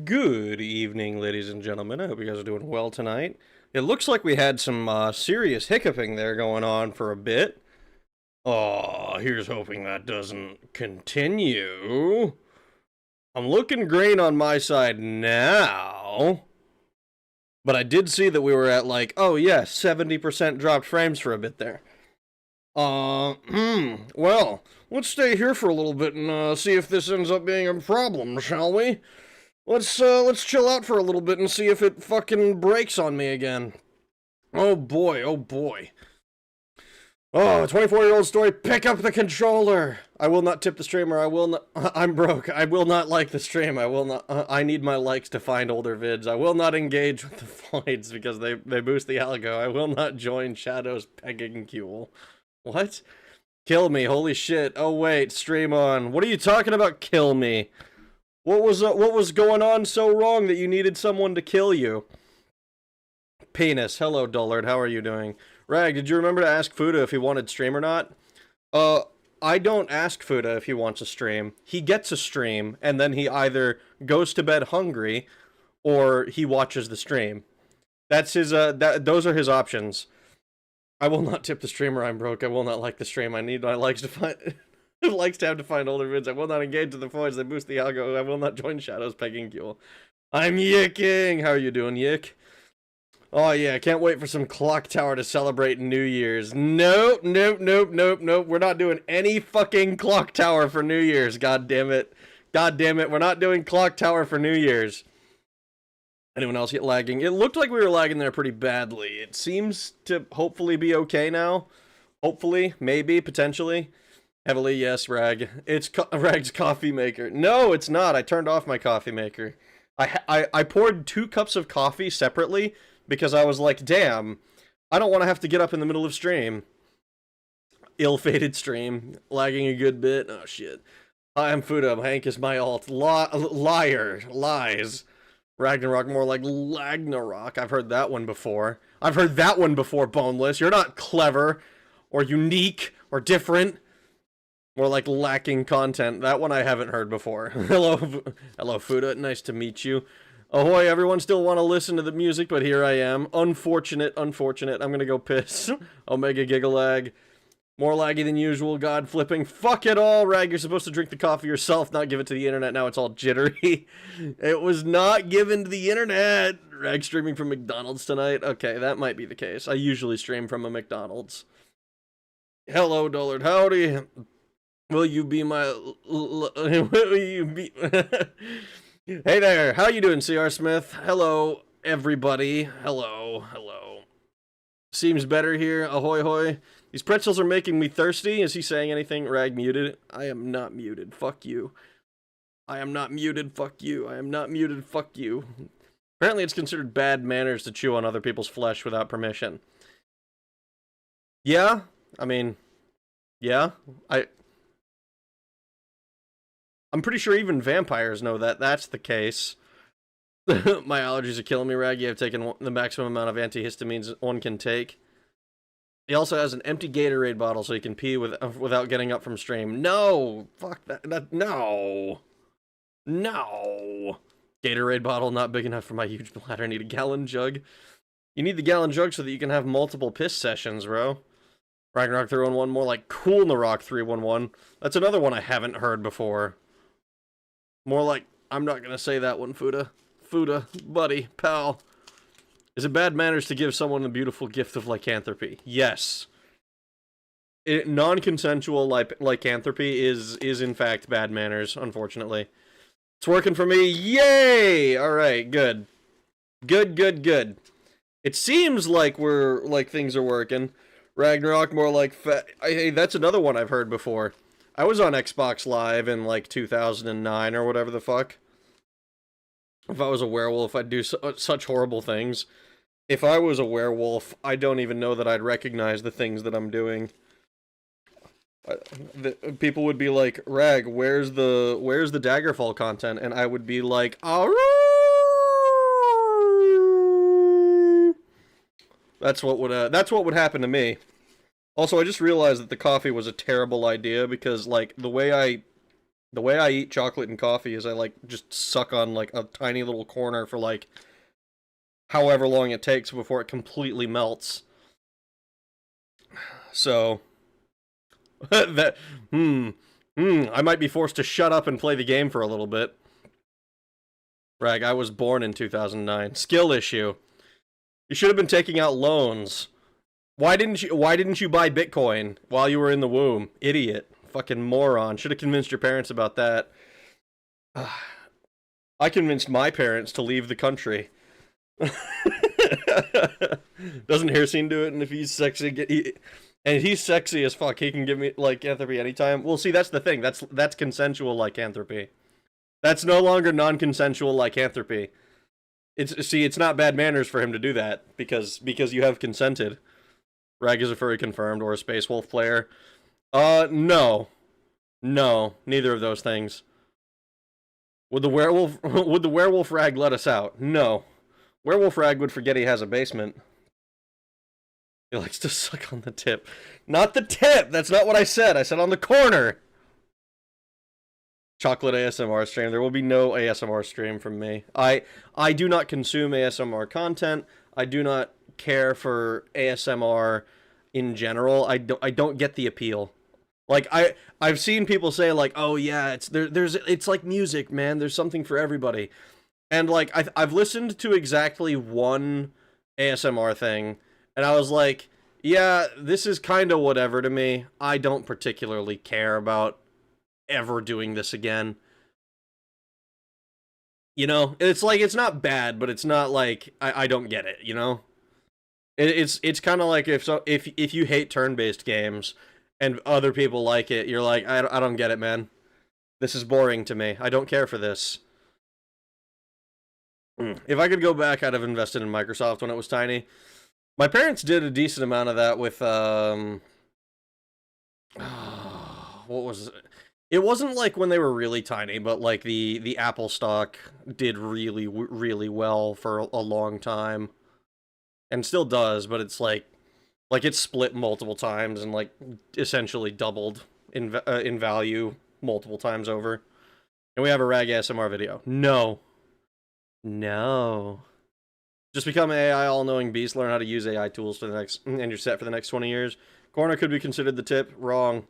Good evening, ladies and gentlemen. I hope you guys are doing well tonight. It looks like we had some serious hiccuping there going on for a bit. Oh, here's hoping that doesn't continue. I'm looking green on my side now. But I did see that we were at like, oh yeah, 70% dropped frames for a bit there. Well, let's stay here for a little bit and see if this ends up being a problem, shall we? Let's chill out for a little bit and see if it fucking breaks on me again. Oh boy, oh boy. Oh, 24-year-old story, pick up the controller! I will not tip the streamer, I will not, I'm broke, I will not like the stream, I will not, I need my likes to find older vids, I will not engage with the voids because they boost the algo, I will not join Shadow's pegging queue. What? Kill me, holy shit, oh wait, stream on. What are you talking about, kill me? What was going on so wrong that you needed someone to kill you? Penis, hello dullard, how are you doing? Rag, did you remember to ask Fuda if he wanted stream or not? I don't ask Fuda if he wants a stream. He gets a stream, and then he either goes to bed hungry, or he watches the stream. That's his, those are his options. I will not tip the streamer, I'm broke, I will not like the stream, I need my likes to find... likes to have to find older vids. I will not engage with the voids. They boost the algo. I will not join Shadow's pegging queue. I'm yicking. How are you doing, Yick? Oh yeah, I can't wait for some clock tower to celebrate New Year's. Nope, nope, nope, nope, nope. We're not doing any fucking clock tower for New Year's. God damn it. God damn it. We're not doing clock tower for New Year's. Anyone else get lagging? It looked like we were lagging there pretty badly. It seems to hopefully be okay now. Hopefully, maybe, potentially. Heavily, yes, Rag. It's Rag's coffee maker. No, it's not. I turned off my coffee maker. I poured 2 cups of coffee separately because I was like, damn, I don't want to have to get up in the middle of stream. Ill-fated stream. Lagging a good bit. Oh, shit. Hi, I'm Fuda. Hank is my alt. Liar. Lies. Ragnarok, more like Lagnarok. I've heard that one before. I've heard that one before, Boneless. You're not clever or unique or different. More like lacking content. That one I haven't heard before. Hello, hello, Fuda. Nice to meet you. Ahoy, everyone still want to listen to the music, but here I am. Unfortunate. I'm gonna go piss. Omega Gigalag. More laggy than usual, God flipping. Fuck it all, Rag. You're supposed to drink the coffee yourself, not give it to the internet. Now it's all jittery. It was not given to the internet. Rag streaming from McDonald's tonight. Okay, that might be the case. I usually stream from a McDonald's. Hello, Dullard. Howdy. Will you be my... Will you be... Hey there. How you doing, CR Smith? Hello, everybody. Hello. Seems better here. Ahoy, hoy. These pretzels are making me thirsty. Is he saying anything? Rag muted. I am not muted. Fuck you. I am not muted. Fuck you. I am not muted. Fuck you. Apparently it's considered bad manners to chew on other people's flesh without permission. Yeah? I mean... Yeah? I'm pretty sure even vampires know that that's the case. My allergies are killing me, Raggy. I've taken the maximum amount of antihistamines one can take. He also has an empty Gatorade bottle so he can pee without getting up from stream. No! Fuck that. No! No! Gatorade bottle not big enough for my huge bladder. I need a gallon jug. You need the gallon jug so that you can have multiple piss sessions, bro. Ragnarok 311, more like Cool Narok 311. That's another one I haven't heard before. More like, I'm not gonna say that one, Fuda. Fuda, buddy, pal. Is it bad manners to give someone the beautiful gift of lycanthropy? Yes. Non-consensual lycanthropy is in fact bad manners, unfortunately. It's working for me. Yay! Alright, good. Good. It seems like things are working. Ragnarok, more like hey, that's another one I've heard before. I was on Xbox Live in, like, 2009 or whatever the fuck. If I was a werewolf, I'd do such horrible things. If I was a werewolf, I don't even know that I'd recognize the things that I'm doing. People would be like, Rag, where's the Daggerfall content? And I would be like, Arrgh! That's what would happen to me. Also, I just realized that the coffee was a terrible idea because, like, the way I eat chocolate and coffee is I, like, just suck on, like, a tiny little corner for, like, however long it takes before it completely melts. So, I might be forced to shut up and play the game for a little bit. Rag, I was born in 2009. Skill issue. You should have been taking out loans. Why didn't you buy Bitcoin while you were in the womb? Idiot. Fucking moron. Should have convinced your parents about that. I convinced my parents to leave the country. Doesn't Hircine do it? And if he's sexy, and he's sexy as fuck, he can give me lycanthropy anytime. Well, see, that's the thing. That's consensual lycanthropy. That's no longer non-consensual lycanthropy. It's not bad manners for him to do that because you have consented. Rag is a furry confirmed or a Space Wolf player. No. No, neither of those things. Would the werewolf Rag let us out? No. Werewolf Rag would forget he has a basement. He likes to suck on the tip. Not the tip! That's not what I said. I said on the corner! Chocolate ASMR stream. There will be no ASMR stream from me. I do not consume ASMR content. I do not care for ASMR in general. I don't get the appeal. Like I've seen people say like, "Oh yeah, it's like music, man. There's something for everybody." And like I've listened to exactly one ASMR thing and I was like, "Yeah, this is kind of whatever to me. I don't particularly care about ever doing this again." You know, it's like it's not bad, but it's not like I don't get it, you know? It's kind of like if you hate turn-based games and other people like it, you're like, I don't get it, man. This is boring to me. I don't care for this. If I could go back, I'd have invested in Microsoft when it was tiny. My parents did a decent amount of that with what was it? It wasn't like when they were really tiny, but like the Apple stock did really, really well for a long time. And still does, but it's like it's split multiple times and like essentially doubled in value multiple times over. And we have a Rag ASMR video. No. No. Just become an AI all-knowing beast, learn how to use AI tools for the next, and you're set for the next 20 years. Corner could be considered the tip. Wrong.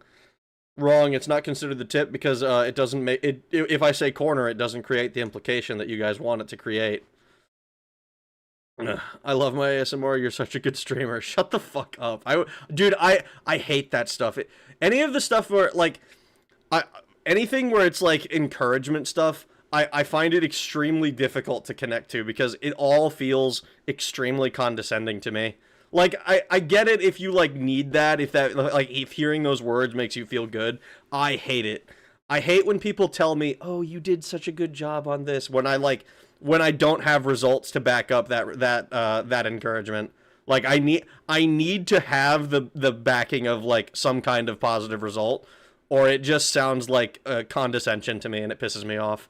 Wrong, it's not considered the tip because it doesn't make it. If I say corner, it doesn't create the implication that you guys want it to create. I love my ASMR. You're such a good streamer. Shut the fuck up. Dude, I hate that stuff. Any of the stuff where like, anything where it's like encouragement stuff, I find it extremely difficult to connect to because it all feels extremely condescending to me. Like, I get it if you, like, need that, if hearing those words makes you feel good. I hate it. I hate when people tell me, oh, you did such a good job on this, when I don't have results to back up that encouragement. Like, I need to have the backing of, like, some kind of positive result, or it just sounds like condescension to me, and it pisses me off.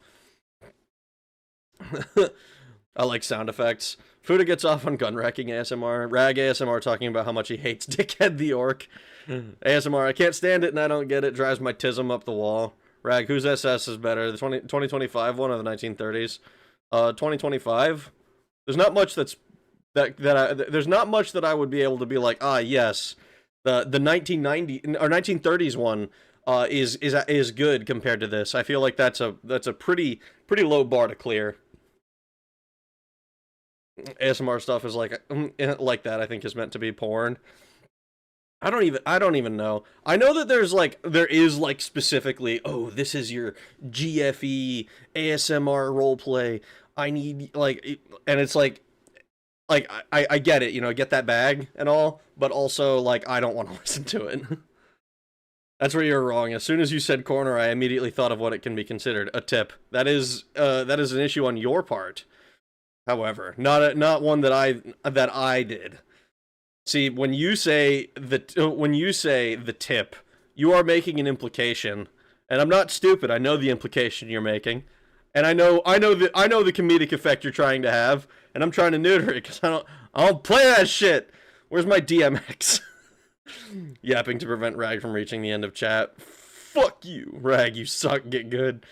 I like sound effects. Fuda gets off on gun wrecking ASMR. Rag ASMR talking about how much he hates Dickhead the Orc. ASMR, I can't stand it and I don't get it. Drives my tism up the wall. Rag, whose SS is better? The 2025 one or the 1930s? 2025? There's not much there's not much that I would be able to be like, ah, yes. The 1990 or 1930s one is good compared to this. I feel like that's a pretty low bar to clear. ASMR stuff is like that. I think is meant to be porn. I don't even know. I know that there is like specifically, oh, this is your GFE ASMR roleplay. I need like, and it's like I get it, you know, get that bag and all, but also like I don't want to listen to it. That's where you're wrong. As soon as you said corner, I immediately thought of what it can be considered a tip. That is an issue on your part. However, not one that I did. See, when you say the tip, you are making an implication, and I'm not stupid. I know the implication you're making, and I know the comedic effect you're trying to have, and I'm trying to neuter it because I don't play that shit. Where's my DMX? Yapping to prevent Rag from reaching the end of chat. Fuck you, Rag. You suck. Get good.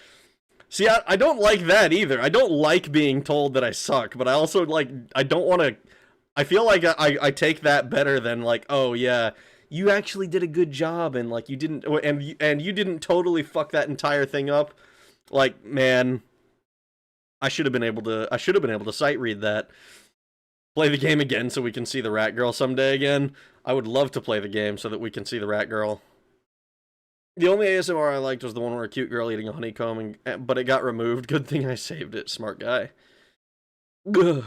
See, I don't like that either. I don't like being told that I suck, but I also, like, I don't want to... I feel like I take that better than, like, oh, yeah, you actually did a good job, and, like, you didn't... And you didn't totally fuck that entire thing up. Like, man, I should have been able to sight read that. Play the game again so we can see the rat girl someday again. I would love to play the game so that we can see the rat girl. The only ASMR I liked was the one where a cute girl eating a honeycomb, but it got removed. Good thing I saved it, smart guy. Ugh.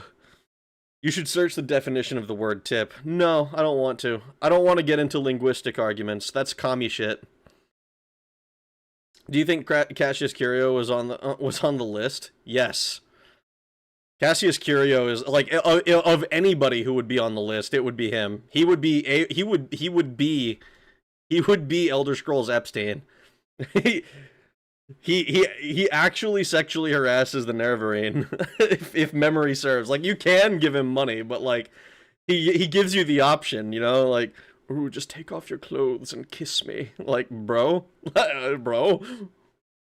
You should search the definition of the word tip. No, I don't want to. I don't want to get into linguistic arguments. That's commie shit. Do you think Cassius Curio was on the list? Yes. Cassius Curio is like of anybody who would be on the list, it would be him. He would be Elder Scrolls Epstein. he actually sexually harasses the Nerevarine, if memory serves. Like, you can give him money, but like he gives you the option, you know, like, ooh, just take off your clothes and kiss me. Like, bro, bro.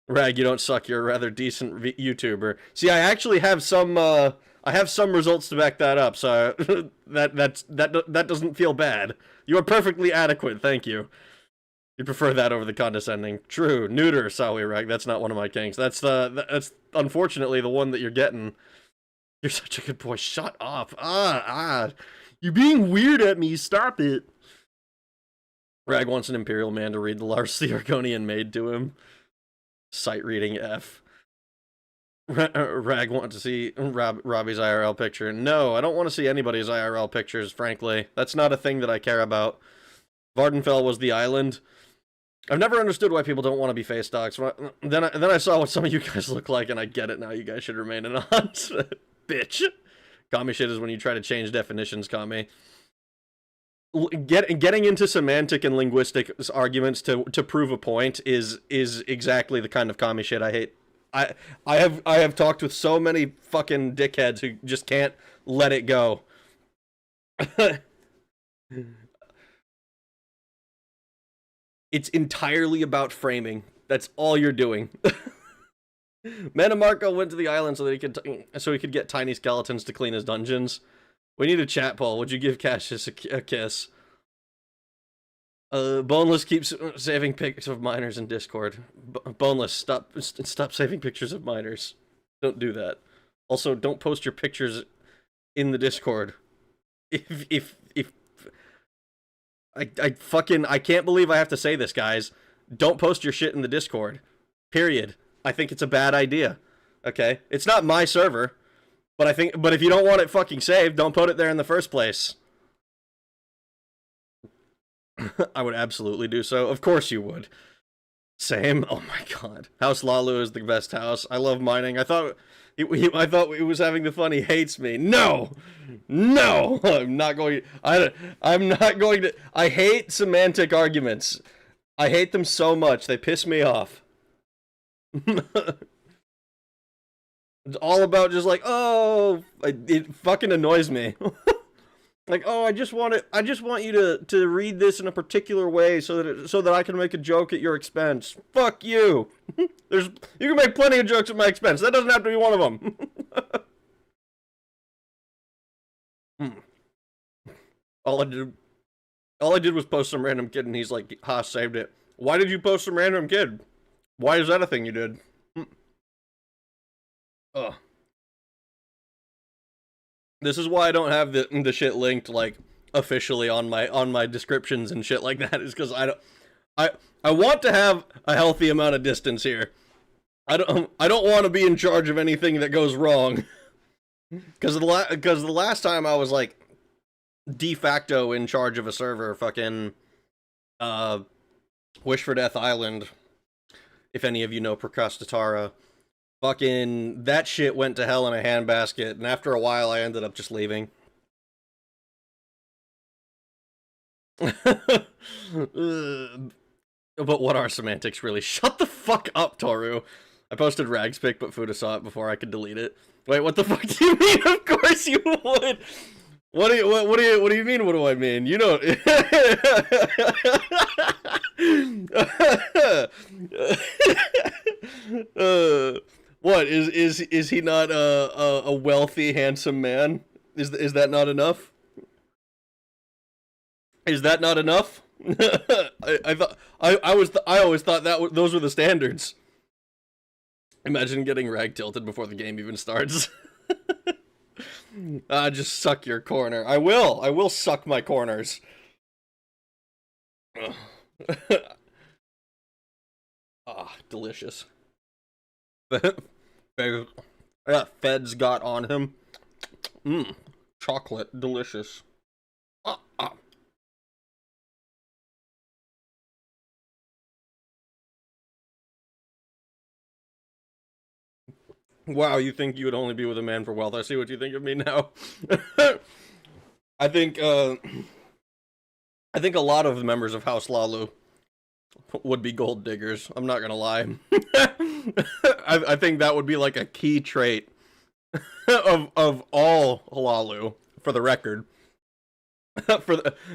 Rag, you don't suck. You're a rather decent YouTuber. See, I actually have some results to back that up. So that doesn't feel bad. You are perfectly adequate. Thank you. You prefer that over the condescending. True. Neuter, Sawi Rag. That's not one of my kinks. That's unfortunately the one that you're getting. You're such a good boy. Shut up. You're being weird at me. Stop it. Rag wants an Imperial man to read the Lars the Argonian maid to him. Sight reading F. Rag wants to see Robbie's IRL picture. No, I don't want to see anybody's IRL pictures, frankly. That's not a thing that I care about. Vardenfell was the island. I've never understood why people don't want to be face docs. Then I saw what some of you guys look like, and I get it now. You guys should remain anonymous. Bitch. Commie shit is when you try to change definitions, commie. Getting into semantic and linguistic arguments to prove a point is exactly the kind of commie shit I hate. I have talked with so many fucking dickheads who just can't let it go. It's entirely about framing. That's all you're doing. Manamarco went to the island so that he could get tiny skeletons to clean his dungeons. We need a chat poll. Would you give Cassius a kiss? Boneless keeps saving pics of minors in Discord. Boneless, stop saving pictures of minors. Don't do that. Also, don't post your pictures in the Discord. If I can't believe I have to say this, guys. Don't post your shit in the Discord. Period. I think it's a bad idea. Okay? It's not my server, but if you don't want it fucking saved, don't put it there in the first place. I would absolutely do so. Of course you would. Same. Oh my god. House Lalu is the best house. I love mining. I thought he was having the fun. He hates me. No! No! I'm not going to... I hate semantic arguments. I hate them so much. They piss me off. It's all about just like, oh... It fucking annoys me. Like, oh, I just want you to read this in a particular way so that I can make a joke at your expense. Fuck you. You can make plenty of jokes at my expense. That doesn't have to be one of them. All I did was post some random kid, and he's like, "Ha, saved it." Why did you post some random kid? Why is that a thing you did? Ugh. This is why I don't have the shit linked like officially on my descriptions and shit like that. Is because I want to have a healthy amount of distance here. I don't want to be in charge of anything that goes wrong. Because the last time I was like de facto in charge of a server, fucking Wish for Death Island. If any of you know Procrastitara. Fucking, that shit went to hell in a handbasket, and after a while I ended up just leaving. But what are semantics, really? Shut the fuck up, Toru! I posted Rags pic, but Fuda saw it before I could delete it. Wait, what the fuck do you mean? Of course you would! What do you mean, what do I mean? You know... What is he not a wealthy, handsome man? Is that not enough? Is that not enough? I always thought those were the standards. Imagine getting rag tilted before the game even starts. Just suck your corner. I will suck my corners. Delicious. Feds got on him. Chocolate, delicious. Wow, you think you would only be with a man for wealth? I see what you think of me now. I think a lot of the members of House Lalu would be gold diggers. I'm not gonna lie. I think that would be like a key trait of all Lalu, for the record.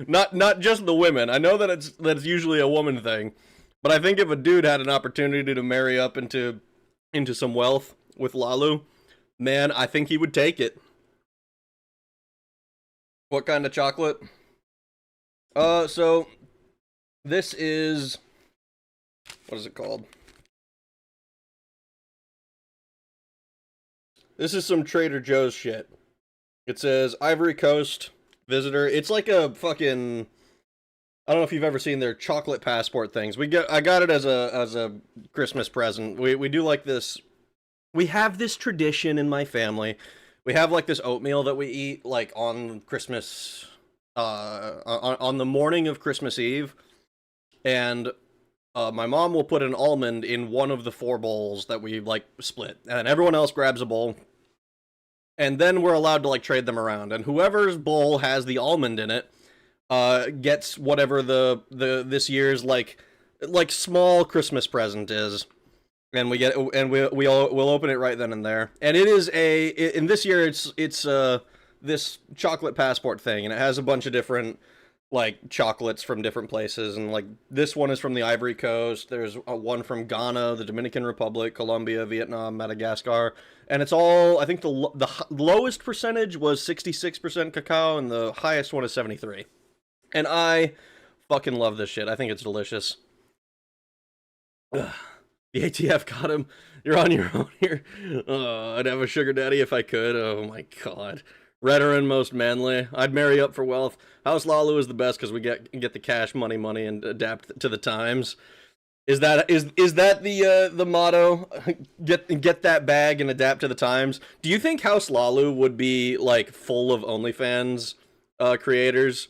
Not just the women. I know that it's usually a woman thing, but I think if a dude had an opportunity to marry up into some wealth with Lalu, man, I think he would take it. What kind of chocolate? So this is, what is it called? This is some Trader Joe's shit. It says Ivory Coast Visitor. It's like a fucking, I don't know if you've ever seen their chocolate passport things. I got it as a Christmas present. We do like this. We have this tradition in my family. We have like this oatmeal that we eat like on Christmas, on the morning of Christmas Eve, and my mom will put an almond in one of the 4 bowls that we like split, and everyone else grabs a bowl, and then we're allowed to like trade them around, and whoever's bowl has the almond in it gets whatever this year's like small Christmas present is. And we'll open it right then and there. And it is in this year it's this chocolate passport thing, and it has a bunch of different like chocolates from different places, and like this one is from the Ivory Coast. There's one from Ghana, the Dominican Republic, Colombia, Vietnam, Madagascar, and it's all, I think the lowest percentage was 66% cacao, and the highest one is 73. And I fucking love this shit. I think it's delicious. Ugh. The ATF got him. You're on your own here. I'd have a sugar daddy if I could. Oh my god. Redder and most manly. I'd marry up for wealth. House Lalu is the best because we get the cash, money, and adapt to the times. Is that the motto? Get that bag and adapt to the times. Do you think House Lalu would be like full of OnlyFans creators?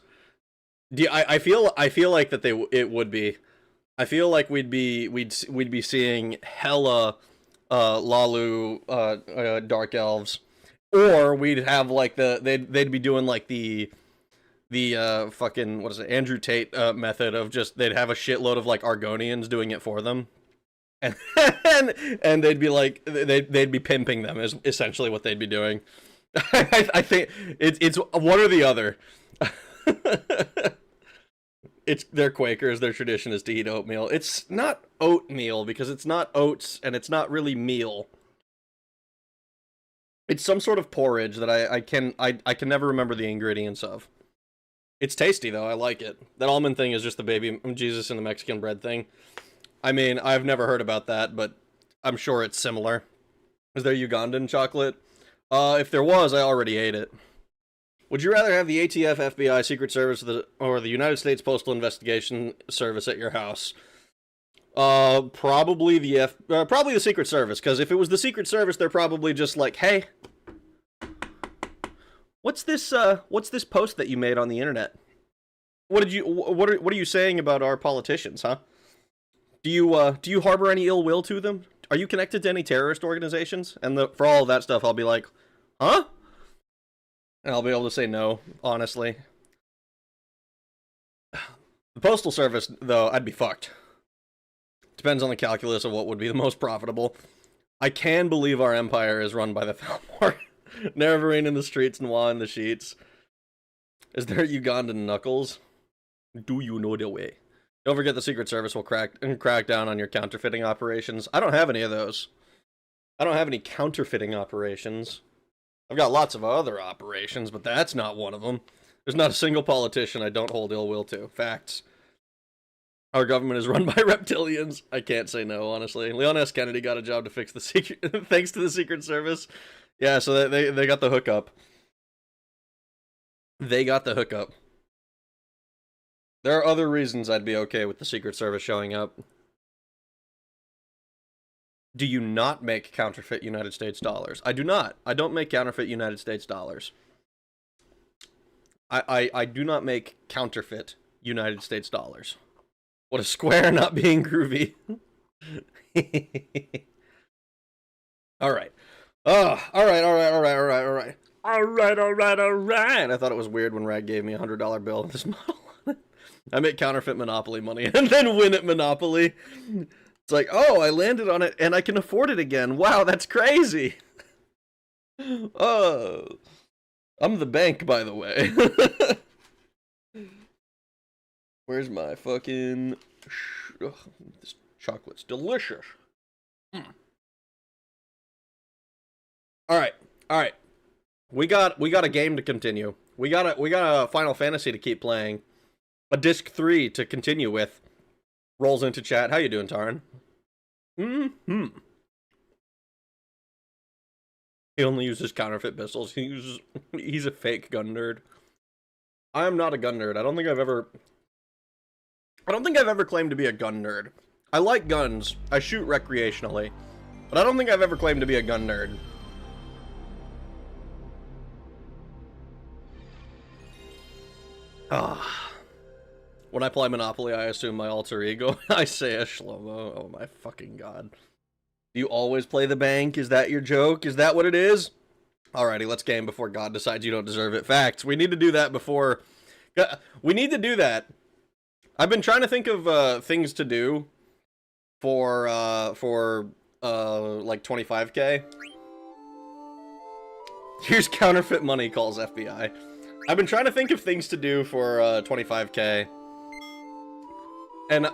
I feel like that it would be. I feel like we'd be seeing hella Lalu dark elves. Or we'd have like they'd be doing like the fucking, what is it, Andrew Tate method of just, they'd have a shitload of like Argonians doing it for them, and and they'd be like they'd be pimping them is essentially what they'd be doing. I think it's one or the other. They're Quakers. Their tradition is to eat oatmeal. It's not oatmeal because it's not oats and it's not really meal. It's some sort of porridge that I can never remember the ingredients of. It's tasty though. I like it. That almond thing is just the baby Jesus and the Mexican bread thing. I mean, I've never heard about that, but I'm sure it's similar. Is there Ugandan chocolate? If there was, I already ate it. Would you rather have the ATF, FBI, Secret Service, or the United States Postal Investigation Service at your house? Probably the Secret Service, because if it was the Secret Service, they're probably just like, hey, what's this post that you made on the internet? What are you saying about our politicians, huh? Do you harbor any ill will to them? Are you connected to any terrorist organizations? And for all of that stuff, I'll be like, huh? And I'll be able to say no, honestly. The Postal Service, though, I'd be fucked. Depends on the calculus of what would be the most profitable. I can believe our empire is run by the Thalmor. Never rain in the streets and Wa in the sheets. Is there Ugandan knuckles? Do you know the way? Don't forget the Secret Service will crack down on your counterfeiting operations. I don't have any of those. I don't have any counterfeiting operations. I've got lots of other operations, but that's not one of them. There's not a single politician I don't hold ill will to. Facts. Our government is run by reptilians. I can't say no, honestly. Leon S. Kennedy got a job to fix the secret, thanks to the Secret Service. Yeah, so they got the hookup. They got the hookup. There are other reasons I'd be okay with the Secret Service showing up. Do you not make counterfeit United States dollars? I do not. I don't make counterfeit United States dollars. I do not make counterfeit United States dollars. What a square, not being groovy. Alright. Oh, alright. Alright. I thought it was weird when Rag gave me a $100 bill with this model on it. I make counterfeit Monopoly money and then win at Monopoly. It's like, oh, I landed on it and I can afford it again. Wow, that's crazy. Oh. I'm the bank, by the way. Where's my fucking... Ugh, this chocolate's delicious. Alright. We got a game to continue. We got a Final Fantasy to keep playing. A Disc 3 to continue with. Rolls into chat. How you doing, Taran? He only uses counterfeit pistols. He's a fake gun nerd. I am not a gun nerd. I don't think I've ever claimed to be a gun nerd. I like guns. I shoot recreationally. But I don't think I've ever claimed to be a gun nerd. When I play Monopoly, I assume my alter ego. I say a Shlomo. Oh my fucking god. Do you always play the bank? Is that your joke? Is that what it is? Alrighty, let's game before God decides you don't deserve it. Facts. We need to do that before... We need to do that. I've been trying to think of things to do for like 25k. Here's counterfeit money, calls FBI. I've been trying to think of things to do for 25K, and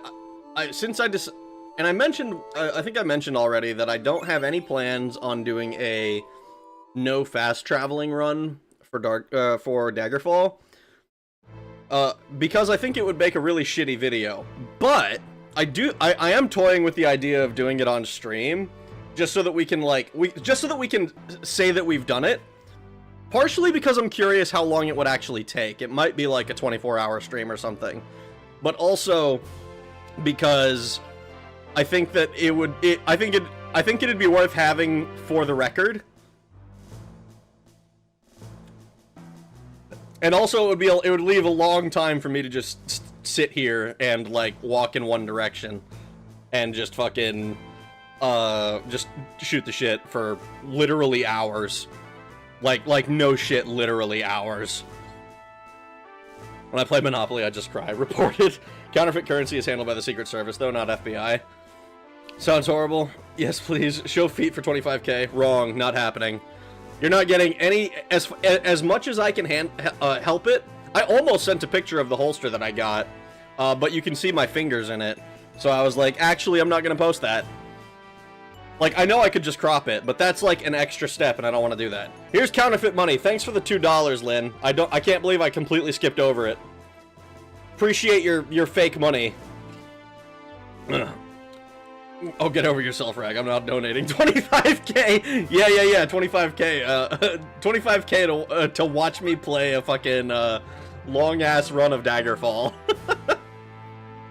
I mentioned, I think I mentioned already that I don't have any plans on doing a no fast traveling run for Daggerfall, because I think it would make a really shitty video. But I am toying with the idea of doing it on stream, just so that we can say that we've done it. Partially because I'm curious how long it would actually take. It might be like a 24-hour stream or something. But also because I think that I think it'd be worth having for the record. And also it would leave a long time for me to just sit here and like walk in one direction and just fucking just shoot the shit for literally hours. Like no shit, literally hours. When I play Monopoly, I just cry. Reported. Counterfeit currency is handled by the Secret Service, though, not FBI. Sounds horrible. Yes, please. Show feet for 25K. Wrong. Not happening. You're not getting any... As much as I can help it, I almost sent a picture of the holster that I got, but you can see my fingers in it. So I was like, actually, I'm not going to post that. Like, I know I could just crop it, but that's like an extra step, and I don't want to do that. Here's counterfeit money. Thanks for the $2, Lynn. I can't believe I completely skipped over it. Appreciate your fake money. Oh, get over yourself, Rag. I'm not donating 25K. Yeah. 25K. 25K to watch me play a fucking long ass run of Daggerfall.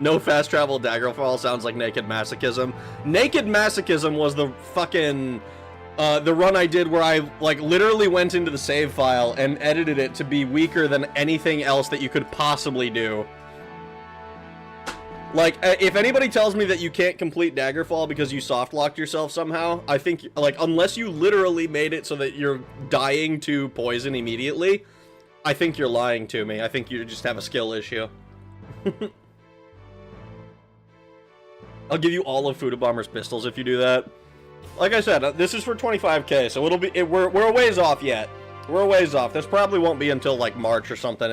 No fast travel Daggerfall sounds like naked masochism. Naked masochism was the fucking the run I did where I like literally went into the save file and edited it to be weaker than anything else that you could possibly do. Like, if anybody tells me that you can't complete Daggerfall because you soft-locked yourself somehow, I think, like, unless you literally made it so that you're dying to poison immediately, I think you're lying to me. I think you just have a skill issue. I'll give you all of Foodabomber's pistols if you do that. Like I said, this is for 25K, so it'll be, we're a ways off yet. We're a ways off. This probably won't be until, like, March or something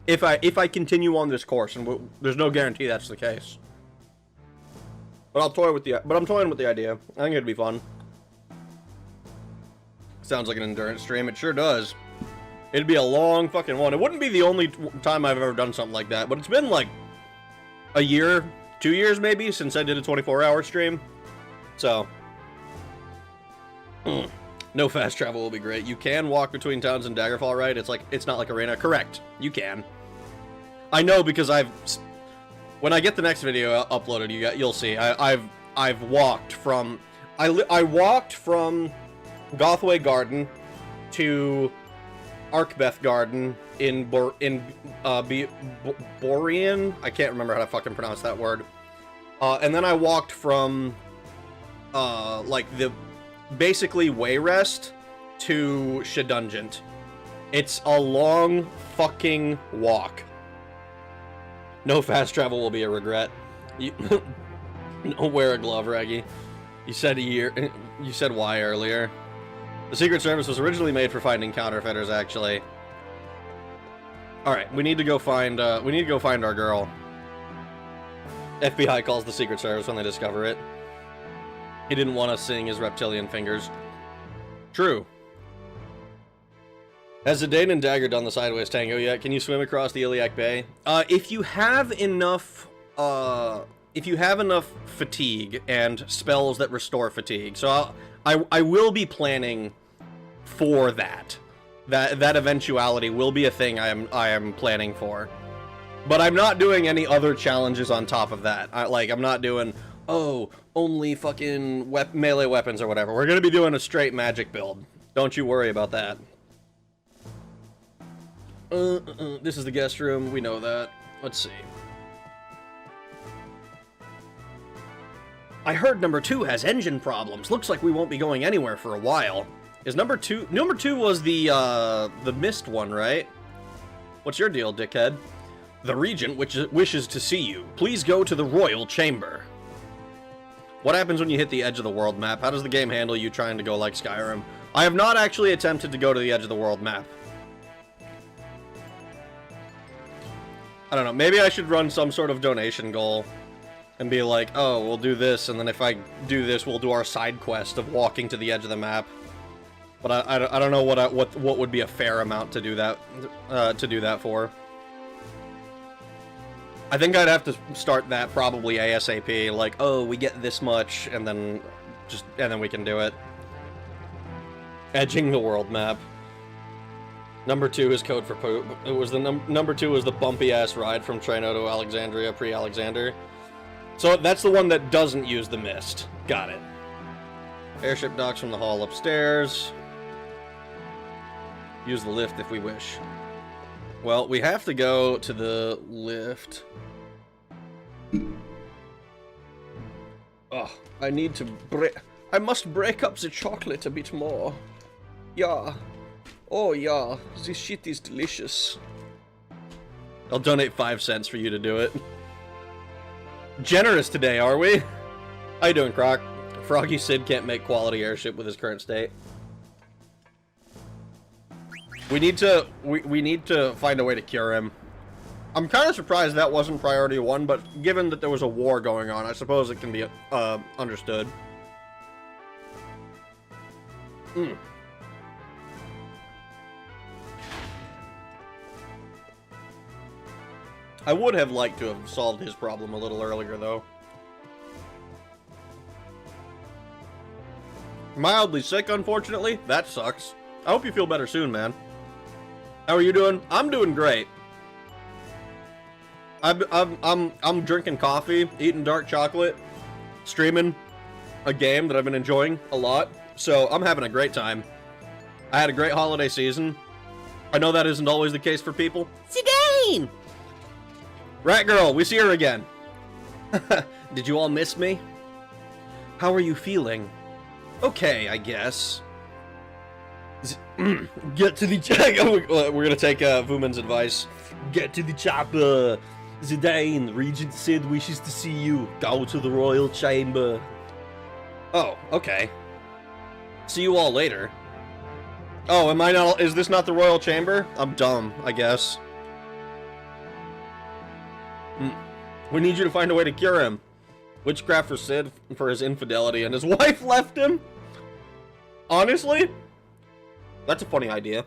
if I continue on this course, and there's no guarantee that's the case. But I'm toying with the idea. I think it'd be fun. Sounds like an endurance stream. It sure does. It'd be a long fucking one. It wouldn't be the only time I've ever done something like that, but it's been like a year, 2 years maybe, since I did a 24-hour stream. So, no fast travel will be great. You can walk between towns in Daggerfall, right? It's not like Arena. Correct. You can. I know because when I get the next video uploaded, you'll see. I've walked from I walked from Gothway Garden to Arkbeth Garden in Borean. I can't remember how to fucking pronounce that word. And then I walked from like the basically Wayrest to Shedungent. It's a long fucking walk. No fast travel will be a regret. Don't wear a glove, Reggie. You said a year. You said why earlier. The Secret Service was originally made for finding counterfeiters, actually. All right, we need to go find our girl. FBI calls the Secret Service when they discover it. He didn't want us seeing his reptilian fingers. True. Has ZIDANE and Dagger done the sideways tango yet? Can you swim across the Iliac Bay? If you have enough fatigue and spells that restore fatigue, so I will be planning for that. That eventuality will be a thing I am planning for. But I'm not doing any other challenges on top of that. I'm not doing, oh, only fucking melee weapons or whatever. We're gonna be doing a straight magic build. Don't you worry about that. This is the guest room. We know that. Let's see. I heard number 2 has engine problems. Looks like we won't be going anywhere for a while. Is number 2... Number 2 was the mist one, right? What's your deal, dickhead? The Regent wishes to see you. Please go to the Royal Chamber. What happens when you hit the edge of the world map? How does the game handle you trying to go like Skyrim? I have not actually attempted to go to the edge of the world map. I don't know, maybe I should run some sort of donation goal. And be like, oh, we'll do this, and then if I do this, we'll do our side quest of walking to the edge of the map. But I don't know what would be a fair amount to do that for. I think I'd have to start that probably ASAP. Like, oh, we get this much, and then we can do it. Edging the world map. Number 2 is code for poop. It was the number 2 was the bumpy ass ride from Trino to Alexandria pre-Alexander. So that's the one that doesn't use the mist. Got it. Airship docks from the hall upstairs. Use the lift if we wish. Well, we have to go to the lift. Oh, I need to I must break up the chocolate a bit more. Yeah. Oh yeah, this shit is delicious. I'll donate 5 cents for you to do it. Generous today, are we? How you doing, Croc? Froggy Sid can't make quality airship with his current state. We need to find a way to cure him. I'm kind of surprised that wasn't priority 1, but given that there was a war going on, I suppose it can be understood. I would have liked to have solved his problem a little earlier, though. Mildly sick, unfortunately. That sucks. I hope you feel better soon, man. How are you doing? I'm doing great. I'm drinking coffee, eating dark chocolate, streaming a game that I've been enjoying a lot. So I'm having a great time. I had a great holiday season. I know that isn't always the case for people. ZIDANE! Rat Girl, we see her again. Did you all miss me? How are you feeling? Okay, I guess. Get to the we're gonna take Vuman's advice. Get to the chopper. Zidane, Regent Sid wishes to see you. Go to the royal chamber. Oh, okay. See you all later. Oh, am I not? Is this not the royal chamber? I'm dumb, I guess. We need you to find a way to cure him. Witchcraft for Sid for his infidelity, and his wife left him? Honestly? That's a funny idea.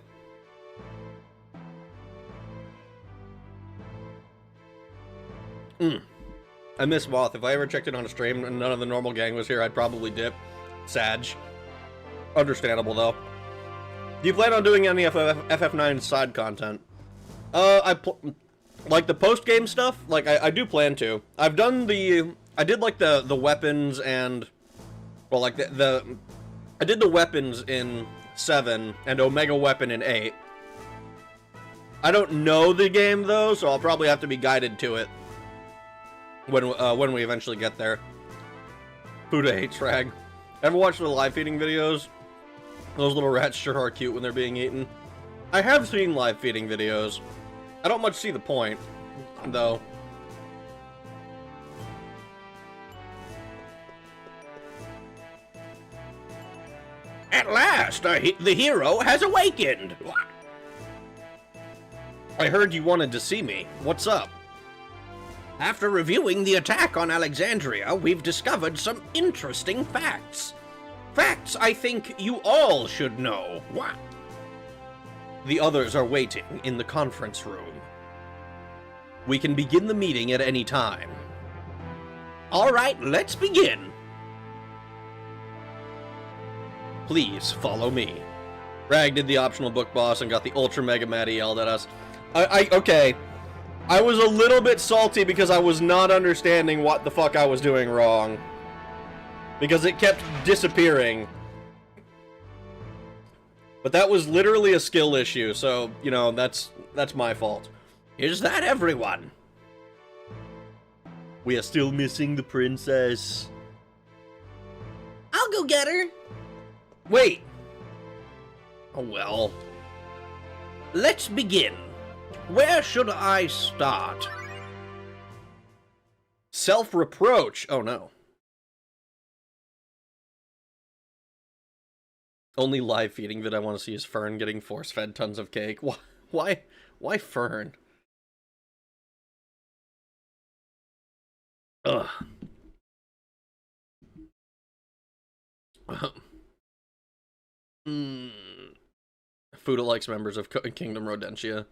I miss Moth. If I ever checked it on a stream and none of the normal gang was here, I'd probably dip. Sag. Understandable, though. Do you plan on doing any of FF9 side content? Like the post-game stuff, like I do plan to. I've done I did like the weapons and, well, like I did the weapons in 7 and Omega Weapon in 8. I don't know the game though, so I'll probably have to be guided to it when we eventually get there. Buddha hates Rag. Ever watch the live feeding videos? Those little rats sure are cute when they're being eaten. I have seen live feeding videos. I don't much see the point, though. At last, the hero has awakened! I heard you wanted to see me. What's up? After reviewing the attack on Alexandria, we've discovered some interesting facts. Facts I think you all should know. What? The others are waiting in the conference room. We can begin the meeting at any time. All right, let's begin. Please follow me. Rag did the optional book boss and got the Ultra Mega Mad yelled at us. Okay. I was a little bit salty because I was not understanding what the fuck I was doing wrong. Because it kept disappearing. But that was literally a skill issue, so, you know, that's my fault. Is that everyone? We are still missing the princess. I'll go get her. Wait. Oh, well. Let's begin. Where should I start? Self-reproach. Oh, no. Only live feeding that I want to see is Fern getting force-fed tons of cake. Why Fern? Ugh. Fuda likes members of Kingdom Rodentia.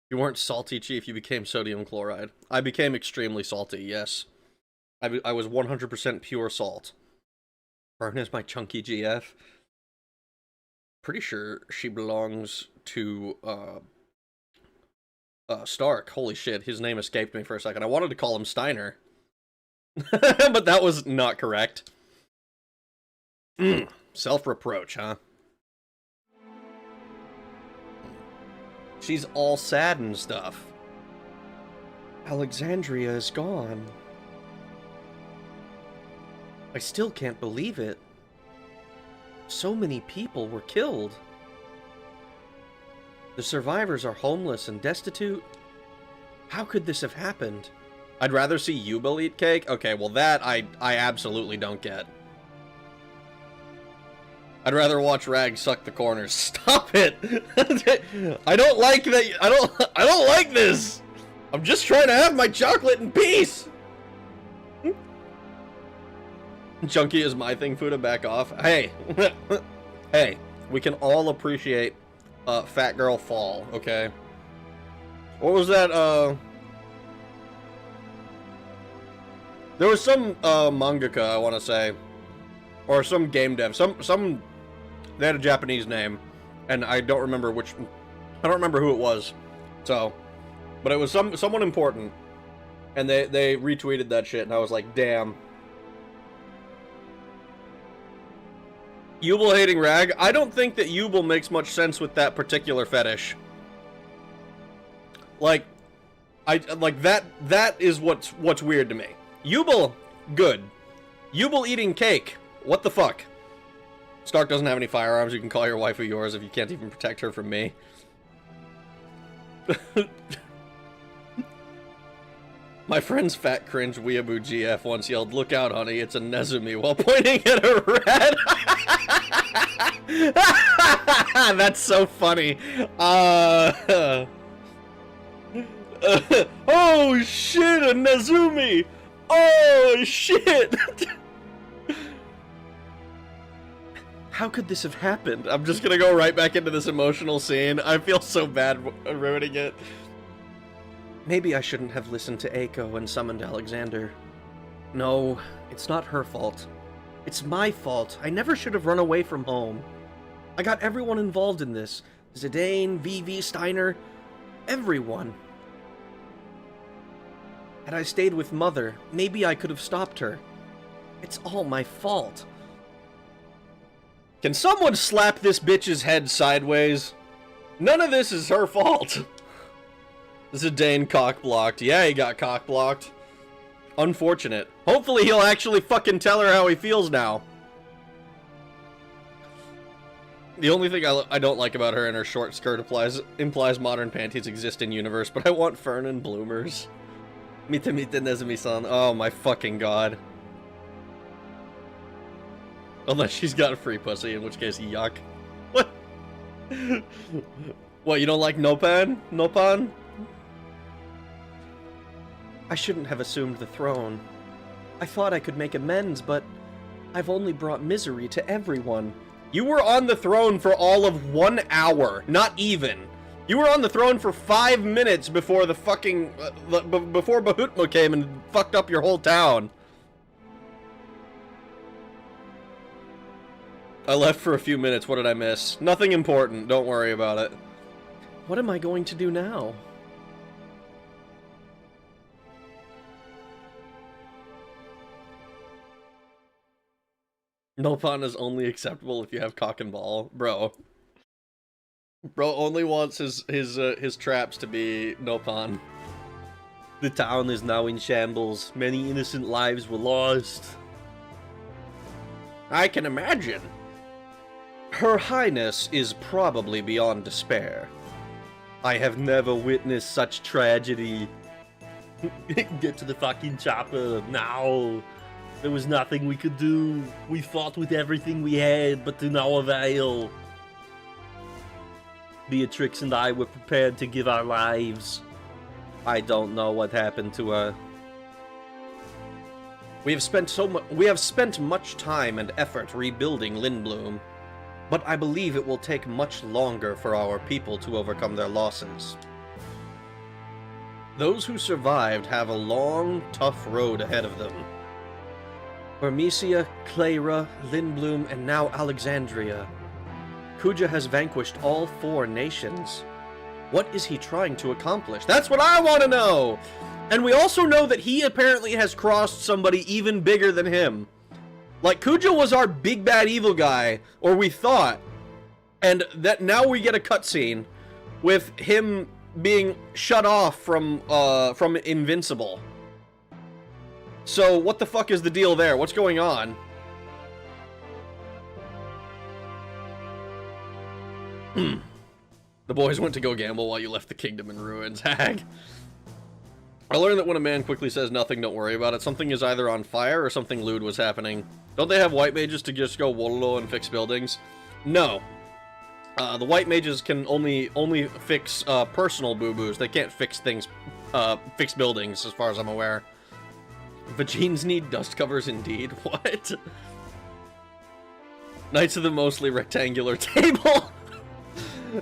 You weren't salty, Chief. You became sodium chloride. I became extremely salty, yes. I was 100% pure salt. Burn is my chunky GF. Pretty sure she belongs to, Stark. Holy shit, his name escaped me for a second. I wanted to call him Steiner. But that was not correct. Self-reproach, huh? She's all sad and stuff. Alexandria is gone. I still can't believe it. So many people were killed. The survivors are homeless and destitute. How could this have happened? I'd rather see Yubel eat cake? Okay, well that I absolutely don't get. I'd rather watch Rag suck the corners. Stop it! I don't like that. I don't like this. I'm just trying to have my chocolate in peace. Junkie is my thing, Fuda, back off. Hey, hey, we can all appreciate Fat Girl Fall, okay? What was that, there was some, mangaka, I want to say, or some game dev, they had a Japanese name, and I don't remember who it was, so, but it was someone important, and they retweeted that shit, and I was like, damn. Yubel hating Rag? I don't think that Yubel makes much sense with that particular fetish. Like, that is what's weird to me. Yubel, good. Yubel eating cake, what the fuck? Stark doesn't have any firearms, you can call your waifu yours if you can't even protect her from me. My friend's fat cringe weeaboo GF once yelled, "Look out, honey, it's a Nezumi," while pointing at a rat. That's so funny. Oh shit, a Nezumi! Oh shit! How could this have happened? I'm just gonna go right back into this emotional scene. I feel so bad ruining it. Maybe I shouldn't have listened to Eiko and summoned Alexander. No, it's not her fault. It's my fault. I never should have run away from home. I got everyone involved in this. Zidane, VV, Steiner, everyone. Had I stayed with Mother, maybe I could have stopped her. It's all my fault. Can someone slap this bitch's head sideways? None of this is her fault. Zidane cock-blocked. Yeah, he got cock-blocked. Unfortunate. Hopefully he'll actually fucking tell her how he feels now. The only thing I don't like about her and her short skirt implies modern panties exist in universe, but I want fern and bloomers. Mite mite Nezumi-san. Oh my fucking god. Unless she's got a free pussy, in which case, yuck. What? What, you don't like Nopan? Nopan? I shouldn't have assumed the throne. I thought I could make amends, but I've only brought misery to everyone. You were on the throne for all of 1 hour, not even. You were on the throne for 5 minutes before the fucking, before Bahutma came and fucked up your whole town. I left for a few minutes, what did I miss? Nothing important, don't worry about it. What am I going to do now? Nopan is only acceptable if you have cock and ball. Bro. Bro only wants his traps to be Nopan. The town is now in shambles. Many innocent lives were lost. I can imagine. Her Highness is probably beyond despair. I have never witnessed such tragedy. Get to the fucking chopper, now. There was nothing we could do. We fought with everything we had, but to no avail. Beatrix and I were prepared to give our lives. I don't know what happened to her. We have spent much time and effort rebuilding Lindblum, but I believe it will take much longer for our people to overcome their losses. Those who survived have a long, tough road ahead of them. Burmecia, Clara, Lindblum, and now Alexandria. Kuja has vanquished all 4 nations. What is he trying to accomplish? That's what I want to know! And we also know that he apparently has crossed somebody even bigger than him. Like, Kuja was our big bad evil guy, or we thought. And that now we get a cutscene with him being shut off from Invincible. So, what the fuck is the deal there? What's going on? The boys went to go gamble while you left the kingdom in ruins. Hag. I learned that when a man quickly says nothing, don't worry about it. Something is either on fire or something lewd was happening. Don't they have white mages to just go wololo and fix buildings? No. The white mages can only fix personal boo-boos. They can't fix things, fix buildings, as far as I'm aware. Vagines need dust covers indeed. What? Knights of the mostly rectangular table.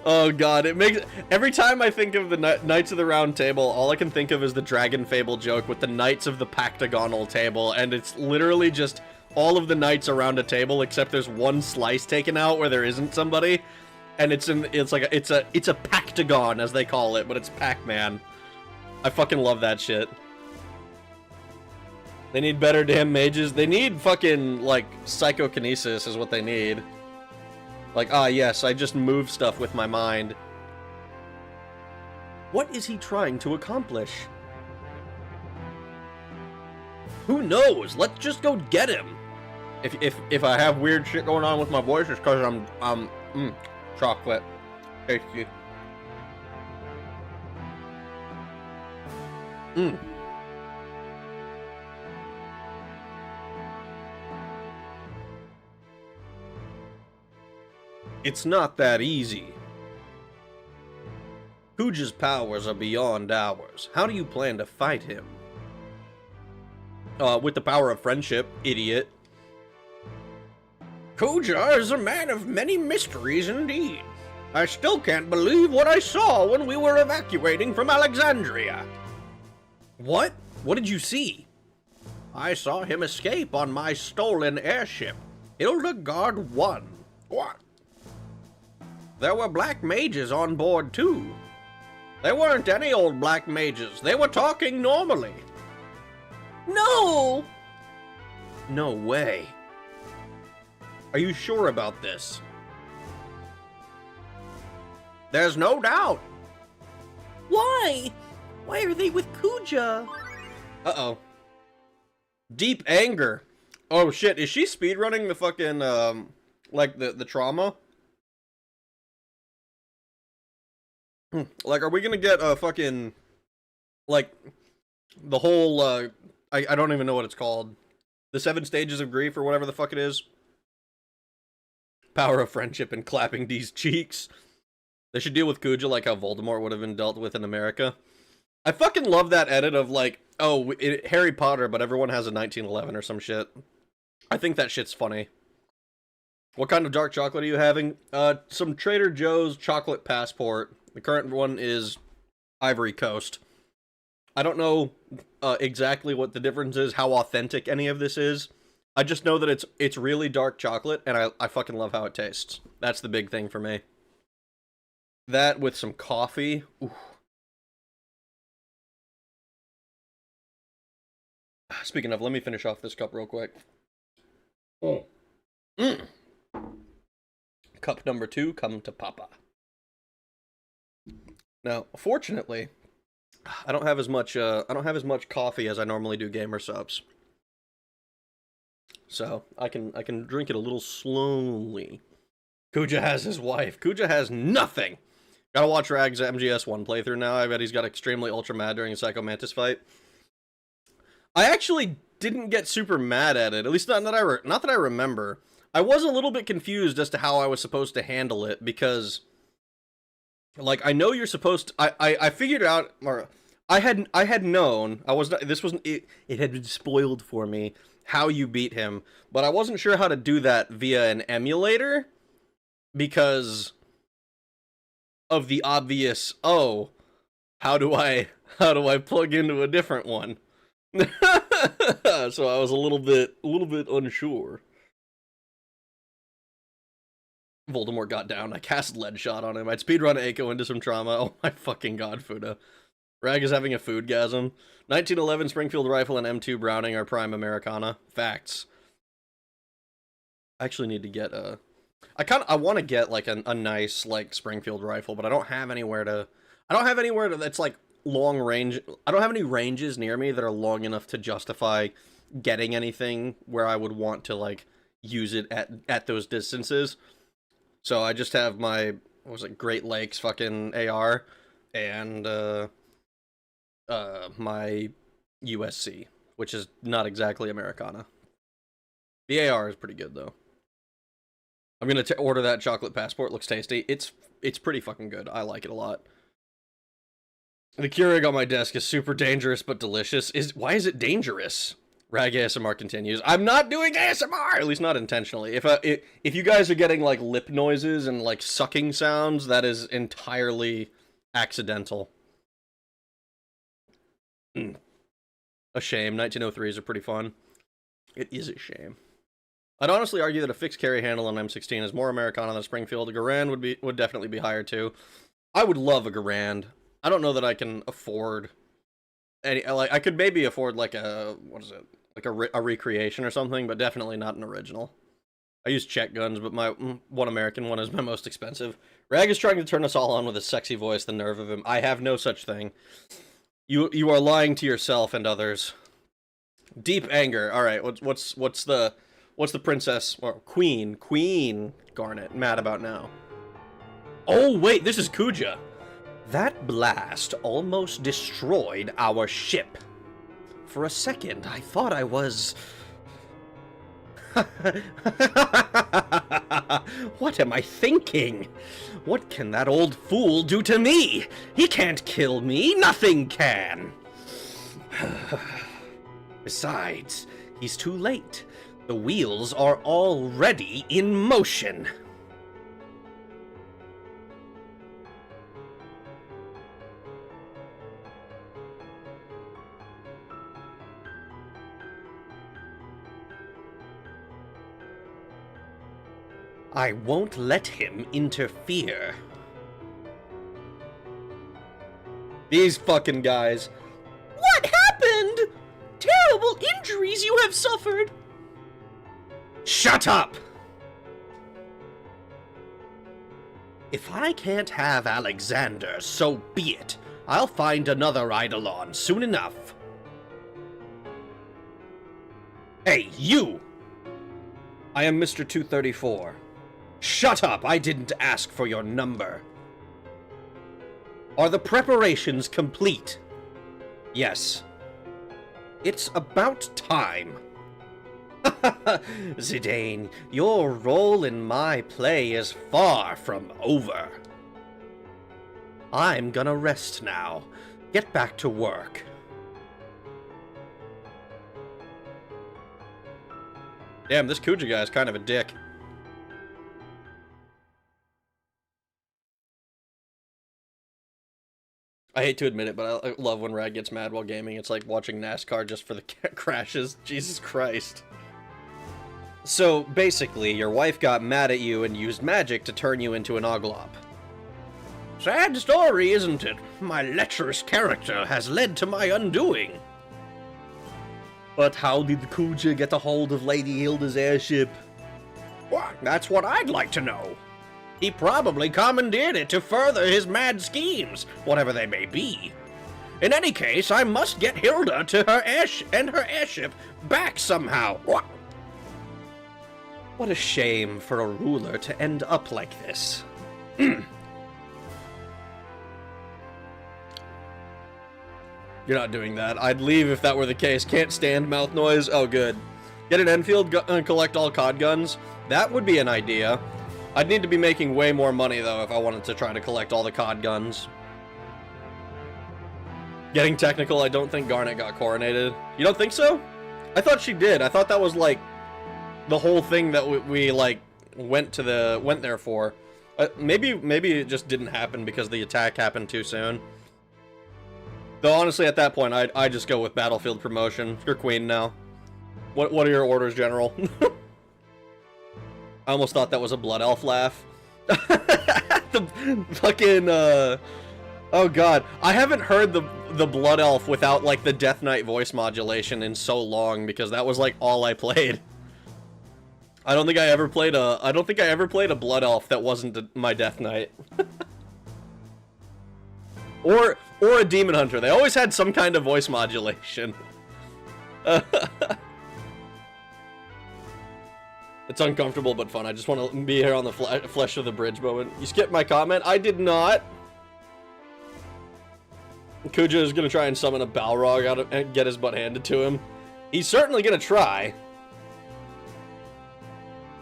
Oh god, it makes... Every time I think of the Knights of the Round Table, all I can think of is the Dragon Fable joke with the Knights of the Pactagonal Table, and it's literally just all of the knights around a table, except there's one slice taken out where there isn't somebody, and it's a Pactagon, as they call it, but it's Pac-Man. I fucking love that shit. They need better damn mages. They need fucking, like, psychokinesis is what they need. Like, ah, yes, I just move stuff with my mind. What is he trying to accomplish? Who knows? Let's just go get him. If I have weird shit going on with my voice, it's because I'm chocolate. Tasty. It's not that easy. Kuja's powers are beyond ours. How do you plan to fight him? With the power of friendship, idiot. Kuja is a man of many mysteries indeed. I still can't believe what I saw when we were evacuating from Alexandria. What? What did you see? I saw him escape on my stolen airship, Hildegard 1. What? There were black mages on board, too. They weren't any old black mages. They were talking normally. No! No way. Are you sure about this? There's no doubt. Why? Why are they with Kuja? Uh-oh. Deep anger. Oh, shit. Is she speedrunning the fucking, like, the trauma? Like, are we gonna get a fucking, like, the whole, I don't even know what it's called. The 7 stages of grief or whatever the fuck it is. Power of friendship and clapping these cheeks. They should deal with Kuja like how Voldemort would have been dealt with in America. I fucking love that edit of, like, oh, Harry Potter, but everyone has a 1911 or some shit. I think that shit's funny. What kind of dark chocolate are you having? Some Trader Joe's chocolate passport. The current one is Ivory Coast. I don't know exactly what the difference is, how authentic any of this is. I just know that it's really dark chocolate, and I fucking love how it tastes. That's the big thing for me. That with some coffee. Ooh. Speaking of, let me finish off this cup real quick. Cup number 2, come to Papa. Now, fortunately, I don't have as much coffee as I normally do gamer subs. So, I can drink it a little slowly. Kuja has his wife. Kuja has nothing. Gotta watch Rag's MGS1 playthrough now. I bet he's got extremely ultra mad during a Psycho Mantis fight. I actually didn't get super mad at it. At least not that I remember. I was a little bit confused as to how I was supposed to handle it because, like, I know you're supposed to, I figured out, or I had known, I was not, this wasn't, it had been spoiled for me how you beat him, but I wasn't sure how to do that via an emulator because of the obvious, oh, how do I plug into a different one? So I was a little bit unsure. Voldemort got down. I cast Lead Shot on him. I'd speedrun Aiko into some trauma. Oh my fucking god, Fuda. Rag is having a foodgasm. 1911 Springfield Rifle and M2 Browning are prime Americana. Facts. I actually need to get a... I want to get, like, a nice, like, Springfield Rifle, but I don't have anywhere to... that's, like, long range... I don't have any ranges near me that are long enough to justify getting anything where I would want to, like, use it at those distances. So I just have my, what was it, Great Lakes fucking AR, and, my USC, which is not exactly Americana. The AR is pretty good, though. I'm gonna order that chocolate passport. Looks tasty. It's pretty fucking good. I like it a lot. The Keurig on my desk is super dangerous but delicious. Why is it dangerous? Rag ASMR continues. I'm not doing ASMR, at least not intentionally. If you guys are getting like lip noises and like sucking sounds, that is entirely accidental. A shame. 1903s are pretty fun. It is a shame. I'd honestly argue that a fixed carry handle on M16 is more Americana than Springfield. A Garand would definitely be higher too. I would love a Garand. I don't know that I can afford any, like, I could maybe afford like a, what is it? Like a recreation or something, but definitely not an original. I use Czech guns, but my one American one is my most expensive. Rag is trying to turn us all on with his sexy voice, the nerve of him. I have no such thing. You are lying to yourself and others. Deep anger. All right, what's the princess or Queen Garnet mad about now? Oh wait, this is Kuja. That blast almost destroyed our ship. For a second, I thought I was... What am I thinking? What can that old fool do to me? He can't kill me. Nothing can. Besides, he's too late. The wheels are already in motion. I won't let him interfere. These fucking guys. What happened? Terrible injuries you have suffered. Shut up! If I can't have Alexander, so be it. I'll find another Eidolon soon enough. Hey, you! I am Mr. 234. Shut up! I didn't ask for your number. Are the preparations complete? Yes. It's about time. Zidane, your role in my play is far from over. I'm gonna rest now. Get back to work. Damn, this Kuja guy is kind of a dick. I hate to admit it, but I love when Rag gets mad while gaming. It's like watching NASCAR just for the crashes. Jesus Christ. So, basically, your wife got mad at you and used magic to turn you into an Oglop. Sad story, isn't it? My lecherous character has led to my undoing. But how did Kuja get a hold of Lady Hilda's airship? Well, that's what I'd like to know. He probably commandeered it to further his mad schemes, whatever they may be. In any case, I must get Hilda to her airship back somehow. What a shame for a ruler to end up like this. You're not doing that. I'd leave if that were the case. Can't stand mouth noise. Oh, good. Get an Enfield and collect all COD guns. That would be an idea. I'd need to be making way more money, though, if I wanted to try to collect all the COD guns. Getting technical, I don't think Garnet got coronated. You don't think so? I thought she did. I thought that was like the whole thing that we like went there for. Maybe it just didn't happen because the attack happened too soon. Though honestly, at that point, I just go with battlefield promotion. You're queen now. What are your orders, General? I almost thought that was a blood elf laugh. The fucking oh god, I haven't heard the blood elf without like the Death Knight voice modulation in so long because that was like all I played. I don't think I ever played a blood elf that wasn't my Death Knight. or a demon hunter. They always had some kind of voice modulation. It's uncomfortable but fun. I just want to be here on the flesh of the bridge moment. You skipped my comment? I did not. Kuja is going to try and summon a Balrog out of, and get his butt handed to him. He's certainly going to try.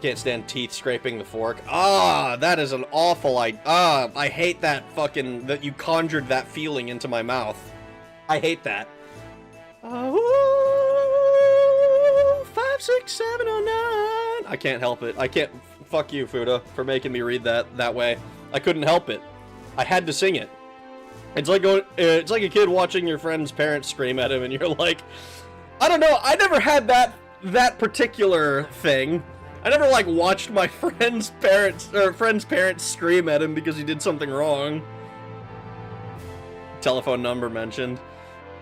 Can't stand teeth scraping the fork. Ah, that is an awful I hate that fucking, that you conjured that feeling into my mouth. I hate that. 56709. I can't help it. I can't. Fuck you, Fuda, for making me read that way. I couldn't help it. I had to sing it. It's like a kid watching your friend's parents scream at him, and you're like, I don't know. I never had that particular thing. I never like watched my friend's parents scream at him because he did something wrong. Telephone number mentioned.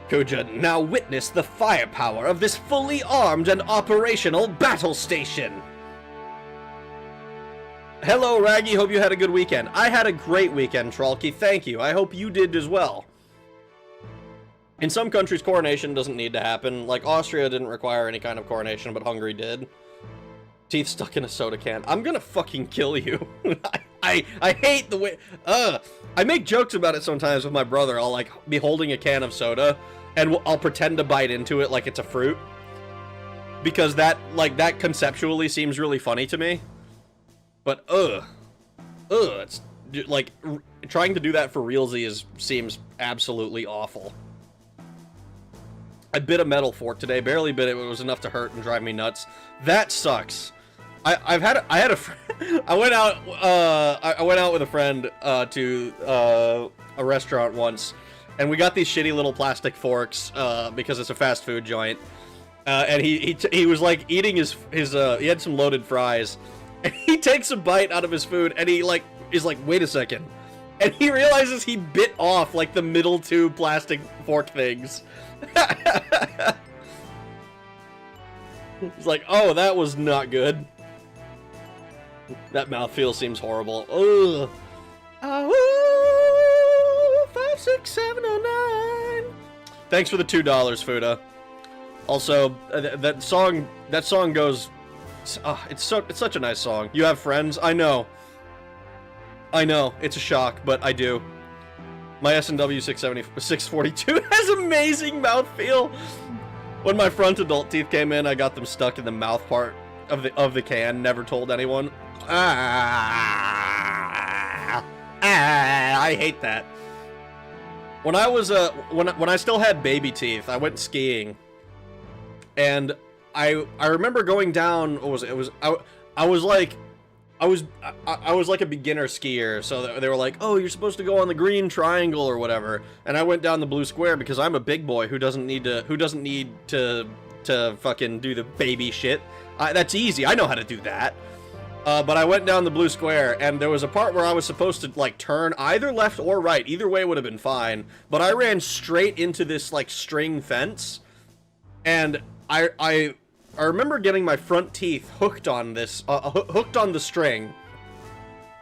Kuja, now witness the firepower of this fully armed and operational battle station. Hello, Raggy. Hope you had a good weekend. I had a great weekend, Trollkey. Thank you. I hope you did as well. In some countries, coronation doesn't need to happen. Like, Austria didn't require any kind of coronation, but Hungary did. Teeth stuck in a soda can. I'm gonna fucking kill you. I hate the way... I make jokes about it sometimes with my brother. I'll, like, be holding a can of soda, and I'll pretend to bite into it like it's a fruit. Because that conceptually seems really funny to me. But, it's, like, trying to do that for realsies seems absolutely awful. I bit a metal fork today, barely bit it, but it was enough to hurt and drive me nuts. That sucks. I went out with a friend to a restaurant once, and we got these shitty little plastic forks because it's a fast food joint. And he was like eating his he had some loaded fries, and he takes a bite out of his food, and he like is like, wait a second, and he realizes he bit off like the middle two plastic fork things. He's like, oh, that was not good. That mouthfeel seems horrible. Ugh. 56709. Thanks for the $2, Fuda. Also, that song goes. It's such a nice song. You have friends? I know. It's a shock, but I do. My S&W 642 has amazing mouthfeel. When my front adult teeth came in, I got them stuck in the mouth part of the can. Never told anyone. I hate that. When I was when I still had baby teeth, I went skiing, and I remember going down. What was it? I was like a beginner skier, so they were like, "Oh, you're supposed to go on the green triangle or whatever," and I went down the blue square because I'm a big boy who doesn't need to fucking do the baby shit. That's easy. I know how to do that. But I went down the blue square, and there was a part where I was supposed to, like, turn either left or right. Either way would have been fine. But I ran straight into this, like, string fence. And I remember getting my front teeth hooked on this, hooked on the string.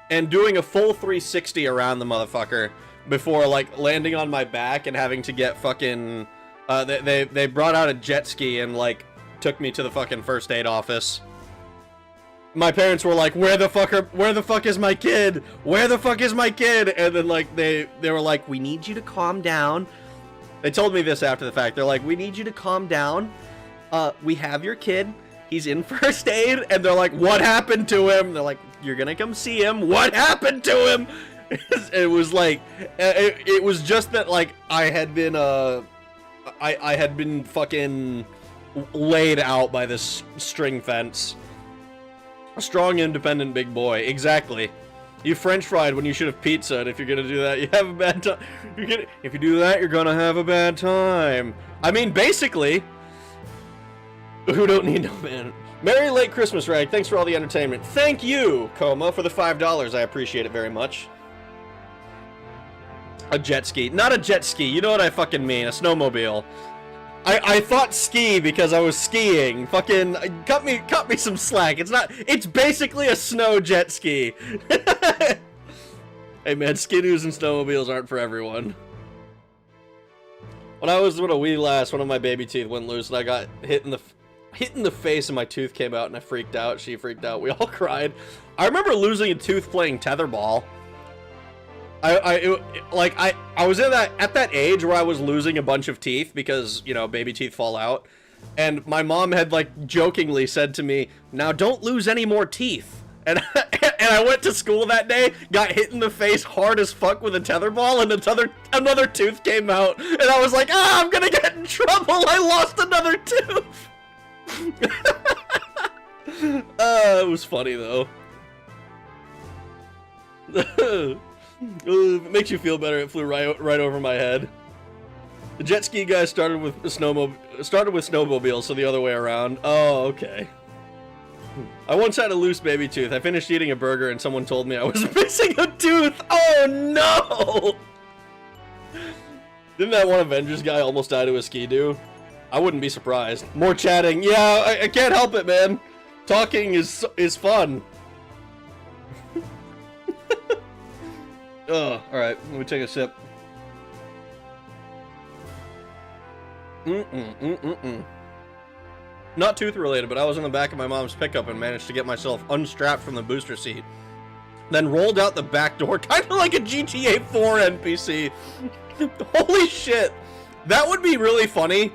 And doing a full 360 around the motherfucker before, like, landing on my back and having to get fucking... They brought out a jet ski and, like, took me to the fucking first aid office. My parents were like, where the fuck is my kid? Where the fuck is my kid? And then, like, they were like, we need you to calm down. They told me this after the fact. They're like, we need you to calm down. We have your kid. He's in first aid. And they're like, what happened to him? They're like, you're gonna come see him. What happened to him? It was like, it was just that, like, I had been fucking laid out by this string fence. A strong, independent big boy. Exactly. You French fried when you should have pizza, and if you're gonna do that, you have a bad time. If you do that, you're gonna have a bad time. I mean, basically, who don't need no man? Merry late Christmas, Rag. Thanks for all the entertainment. Thank you, Coma, for the $5. I appreciate it very much. A jet ski. Not a jet ski. You know what I fucking mean. A snowmobile. I thought ski because I was skiing. Fucking cut me some slack. It's basically a snow jet ski. Hey man, skidoos and snowmobiles aren't for everyone. When I was a wee lass, one of my baby teeth went loose and I got hit in the face and my tooth came out and I freaked out. She freaked out. We all cried. I remember losing a tooth playing tetherball. I was at that age where I was losing a bunch of teeth because, you know, baby teeth fall out. And my mom had, like, jokingly said to me, now don't lose any more teeth. And, and I went to school that day, got hit in the face hard as fuck with a tetherball, and another tooth came out. And I was like, I'm gonna get in trouble, I lost another tooth! It was funny, though. If it makes you feel better, it flew right over my head. The jet ski guy started with snowmobiles, so the other way around. Oh, okay. I once had a loose baby tooth. I finished eating a burger and someone told me I was missing a tooth. Oh no! Didn't that one Avengers guy almost die to a ski-doo? I wouldn't be surprised. More chatting. Yeah, I can't help it, man. Talking is fun. Oh, alright, let me take a sip. Not tooth related, but I was in the back of my mom's pickup and managed to get myself unstrapped from the booster seat. Then rolled out the back door, kind of like a GTA 4 NPC. Holy shit. That would be really funny.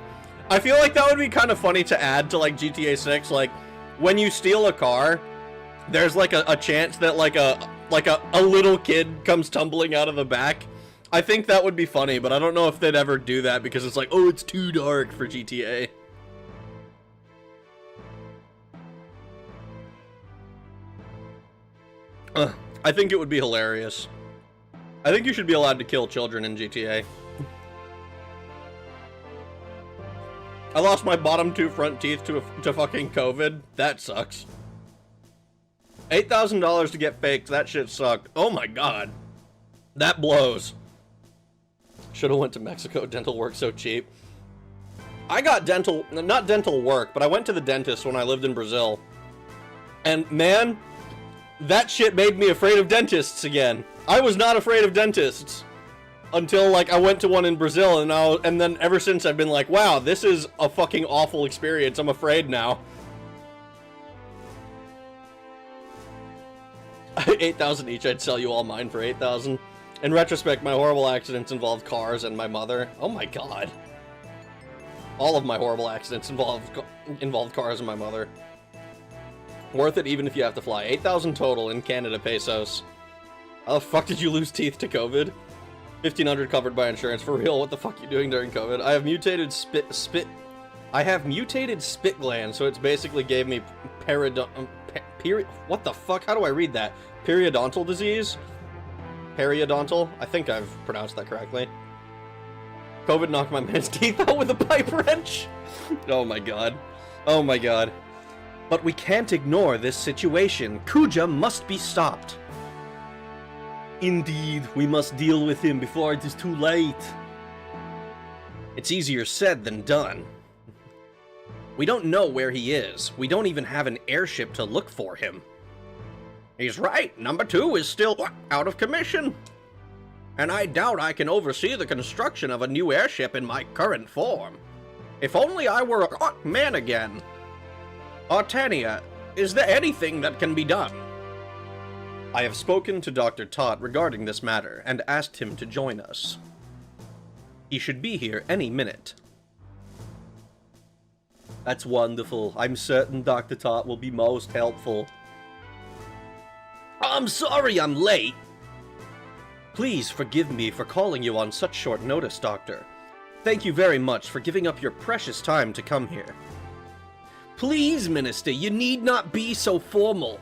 I feel like that would be kind of funny to add to, like, GTA 6. Like, when you steal a car, there's, like, a chance that, like a little kid comes tumbling out of the back. I think that would be funny, but I don't know if they'd ever do that because it's like, oh, it's too dark for GTA. I think it would be hilarious. I think you should be allowed to kill children in GTA. I lost my bottom two front teeth to fucking COVID. That sucks. $8,000 to get faked. That shit sucked. Oh my god. That blows. Should've went to Mexico. Dental work so cheap. I got not dental work, but I went to the dentist when I lived in Brazil. And man, that shit made me afraid of dentists again. I was not afraid of dentists until, like, I went to one in Brazil, and then ever since I've been like, wow, this is a fucking awful experience. I'm afraid now. 8,000 each. I'd sell you all mine for 8,000. In retrospect, my horrible accidents involved cars and my mother. Oh my god. All of my horrible accidents involved cars and my mother. Worth it even if you have to fly. 8,000 total in Canada pesos. How the fuck did you lose teeth to COVID? 1,500 covered by insurance. For real, what the fuck are you doing during COVID? I have mutated I have mutated spit gland, so it's basically gave me what the fuck? How do I read that? Periodontal disease? Periodontal? I think I've pronounced that correctly. COVID knocked my man's teeth out with a pipe wrench. Oh my god. Oh my god. But we can't ignore this situation. Kuja must be stopped. Indeed, we must deal with him before it is too late. It's easier said than done. We don't know where he is. We don't even have an airship to look for him. He's right. Number 2 is still out of commission. And I doubt I can oversee the construction of a new airship in my current form. If only I were a man again. Artania, is there anything that can be done? I have spoken to Dr. Todd regarding this matter and asked him to join us. He should be here any minute. That's wonderful. I'm certain Dr. Todd will be most helpful. I'm sorry I'm late. Please forgive me for calling you on such short notice, Doctor. Thank you very much for giving up your precious time to come here. Please, Minister, you need not be so formal.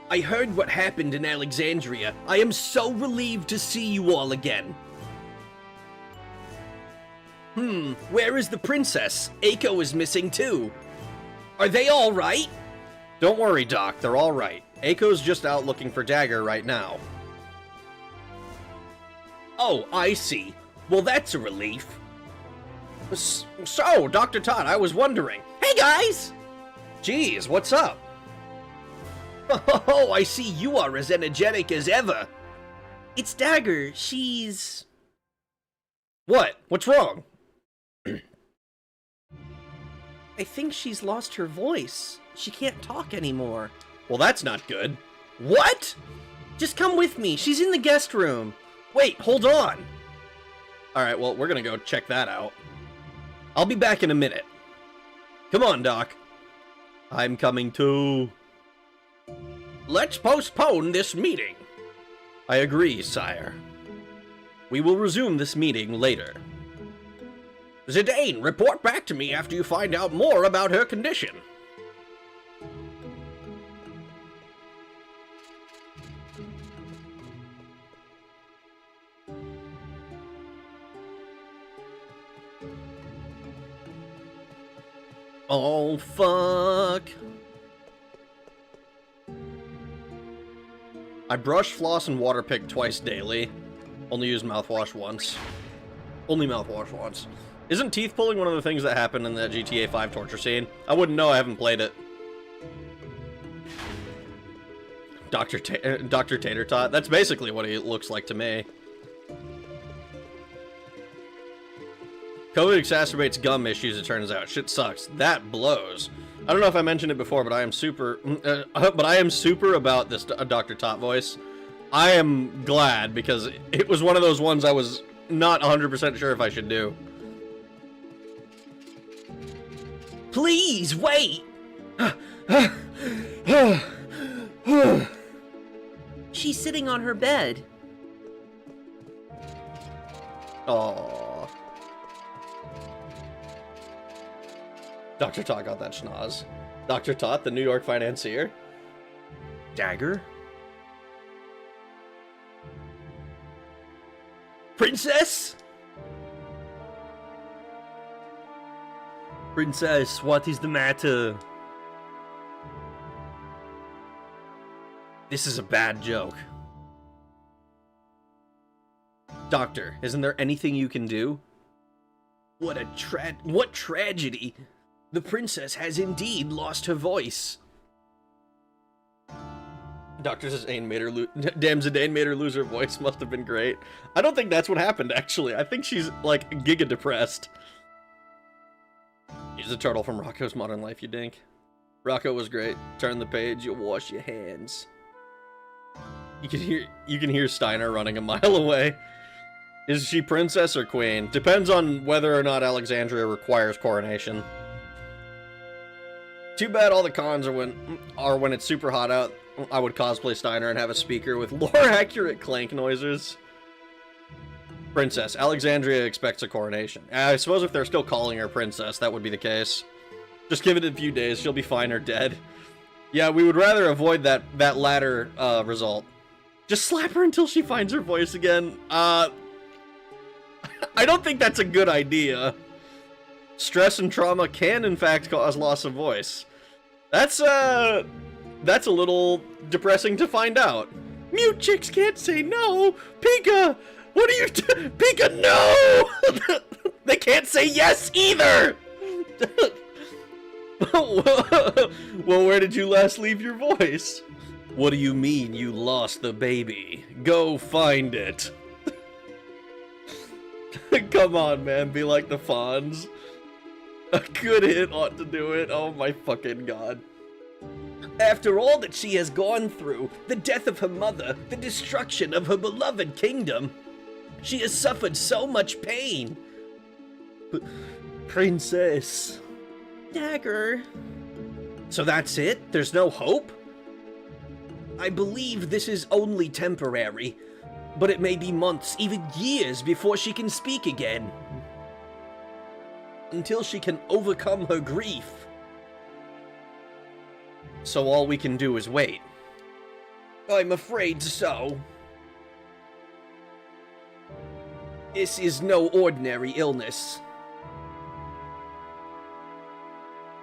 I heard what happened in Alexandria. I am so relieved to see you all again. Where is the princess? Aiko is missing too. Are they all right? Don't worry, Doc, they're all right. Aiko's just out looking for Dagger right now. Oh, I see. Well, that's a relief. So, Dr. Todd, I was wondering. Hey, guys! Geez, what's up? Oh, I see you are as energetic as ever. It's Dagger. She's... What? What's wrong? I think she's lost her voice. She can't talk anymore. Well, that's not good. What? Just come with me. She's in the guest room. Wait, hold on. Alright, well, we're gonna go check that out. I'll be back in a minute. Come on, Doc. I'm coming too. Let's postpone this meeting. I agree, sire. We will resume this meeting later. Zidane, report back to me after you find out more about her condition. Oh, fuck. I brush, floss, and water pick twice daily. Only use mouthwash once. Only mouthwash once. Isn't teeth pulling one of the things that happened in that GTA 5 torture scene? I wouldn't know, I haven't played it. Dr. Tater Tot? That's basically what he looks like to me. COVID exacerbates gum issues, it turns out. Shit sucks. That blows. I don't know if I mentioned it before, but I am super... about this Dr. Tot voice. I am glad, because it was one of those ones I was not 100% sure if I should do. Please, wait! She's sitting on her bed. Aww. Dr. Tot got that schnoz. Dr. Tot, the New York financier. Dagger? Princess? Princess, what is the matter? This is a bad joke. Doctor, isn't there anything you can do? What tragedy! The princess has indeed lost her voice. Dr. Zidane made her damn, Zidane made her lose her voice. Must have been great. I don't think that's what happened, actually. I think she's, like, giga depressed. He's a turtle from Rocco's Modern Life, you dink. Rocco was great. Turn the page, you'll wash your hands. You can hear Steiner running a mile away. Is she princess or queen? Depends on whether or not Alexandria requires coronation. Too bad all the cons are when it's super hot out. I would cosplay Steiner and have a speaker with lore-accurate clank noises. Princess. Alexandria expects a coronation. I suppose if they're still calling her princess, that would be the case. Just give it a few days, she'll be fine or dead. Yeah, we would rather avoid that latter result. Just slap her until she finds her voice again. I don't think that's a good idea. Stress and trauma can, in fact, cause loss of voice. That's a little depressing to find out. Mute chicks can't say no! Pika! What are you Pika, no! They can't say yes either! Well, where did you last leave your voice? What do you mean you lost the baby? Go find it. Come on, man, be like the Fonz. A good hit ought to do it. Oh my fucking god. After all that she has gone through, the death of her mother, the destruction of her beloved kingdom, she has suffered so much pain. Princess. Dagger. So that's it? There's no hope? I believe this is only temporary, but it may be months, even years, before she can speak again. Until she can overcome her grief. So all we can do is wait. I'm afraid so. This is no ordinary illness.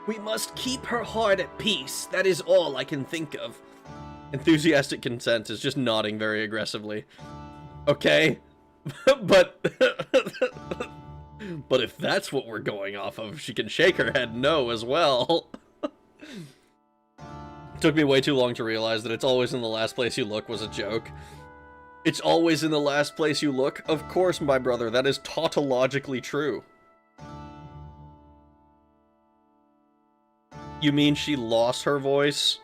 We must keep her heart at peace. That is all I can think of. Enthusiastic consent is just nodding very aggressively. Okay, but but if that's what we're going off of, she can shake her head no as well. It took me way too long to realize that it's always in the last place you look was a joke. It's always in the last place you look? Of course, my brother, that is tautologically true. You mean she lost her voice?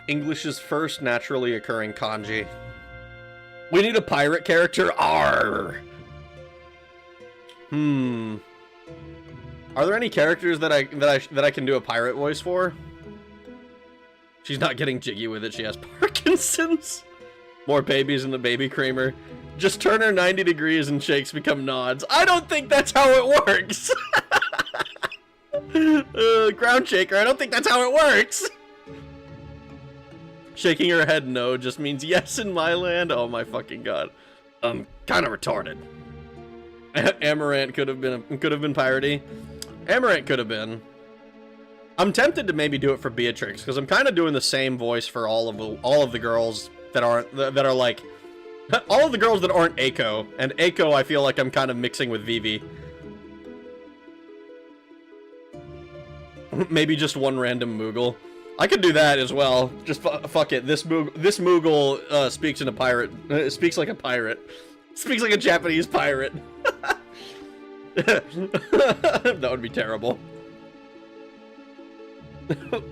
English's first naturally occurring kanji. We need a pirate character. Arr! Are there any characters that I can do a pirate voice for? She's not getting jiggy with it. She has Parkinson's. More babies in the baby creamer. Just turn her 90 degrees and shakes become nods. I don't think that's how it works. Ground shaker. I don't think that's how it works. Shaking her head no just means yes in my land. Oh my fucking god. Kind of retarded. Amaranth could have been piratey. Amaranth could have been. I'm tempted to maybe do it for Beatrix because I'm kind of doing the same voice for all of the girls that are like all of the girls that aren't Eiko, and Eiko I feel like I'm kind of mixing with Vivi. Maybe just one random Moogle. I could do that as well. Just fuck it. This Moogle speaks in a pirate. Speaks like a pirate. Speaks like a Japanese pirate. That would be terrible.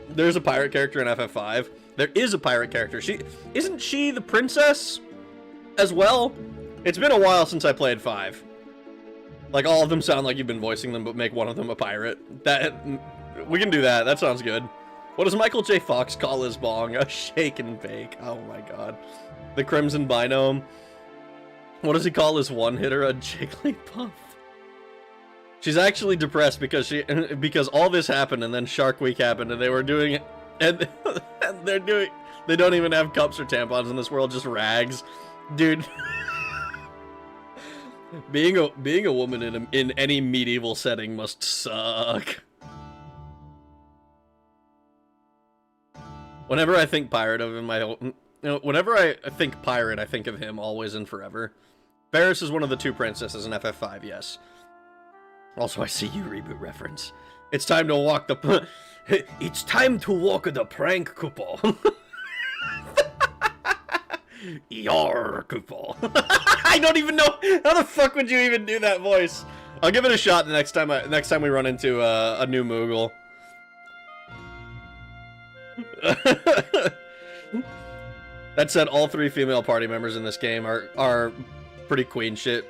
There's a pirate character in FF5. There is a pirate character. Isn't she the princess as well? It's been a while since I played 5. Like all of them sound like you've been voicing them, but make one of them a pirate. We can do that. That sounds good. What does Michael J. Fox call his bong? A shake and bake. Oh my god. The Crimson Binome. What does he call his one-hitter? A Jigglypuff. She's actually depressed because all this happened and then Shark Week happened and they were doing it and they don't even have cups or tampons in this world, just rags. Dude. being a woman in any medieval setting must suck. Whenever I think pirate of him, whenever I think pirate, I think of him always and forever. Varys is one of the 2 princesses in FF5, yes. Also, I see you reboot reference. It's time to walk the... It's time to walk the prank couple. Yar couple. I don't even know how the fuck would you even do that voice. I'll give it a shot the next time we run into a new Moogle. That said, all 3 female party members in this game are pretty queen shit.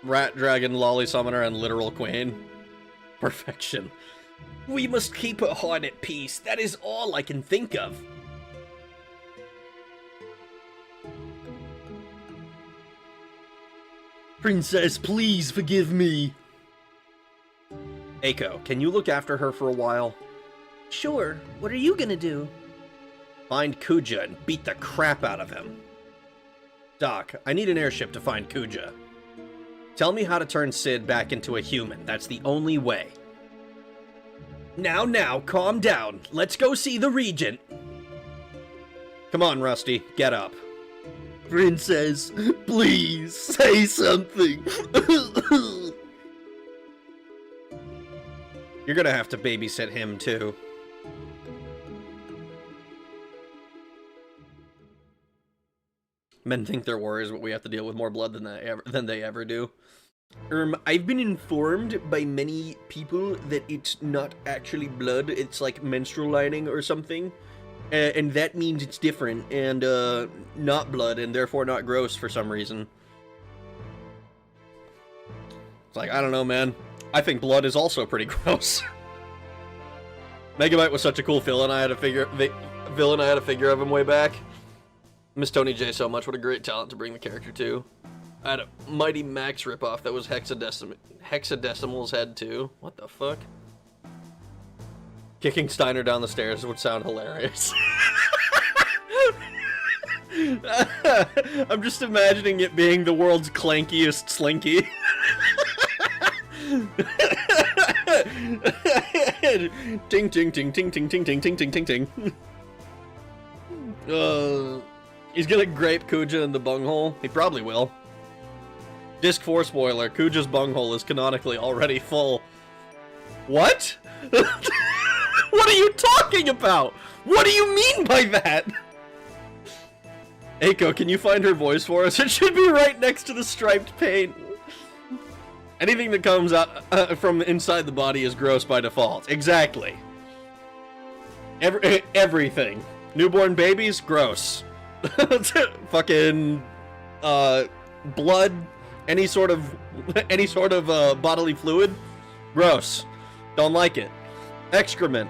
Rat, dragon, lolly summoner, and literal queen. Perfection. We must keep her heart at peace. That is all I can think of. Princess, please forgive me. Eiko, can you look after her for a while? Sure. What are you gonna do? Find Kuja and beat the crap out of him. Doc, I need an airship to find Kuja. Tell me how to turn Sid back into a human. That's the only way. Now, calm down. Let's go see the Regent. Come on, Rusty. Get up. Princess, please, say something. You're gonna have to babysit him, too. Men think they're warriors, but we have to deal with more blood than they ever do. I've been informed by many people that it's not actually blood, it's like menstrual lining or something. And that means it's different, and not blood, and therefore not gross for some reason. It's like, I don't know, man. I think blood is also pretty gross. Megamite was such a cool villain. I had a figure of him way back. Miss Tony J so much. What a great talent to bring the character to. I had a Mighty Max ripoff that was Hexadecimal's head too. What the fuck? Kicking Steiner down the stairs would sound hilarious. I'm just imagining it being the world's clankiest slinky. Ting ting ting ting ting ting ting ting ting ting ting. He's gonna grape Kuja in the bunghole. He probably will. Disc 4 spoiler, Kuja's bunghole is canonically already full. What? What are you talking about? What do you mean by that? Eiko, can you find her voice for us? It should be right next to the striped paint. Anything that comes out from inside the body is gross by default. Exactly. Everything. Newborn babies, gross. Fucking blood, any sort of bodily fluid, gross. Don't like it. Excrement,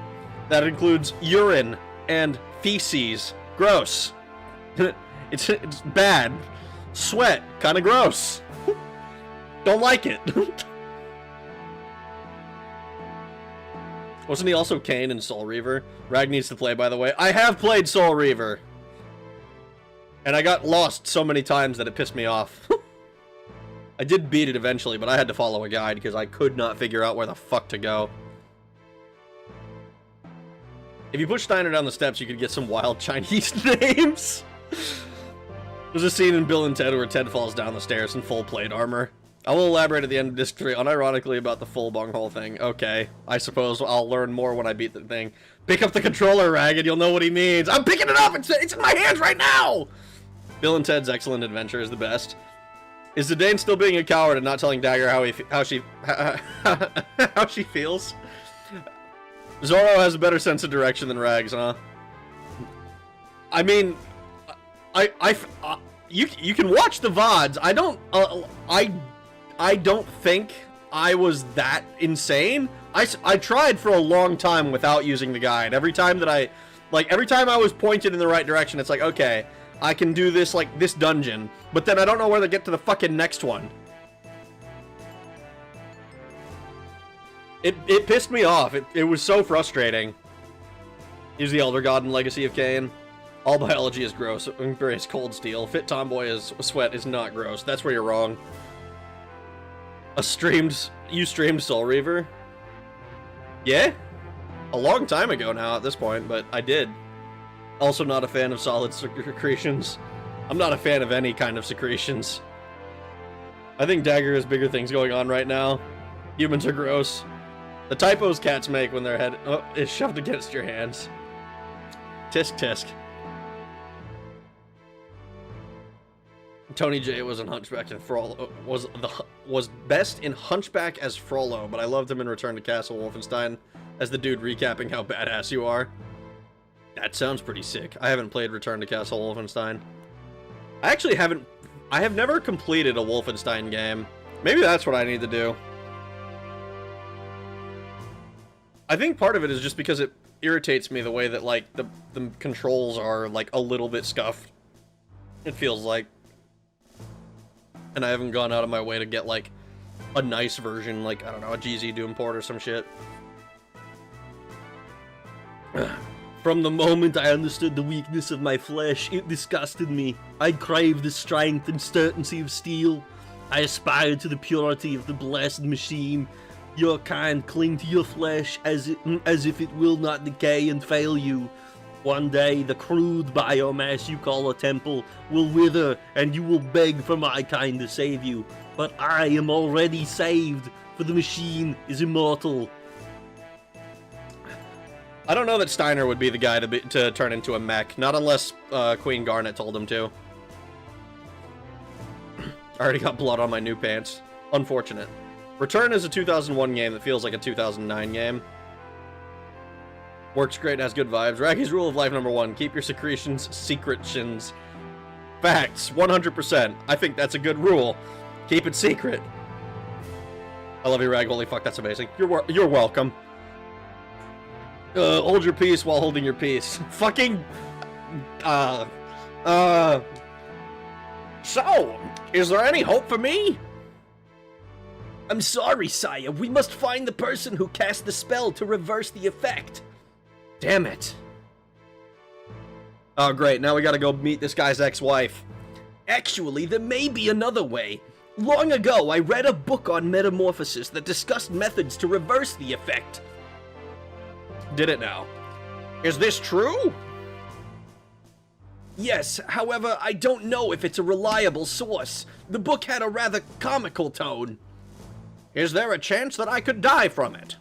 that includes urine and feces, gross. It's bad. Sweat, kind of gross. Don't like it. Wasn't he also Kane in Soul Reaver? Rag needs to play, by the way. I have played Soul Reaver. And I got lost so many times that it pissed me off. I did beat it eventually, but I had to follow a guide because I could not figure out where the fuck to go. If you push Steiner down the steps, you could get some wild Chinese names. There's a scene in Bill and Ted where Ted falls down the stairs in full plate armor. I will elaborate at the end of Disc 3 unironically about the full bunghole thing. Okay, I suppose I'll learn more when I beat the thing. Pick up the controller, Rag, and you'll know what he means. I'm picking it up! It's in my hands right now! Bill and Ted's Excellent Adventure is the best. Is ZIDANE still being a coward and not telling Dagger how she feels? Zoro has a better sense of direction than Rags, huh? I mean, you can watch the VODs. I don't think I was that insane. I tried for a long time without using the guide. Every time I was pointed in the right direction, it's like, okay, I can do this, like, this dungeon, but then I don't know where to get to the fucking next one. It pissed me off. It was so frustrating. Use the Elder God in Legacy of Kain. All biology is gross. Embrace cold steel. Fit tomboy is sweat is not gross. That's where you're wrong. You streamed Soul Reaver? Yeah? A long time ago now at this point, but I did. Also not a fan of solid secretions. I'm not a fan of any kind of secretions. I think Dagger has bigger things going on right now. Humans are gross. The typos cats make when their head is shoved against your hands. Tisk tisk. Tony J was in Hunchback and Frollo was best in Hunchback as Frollo, but I loved him in Return to Castle Wolfenstein as the dude recapping how badass you are. That sounds pretty sick. I haven't played Return to Castle Wolfenstein. I have never completed a Wolfenstein game. Maybe that's what I need to do. I think part of it is just because it irritates me the way that, like, the controls are, like, a little bit scuffed. It feels like. And I haven't gone out of my way to get, like, a nice version, like, I don't know, a GZ Doom port or some shit. From the moment I understood the weakness of my flesh, it disgusted me. I craved the strength and certainty of steel. I aspired to the purity of the blessed machine. Your kind cling to your flesh as if it will not decay and fail you. One day, the crude biomass you call a temple will wither, and you will beg for my kind to save you. But I am already saved, for the machine is immortal. I don't know that Steiner would be the guy to turn into a mech, not unless Queen Garnet told him to. I already got blood on my new pants. Unfortunate. Return is a 2001 game that feels like a 2009 game. Works great, has good vibes. Raggy's rule of life number 1, keep your secretions secretions. Facts, 100%. I think that's a good rule. Keep it secret. I love you, Rag. Holy fuck, that's amazing. You're welcome. Hold your peace while holding your peace. Fucking... So, is there any hope for me? I'm sorry, sire. We must find the person who cast the spell to reverse the effect. Damn it. Oh, great. Now we gotta go meet this guy's ex-wife. Actually, there may be another way. Long ago, I read a book on metamorphosis that discussed methods to reverse the effect. Did it now? Is this true? Yes, however, I don't know if it's a reliable source. The book had a rather comical tone. Is there a chance that I could die from it?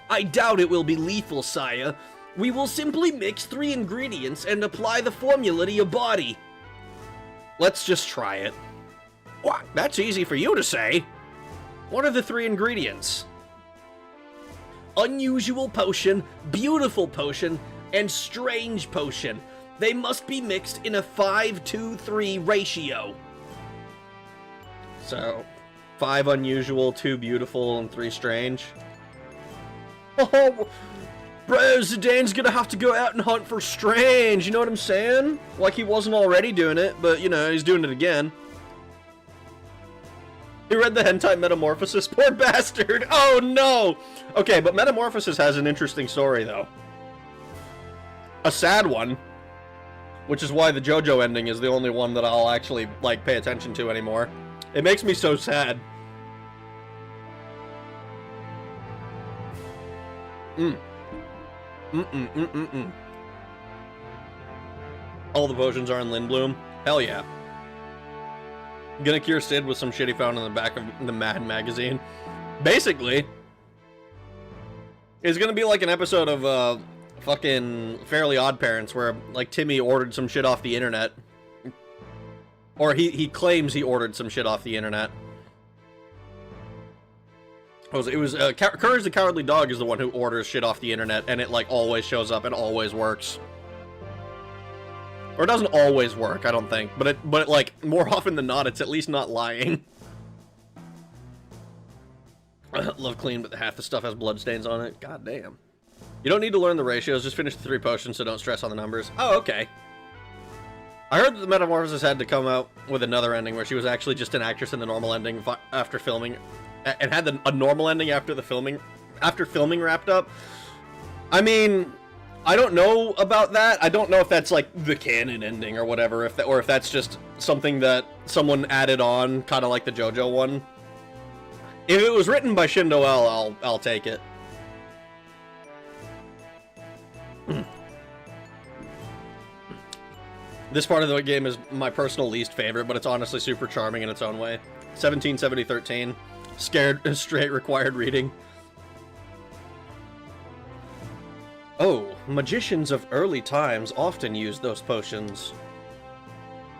I doubt it will be lethal, sire. We will simply mix 3 ingredients and apply the formula to your body. Let's just try it. What? That's easy for you to say. What are the 3 ingredients? Unusual potion, beautiful potion, and strange potion. They must be mixed in a 5-2-3 ratio. So, 5 unusual, 2 beautiful, and 3 strange. Oh, bro, Zidane's gonna have to go out and hunt for strange, you know what I'm saying? Like he wasn't already doing it, but, you know, he's doing it again. He read the hentai Metamorphosis? Poor bastard! Oh, no! Okay, but Metamorphosis has an interesting story, though. A sad one. Which is why the JoJo ending is the only one that I'll actually, like, pay attention to anymore. It makes me so sad. All the potions are in Lindblum? Hell yeah. Gonna cure Sid with some shit he found in the back of the Mad magazine. Basically, it's gonna be like an episode of, fucking Fairly Odd Parents, where, like, Timmy ordered some shit off the internet. Or he claims he ordered some shit off the internet. It was Courage the Cowardly Dog is the one who orders shit off the internet, and it, like, always shows up and always works. Or it doesn't always work, I don't think, but it, like, more often than not, it's at least not lying. Love clean, but half the stuff has bloodstains on it. God damn. You don't need to learn the ratios, just finish the 3 potions, so don't stress on the numbers. Oh, okay. I heard that the Metamorphosis had to come out with another ending, where she was actually just an actress in the normal ending after filming, and had a normal ending after filming wrapped up. I mean, I don't know about that. I don't know if that's, like, the canon ending or whatever, or if that's just something that someone added on, kind of like the JoJo one. If it was written by Shindo L, I'll take it. This part of the game is my personal least favorite, but it's honestly super charming in its own way. 1770-13. Scared straight required reading. Oh, magicians of early times often used those potions.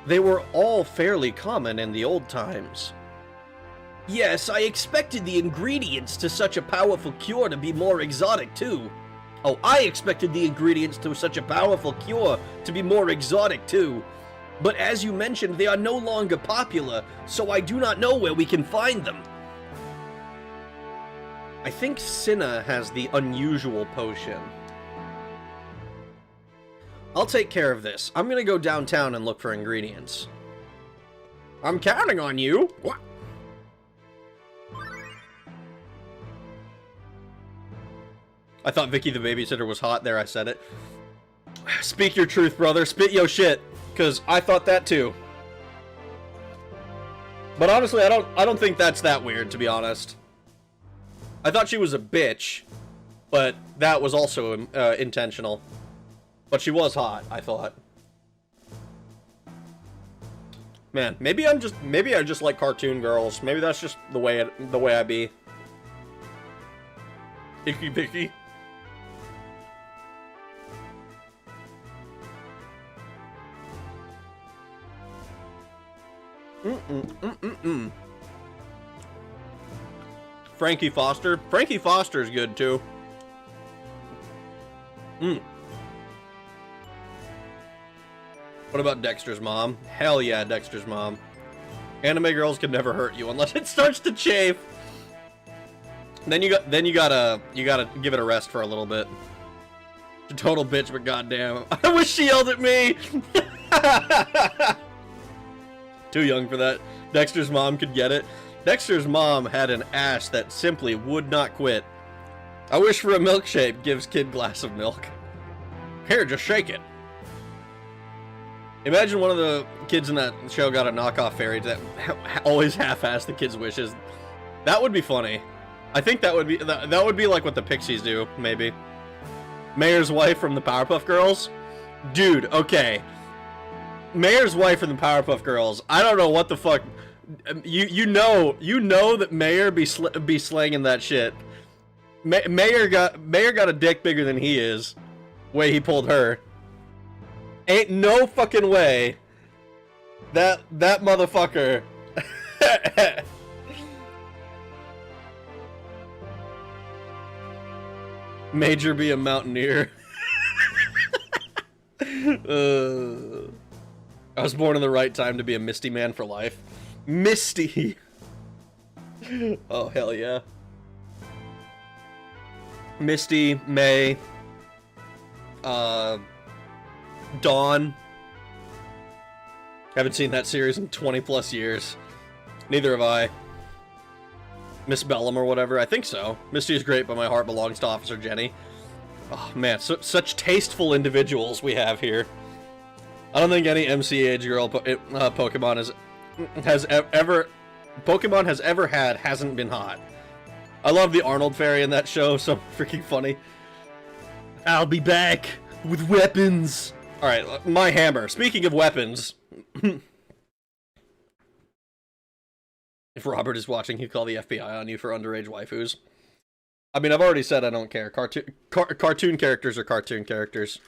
They were all fairly common in the old times. Yes, I expected the ingredients to such a powerful cure to be more exotic, too. Oh, I expected the ingredients to such a powerful cure to be more exotic, too. But as you mentioned, they are no longer popular, so I do not know where we can find them. I think Cinna has the unusual potion. I'll take care of this. I'm gonna go downtown and look for ingredients. I'm counting on you! What? I thought Vicky the babysitter was hot. There, I said it. Speak your truth, brother. Spit yo shit. Because I thought that too. But honestly, I don't think that's that weird, to be honest. I thought she was a bitch, but that was also intentional. But she was hot, I thought. Man, maybe I just like cartoon girls. Maybe that's just the way I be. Icky picky. Frankie Foster. Frankie Foster's good too. What about Dexter's mom? Hell yeah, Dexter's mom. Anime girls can never hurt you unless it starts to chafe. Then you gotta give it a rest for a little bit. A total bitch, but goddamn, I wish she yelled at me. Too young for that. Dexter's mom could get it. Dexter's mom had an ass that simply would not quit. I wish for a milkshake. Gives kid glass of milk. Here, just shake it. Imagine one of the kids in that show got a knockoff fairy that always half-assed the kids' wishes. That would be funny. I think that would be like what the Pixies do, maybe. Mayor's wife from the Powerpuff Girls? Dude, okay. Mayor's wife from the Powerpuff Girls. I don't know what the fuck. You know that Mayor be slanging that shit. Mayor got a dick bigger than he is. Way he pulled her. Ain't no fucking way. That motherfucker. Major be a mountaineer. I was born in the right time to be a Misty man for life. Misty! Oh, hell yeah. Misty, May, Dawn. Haven't seen that series in 20 plus years. Neither have I. Miss Bellum or whatever, I think so. Misty is great, but my heart belongs to Officer Jenny. Oh man, such tasteful individuals we have here. I don't think any MC age girl Pokemon has ever had hasn't been hot. I love the Arnold fairy in that show, so freaking funny. I'll be back with weapons. All right, my hammer. Speaking of weapons, if Robert is watching, he'd call the FBI on you for underage waifus. I mean, I've already said I don't care. Cartoon characters are cartoon characters.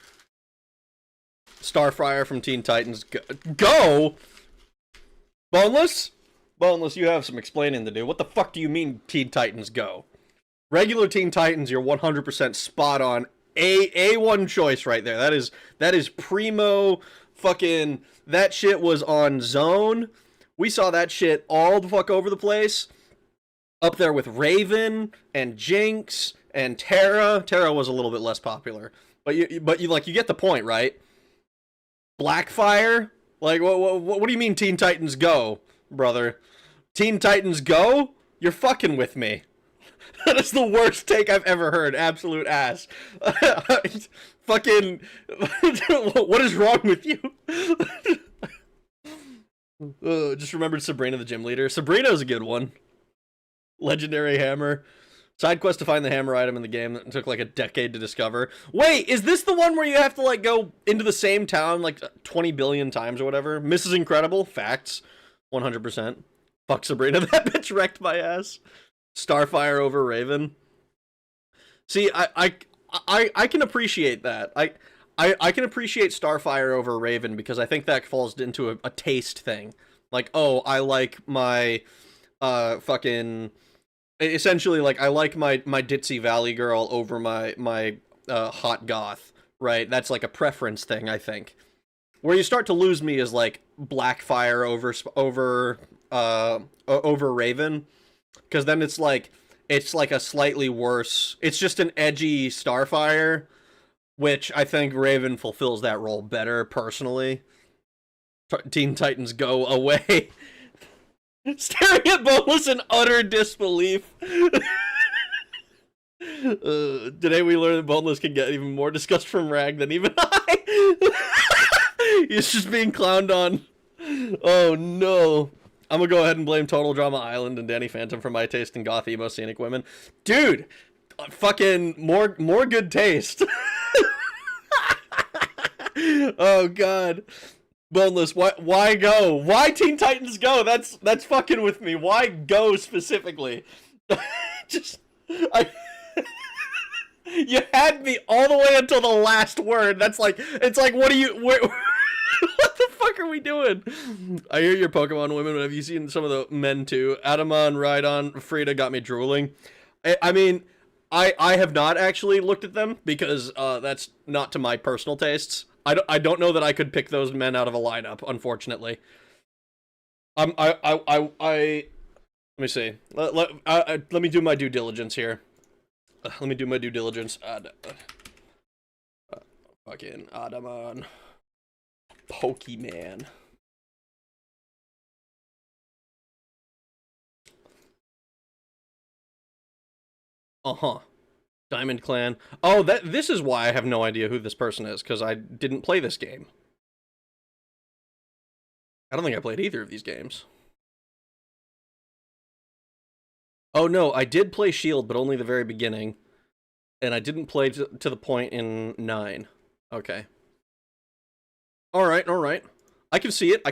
Starfire from Teen Titans. Go! Boneless? Boneless, you have some explaining to do. What the fuck do you mean Teen Titans Go? Regular Teen Titans, you're 100% spot on. A1 choice right there. That is primo fucking... That shit was on Zone. We saw that shit all the fuck over the place. Up there with Raven and Jinx and Terra. Terra was a little bit less popular. But you get the point, right? Blackfire? Like, what do you mean Teen Titans Go, brother? Teen Titans Go? You're fucking with me. That is the worst take I've ever heard. Absolute ass. Fucking... What is wrong with you? Just remembered Sabrina the Gym Leader. Sabrina's a good one. Legendary hammer. Side quest to find the hammer item in the game that took like a decade to discover. Wait, is this the one where you have to like go into the same town like 20 billion times or whatever? Mrs. Incredible? Facts. 100%. Fuck Sabrina, that bitch wrecked my ass. Starfire over Raven. See, I can appreciate that. I can appreciate Starfire over Raven because I think that falls into a taste thing. Like, oh, I like my fucking... Essentially, like, I like my ditzy valley girl over my hot goth, right? That's like a preference thing, I think. Where you start to lose me is like Blackfire over Raven, because then it's like a slightly worse. It's just an edgy Starfire, which I think Raven fulfills that role better personally. Teen Titans Go away. Staring at Boneless in utter disbelief. Today we learned that Boneless can get even more disgust from Rag than even I. He's just being clowned on. Oh no. I'm gonna go ahead and blame Total Drama Island and Danny Phantom for my taste in goth emo scenic women. Dude, fucking more good taste. Oh god. Boneless, why Go? Why Teen Titans Go? That's fucking with me. Why Go specifically? You had me all the way until the last word. It's like, what what the fuck are we doing? I hear your Pokemon women, but have you seen some of the men too? Adamon, Rhydon, Frida got me drooling. I mean, I have not actually looked at them because that's not to my personal tastes. I don't know that I could pick those men out of a lineup, unfortunately. Let me see. Let me do my due diligence here. Let me do my due diligence. Fucking Adamon. Pokemon. Uh-huh. Diamond Clan. Oh, this is why I have no idea who this person is, because I didn't play this game. I don't think I played either of these games. Oh no, I did play Shield, but only the very beginning. And I didn't play to the point in 9. Okay. Alright. I can see it,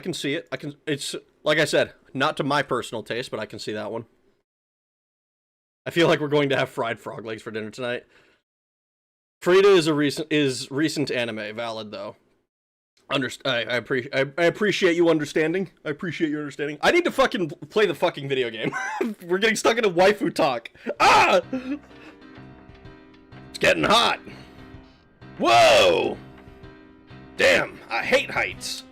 it's, like I said, not to my personal taste, but I can see that one. I feel like we're going to have fried frog legs for dinner tonight. Frida is recent anime, valid though. I appreciate you understanding. I appreciate your understanding. I need to fucking play the fucking video game. We're getting stuck in a waifu talk. Ah! It's getting hot. Whoa! Damn, I hate heights.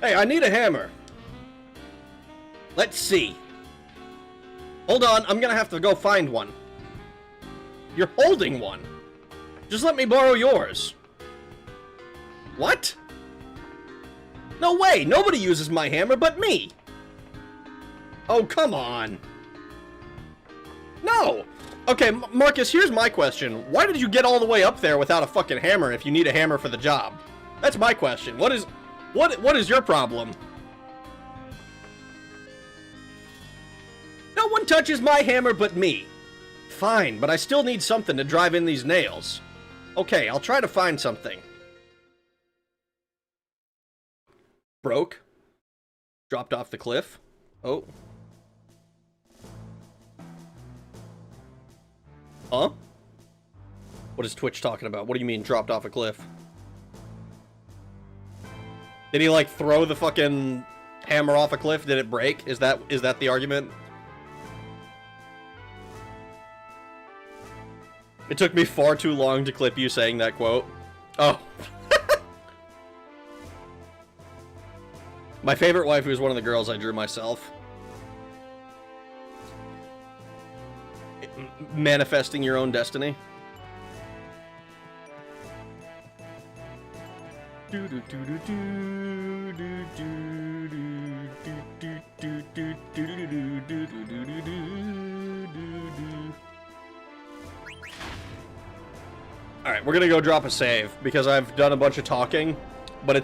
Hey, I need a hammer. Let's see. Hold on, I'm gonna have to go find one. You're holding one. Just let me borrow yours. What? No way, nobody uses my hammer but me. Oh, come on. No. Okay, Marcus, here's my question. Why did you get all the way up there without a fucking hammer if you need a hammer for the job? That's my question. What is your problem? No one touches my hammer but me. Fine, but I still need something to drive in these nails. Okay, I'll try to find something. Broke. Dropped off the cliff. Oh. Huh? What is Twitch talking about? What do you mean, dropped off a cliff? Did he, like, throw the fucking hammer off a cliff? Did it break? Is that the argument? It took me far too long to clip you saying that quote. Oh. My favorite waifu is one of the girls I drew myself. Manifesting your own destiny. Alright, we're gonna go drop a save, because I've done a bunch of talking, but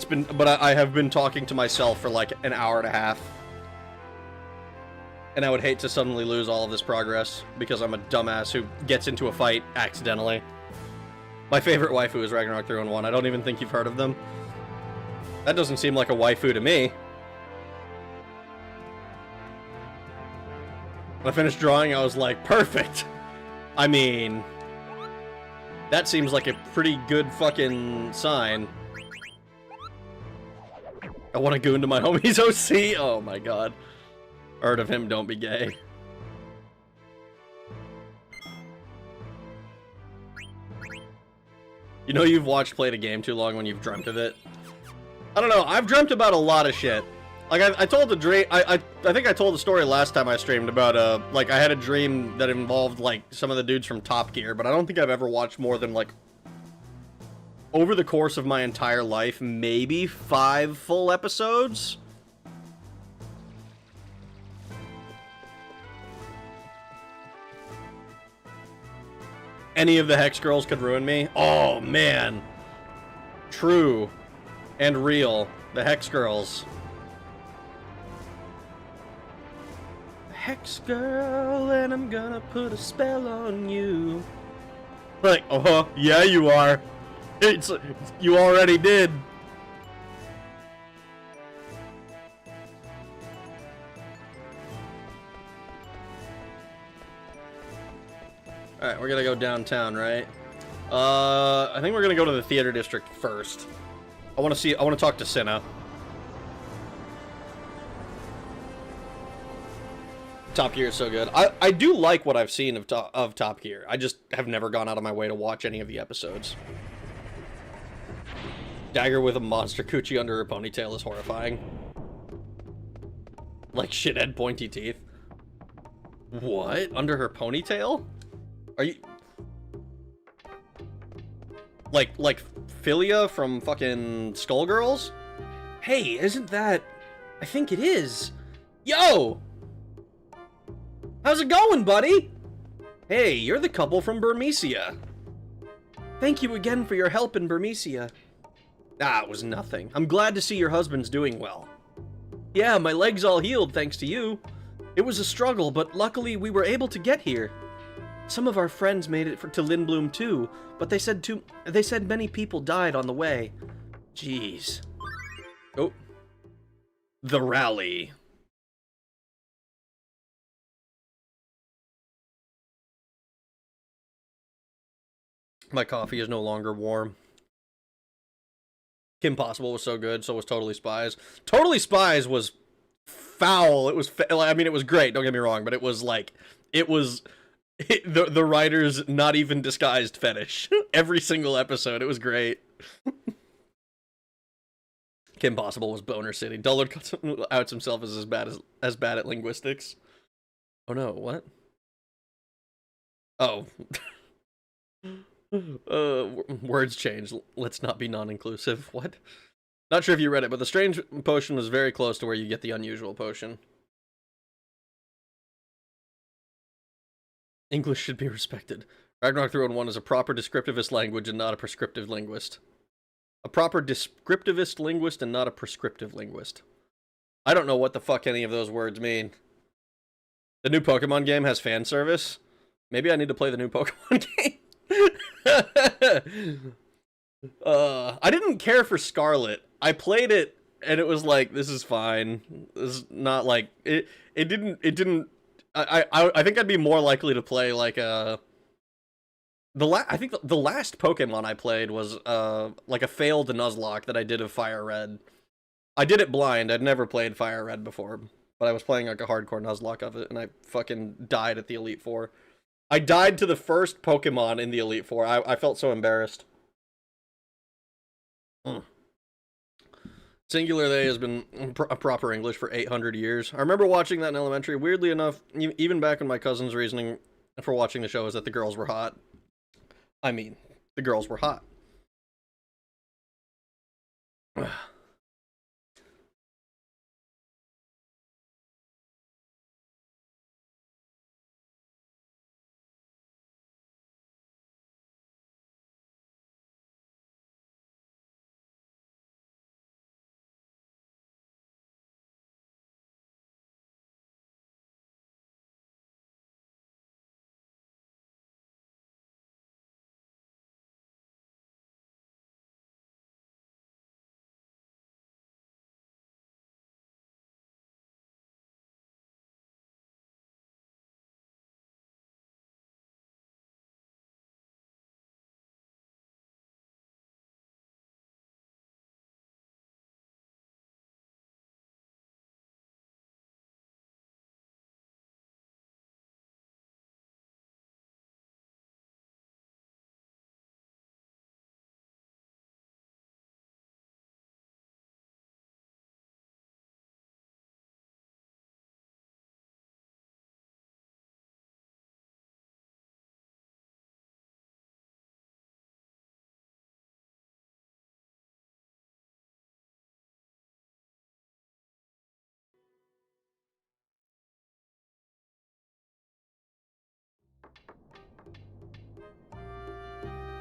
I have been talking to myself for like an hour and a half. And I would hate to suddenly lose all of this progress, because I'm a dumbass who gets into a fight accidentally. My favorite waifu is Ragnarok 3-1. I don't even think you've heard of them. That doesn't seem like a waifu to me. When I finished drawing, I was like, perfect! I mean... that seems like a pretty good fucking sign. I want to go into my homie's OC? Oh my god. Heard of him, don't be gay. You know you've played a game too long when you've dreamt of it? I don't know, I've dreamt about a lot of shit. Like, I told the dream, I think I told the story last time I streamed about, like, I had a dream that involved, like, some of the dudes from Top Gear, but I don't think I've ever watched more than, like, over the course of my entire life, maybe 5 full episodes? Any of the Hex Girls could ruin me? Oh, man. True. And real. The Hex Girls. Hex girl, and I'm gonna put a spell on you. Like, oh, yeah, you are. You already did. Alright, we're gonna go downtown, right? I think we're gonna go to the theater district first. I wanna talk to Cinna. Top Gear is so good. I do like what I've seen of Top Gear. I just have never gone out of my way to watch any of the episodes. Dagger with a monster coochie under her ponytail is horrifying. Like shithead pointy teeth. What? Under her ponytail? Are you... Like Philia from fucking Skullgirls? Hey, isn't that... I think it is. Yo! How's it going, buddy? Hey, you're the couple from Burmecia. Thank you again for your help in Burmecia. Ah, it was nothing. I'm glad to see your husband's doing well. Yeah, my leg's all healed thanks to you. It was a struggle, but luckily we were able to get here. Some of our friends made it to Lindblum too, but they said many people died on the way. Jeez. Oh. The rally. My coffee is no longer warm. Kim Possible was so good, so was Totally Spies. Totally Spies was foul. It was, I mean, it was great, don't get me wrong, but it was like, the writer's not even disguised fetish. Every single episode, it was great. Kim Possible was Boner City. Dullard outs himself as bad at linguistics. Oh no, what? Oh. Words change. Let's not be non-inclusive. What? Not sure if you read it, but the strange potion was very close to where you get the unusual potion. English should be respected. Ragnarok 311 is a proper descriptivist language and not a prescriptive linguist. A proper descriptivist linguist and not a prescriptive linguist. I don't know what the fuck any of those words mean. The new Pokemon game has fan service. Maybe I need to play the new Pokemon game. I didn't care for Scarlet. I played it and it was like, this is fine. This is not like it didn't I think I'd be more likely to play like I think the last Pokemon I played was like a failed Nuzlocke that I did of Fire Red. I did it blind. I'd never played Fire Red before, but I was playing like a hardcore Nuzlocke of it and I fucking died at the Elite Four. I died to the first Pokemon in the Elite Four. I felt so embarrassed. Singular they has been a proper English for 800 years. I remember watching that in elementary. Weirdly enough, even back when my cousin's reasoning for watching the show is that the girls were hot. I mean, the girls were hot.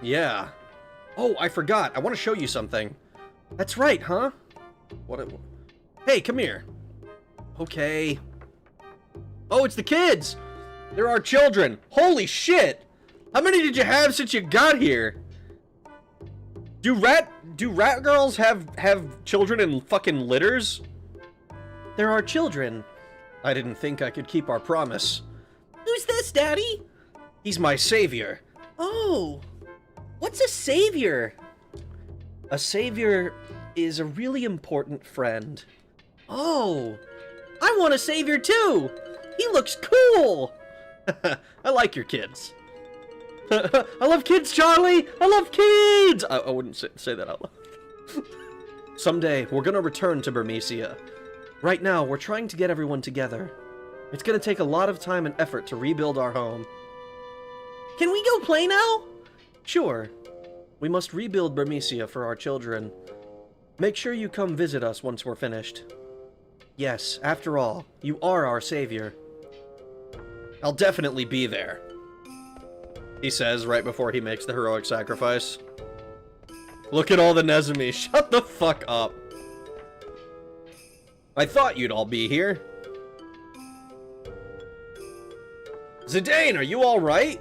Yeah. Oh, I forgot. I want to show you something. That's right, huh? Hey, come here. Okay. Oh, it's the kids! There are children! Holy shit! How many did you have since you got here? Do rat girls have children in fucking litters? There are children. I didn't think I could keep our promise. Who's this, Daddy? He's my savior. Oh. What's a savior? A savior is a really important friend. Oh. I want a savior too. He looks cool. I like your kids. I love kids, Charlie! I love kids! I wouldn't say that out loud. Someday, we're gonna return to Burmecia. Right now, we're trying to get everyone together. It's gonna take a lot of time and effort to rebuild our home. Can we go play now? Sure. We must rebuild Burmecia for our children. Make sure you come visit us once we're finished. Yes, after all, you are our savior. I'll definitely be there. He says right before he makes the heroic sacrifice. Look at all the Nezumi. Shut the fuck up. I thought you'd all be here. Zidane, are you alright?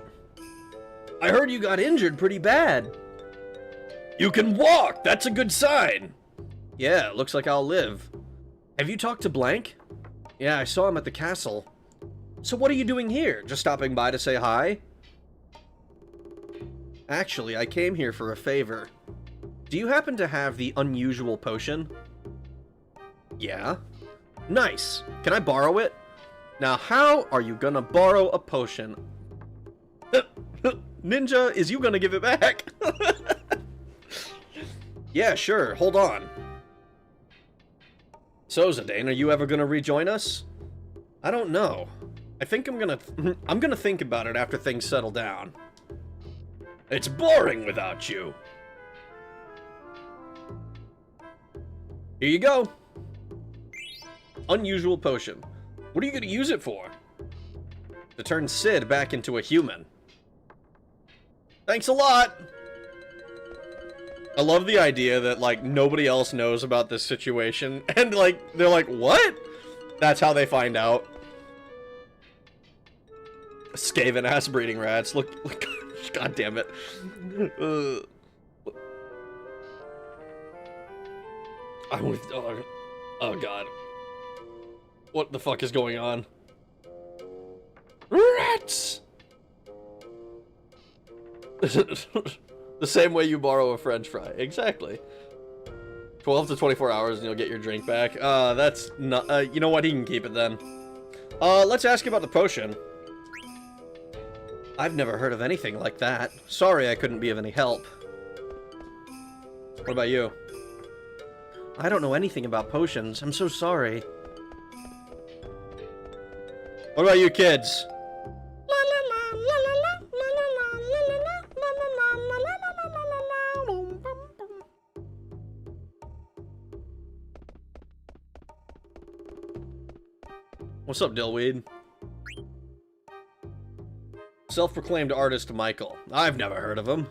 I heard you got injured pretty bad. You can walk! That's a good sign! Yeah, looks like I'll live. Have you talked to Blank? Yeah, I saw him at the castle. So what are you doing here? Just stopping by to say hi? Actually, I came here for a favor. Do you happen to have the unusual potion? Yeah. Nice. Can I borrow it? Now, how are you gonna borrow a potion? Ninja, is you gonna give it back? Yeah, sure. Hold on. So, Zidane, are you ever gonna rejoin us? I don't know. I think I'm gonna think about it after things settle down. It's boring without you. Here you go. Unusual potion. What are you gonna use it for? To turn Sid back into a human. Thanks a lot! I love the idea that, like, nobody else knows about this situation, and, like, they're like, what? That's how they find out. Skaven-ass breeding rats. Look, god damn it. Oh god. What the fuck is going on? Rats! The same way you borrow a french fry. Exactly. 12 to 24 hours and you'll get your drink back. That's not... you know what? He can keep it then. Let's ask about the potion. I've never heard of anything like that. Sorry I couldn't be of any help. What about you? I don't know anything about potions. I'm so sorry. What about you kids? What's up, Dillweed? Self-proclaimed artist Michael. I've never heard of him.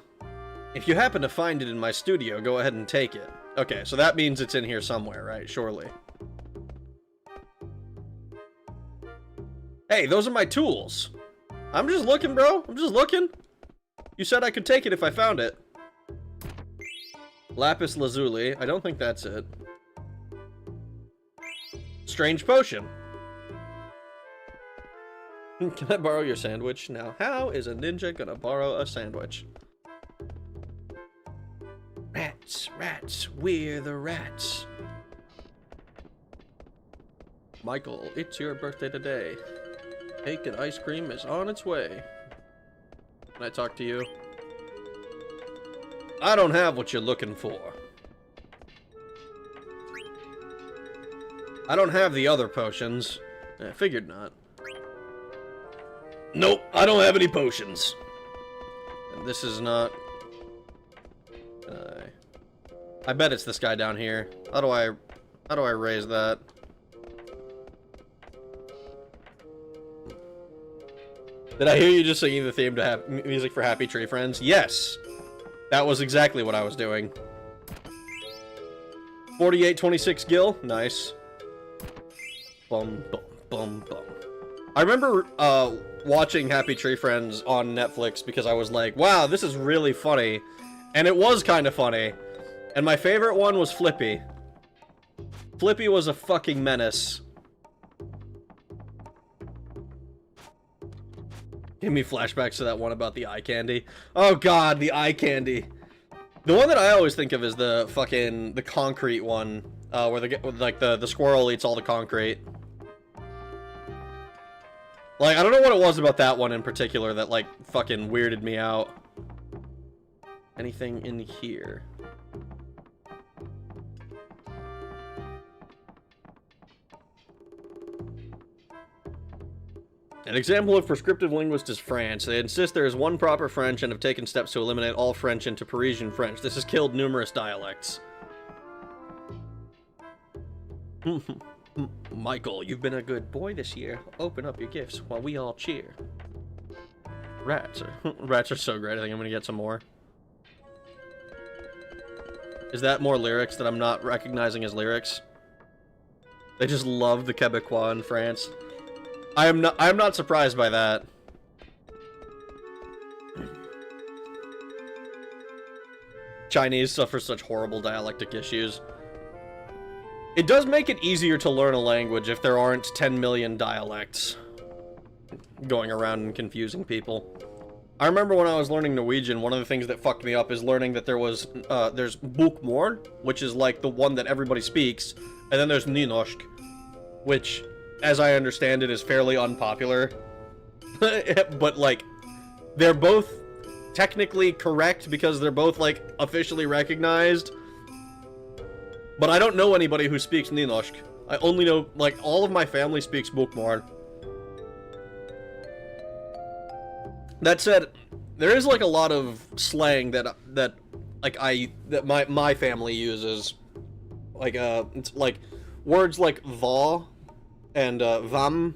If you happen to find it in my studio, go ahead and take it. Okay, so that means it's in here somewhere, right? Surely. Hey, those are my tools. I'm just looking, bro. I'm just looking. You said I could take it if I found it. Lapis lazuli. I don't think that's it. Strange potion. Can I borrow your sandwich? Now, how is a ninja gonna borrow a sandwich? Rats, rats, we're the rats. Michael, it's your birthday today. Cake and ice cream is on its way. Can I talk to you? I don't have what you're looking for. I don't have the other potions. I figured not. Nope, I don't have any potions. And this is not... I bet it's this guy down here. How do I raise that? Did I hear you just singing the theme to music for Happy Tree Friends? Yes! That was exactly what I was doing. 4826 gil. Nice. Bum, bum, bum, bum. I remember, watching Happy Tree Friends on Netflix because I was like, wow, this is really funny. And it was kind of funny. And my favorite one was Flippy. Flippy was a fucking menace. Give me flashbacks to that one about the eye candy. Oh god, the eye candy. The one that I always think of is the concrete one, where the squirrel eats all the concrete. Like, I don't know what it was about that one in particular that, like, fucking weirded me out. Anything in here? An example of prescriptive linguist is France. They insist there is one proper French and have taken steps to eliminate all French into Parisian French. This has killed numerous dialects. Michael, you've been a good boy this year. Open up your gifts while we all cheer. Rats are so great. I think I'm gonna get some more. Is that more lyrics that I'm not recognizing as lyrics? They just love the Quebecois in France. I am not surprised by that. Chinese suffer such horrible dialectic issues. It does make it easier to learn a language if there aren't 10 million dialects going around and confusing people. I remember when I was learning Norwegian, one of the things that fucked me up is learning that there's bokmål, which is like the one that everybody speaks, and then there's nynorsk, which, as I understand it, is fairly unpopular. But, like, they're both technically correct because they're both, like, officially recognized. But I don't know anybody who speaks nynorsk. I only know, like, all of my family speaks bokmål. That said, there is, like, a lot of slang that my family uses. Like, it's like words like va and vam,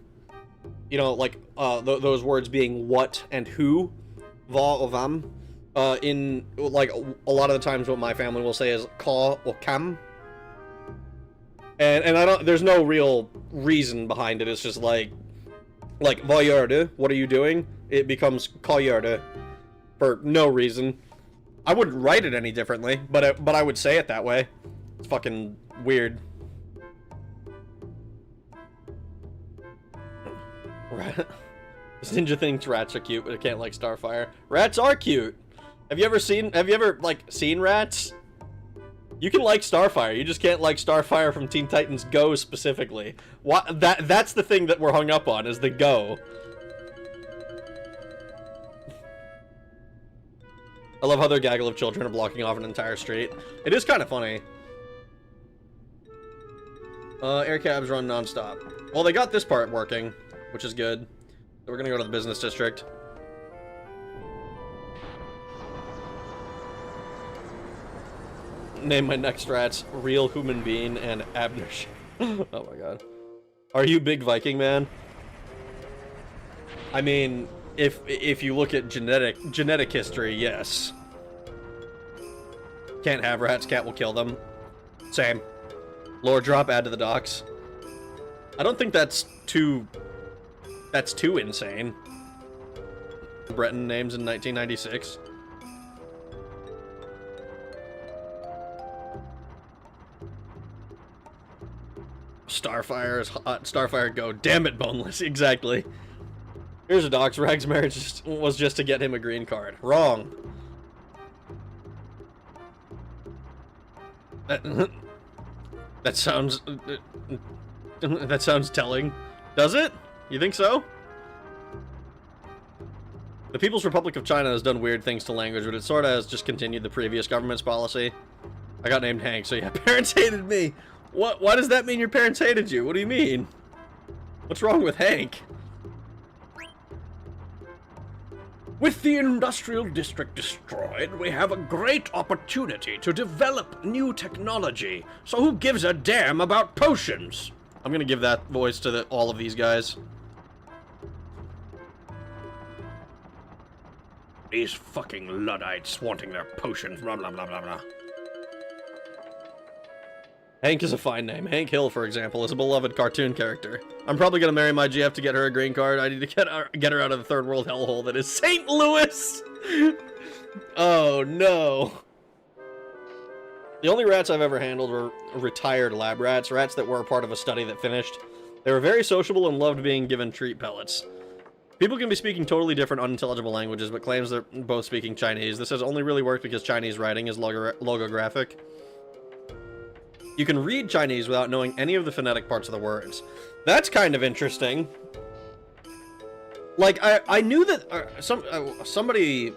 you know, like those words being what and who, va or vam. In like a lot of the times, what my family will say is ka or kam, and I don't. There's no real reason behind it. It's just like va gjør du? What are you doing? It becomes ka gjør du for no reason. I wouldn't write it any differently, but I would say it that way. It's fucking weird. This ninja thinks rats are cute, but it can't like Starfire. Rats are cute. Have you ever like seen rats? You can like Starfire, you just can't like Starfire from Teen Titans Go specifically. That's the thing that we're hung up on, is the Go. I love how their gaggle of children are blocking off an entire street. It is kind of funny. Air cabs run non-stop. Well, they got this part working, which is good. So we're gonna go to the business district. Name my next rats Real Human Being and Abner. Oh my god. Are you big Viking man? I mean, if you look at genetic history, yes. Can't have rats, cat will kill them. Same. Lore drop, add to the docks. I don't think that's too insane. Breton names in 1996. Starfire is hot. Starfire go. Damn it, Boneless. Exactly. Here's a docs. Rag's marriage was just to get him a green card. Wrong. That sounds telling. Does it? You think so? The People's Republic of China has done weird things to language, but it sort of has just continued the previous government's policy. I got named Hank, so yeah, parents hated me. What? Why does that mean your parents hated you? What do you mean? What's wrong with Hank? With the industrial district destroyed, we have a great opportunity to develop new technology. So who gives a damn about potions? I'm gonna give that voice to all of these guys. These fucking Luddites wanting their potions, blah blah blah blah blah. Hank is a fine name. Hank Hill, for example, is a beloved cartoon character. I'm probably gonna marry my GF to get her a green card. I need to get her out of the third world hellhole that is St. Louis! Oh, no. The only rats I've ever handled were retired lab rats, rats that were a part of a study that finished. They were very sociable and loved being given treat pellets. People can be speaking totally different unintelligible languages, but claims they're both speaking Chinese. This has only really worked because Chinese writing is logographic. You can read Chinese without knowing any of the phonetic parts of the words. That's kind of interesting. Like, I knew that somebody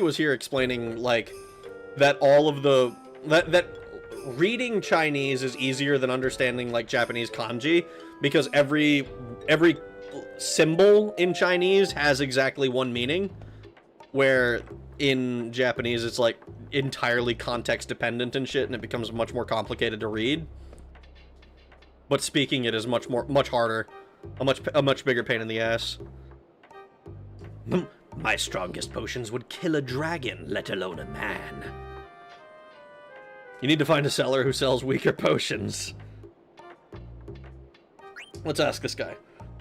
was here explaining, like, that all of the... That reading Chinese is easier than understanding, like, Japanese kanji, because every symbol in Chinese has exactly one meaning, where in Japanese it's like entirely context dependent and shit, and it becomes much more complicated to read. But speaking it is much harder, a much bigger pain in the ass. My strongest potions would kill a dragon, let alone a man. You need to find a seller who sells weaker potions. Let's ask this guy.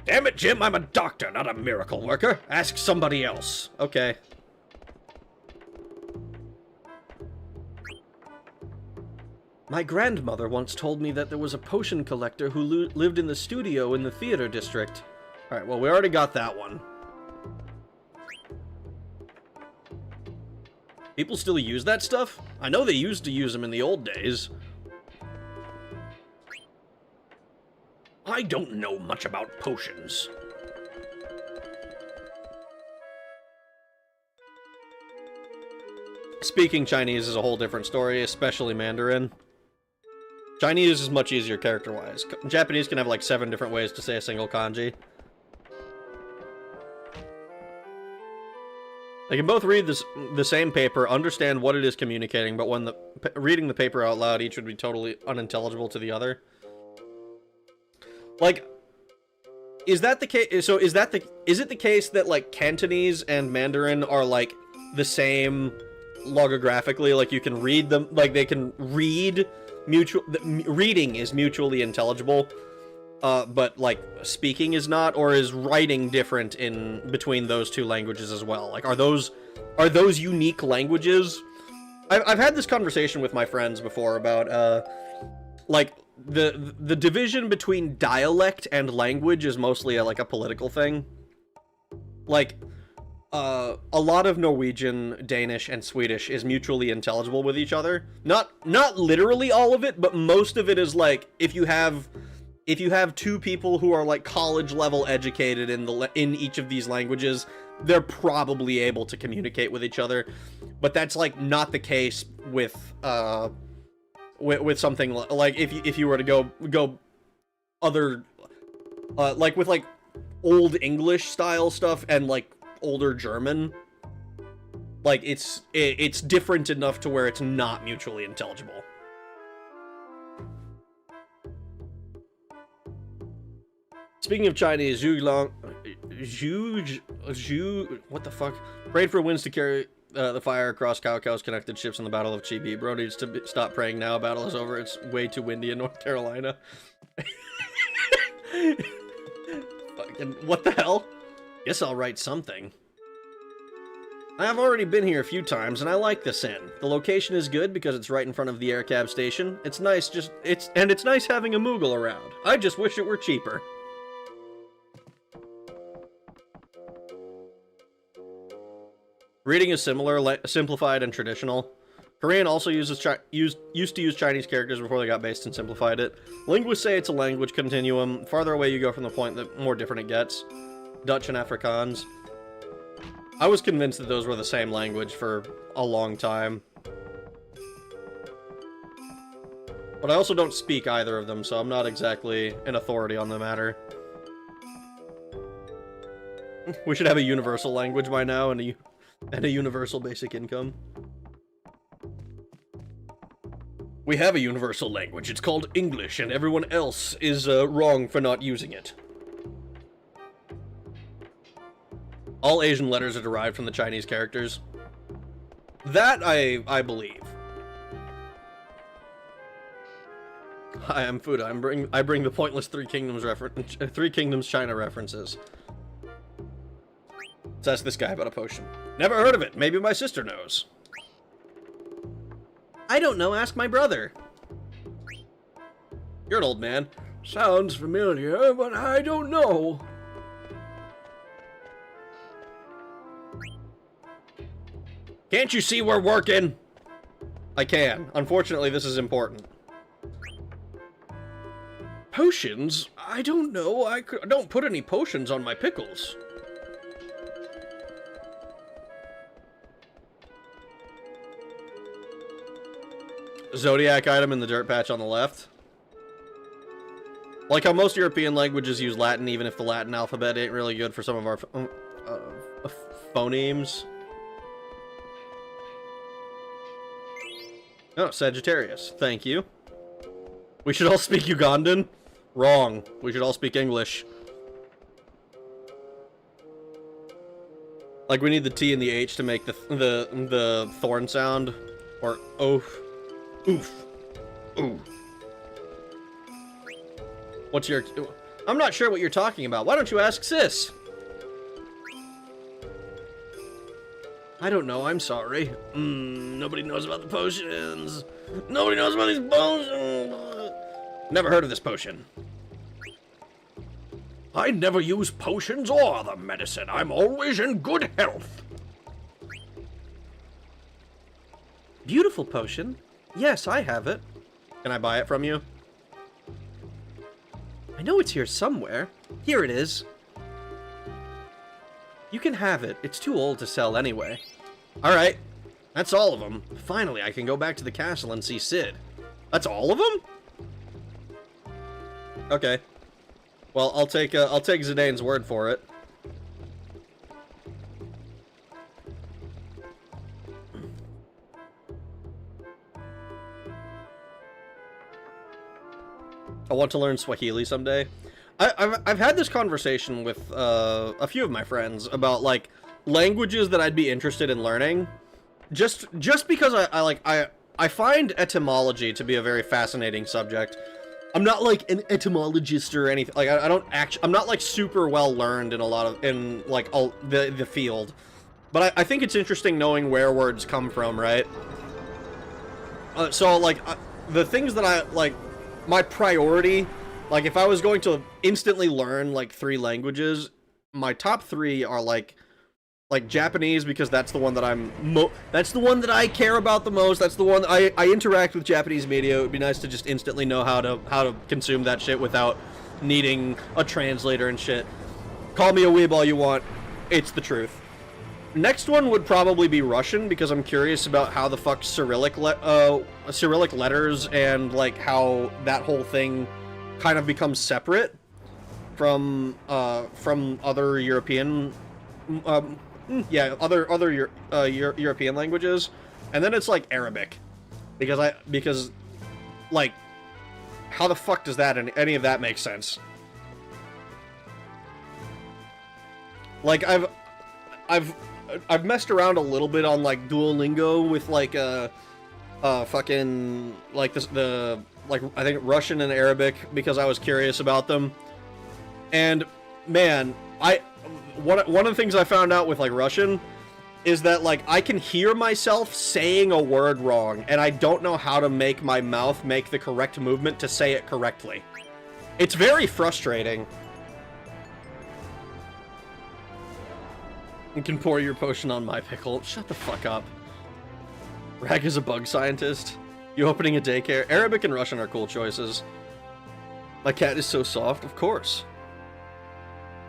Damn it, Jim, I'm a doctor, not a miracle worker. Ask somebody else. Okay. My grandmother once told me that there was a potion collector who lived in the studio in the theater district. Alright, well, we already got that one. People still use that stuff? I know they used to use them in the old days. I don't know much about potions. Speaking Chinese is a whole different story, especially Mandarin. Chinese is much easier character-wise. Japanese can have like 7 different ways to say a single kanji. They can both read the same paper, understand what it is communicating, but when reading the paper out loud, each would be totally unintelligible to the other. Like, is that the case? So is it the case that like Cantonese and Mandarin are like the same logographically? Like you can read them, like they can read reading is mutually intelligible, but like speaking is not, or is writing different in between those two languages as well? Like are those unique languages? I've had this conversation with my friends before about like the division between dialect and language is mostly like a political thing. Like a lot of Norwegian, Danish, and Swedish is mutually intelligible with each other. Not literally all of it, but most of it is like if you have two people who are like college level educated in each of these languages, they're probably able to communicate with each other. But that's like not the case with something like if you were to go other like with like old English style stuff and like older German, like it's different enough to where it's not mutually intelligible. Speaking of Chinese, what the fuck? Prayed for winds to carry the fire across Cow's connected ships in the Battle of Chibi. Bro needs to stop praying now. Battle is over. It's way too windy in North Carolina. Fucking what the hell? Guess I'll write something. I have already been here a few times, and I like this inn. The location is good because it's right in front of the air cab station. It's nice, it's nice having a Moogle around. I just wish it were cheaper. Reading is similar, simplified and traditional. Korean also used to use Chinese characters before they got based and simplified it. Linguists say it's a language continuum. Farther away you go from the point, the more different it gets. Dutch and Afrikaans. I was convinced that those were the same language for a long time. But I also don't speak either of them, so I'm not exactly an authority on the matter. We should have a universal language by now and a universal basic income. We have a universal language. It's called English, and everyone else is wrong for not using it. All Asian letters are derived from the Chinese characters. That I believe. Hi, I'm Fuda. I bring the pointless Three Kingdoms China references. Let's ask this guy about a potion. Never heard of it. Maybe my sister knows. I don't know. Ask my brother. You're an old man. Sounds familiar, but I don't know. Can't you see we're working? I can. Unfortunately, this is important. Potions? I don't know. I don't put any potions on my pickles. Zodiac item in the dirt patch on the left. Like how most European languages use Latin, even if the Latin alphabet ain't really good for some of our phonemes. Oh, Sagittarius. Thank you. We should all speak Ugandan? Wrong. We should all speak English. Like, we need the T and the H to make the thorn sound. Or oof. Oof. Ooh. What's your... I'm not sure what you're talking about. Why don't you ask Sis? I don't know, I'm sorry. Nobody knows about the potions. Nobody knows about these potions. Never heard of this potion. I never use potions or other medicine. I'm always in good health. Beautiful potion. Yes, I have it. Can I buy it from you? I know it's here somewhere. Here it is. You can have it. It's too old to sell anyway. Alright. That's all of them. Finally, I can go back to the castle and see Cid. That's all of them? Okay. Well, I'll take Zidane's word for it. I want to learn Swahili someday. I've had this conversation with a few of my friends about like languages that I'd be interested in learning, just because I find etymology to be a very fascinating subject. I'm not like an etymologist or anything. Like I'm not like super well learned in a lot of the field, but I think it's interesting knowing where words come from, right? So like the things that I like. My priority, like if I was going to instantly learn like 3 languages, my top 3 are like Japanese, because that's the one that that's the one that I care about the most. That's the one I interact with Japanese media. It would be nice to just instantly know how to consume that shit without needing a translator and shit. Call me a weeb all you want. It's the truth. Next one would probably be Russian, because I'm curious about how the fuck Cyrillic letters and like how that whole thing kind of becomes separate from other European European languages. And then it's like Arabic, because like how the fuck does that any of that make sense? Like I've messed around a little bit on like Duolingo with like fucking like like I think Russian and Arabic, because I was curious about them. And man, one of the things I found out with like Russian is that like I can hear myself saying a word wrong, and I don't know how to make my mouth make the correct movement to say it correctly. It's very frustrating. You can pour your potion on my pickle. Shut the fuck up. Rag is a bug scientist. You opening a daycare? Arabic and Russian are cool choices. My cat is so soft, of course.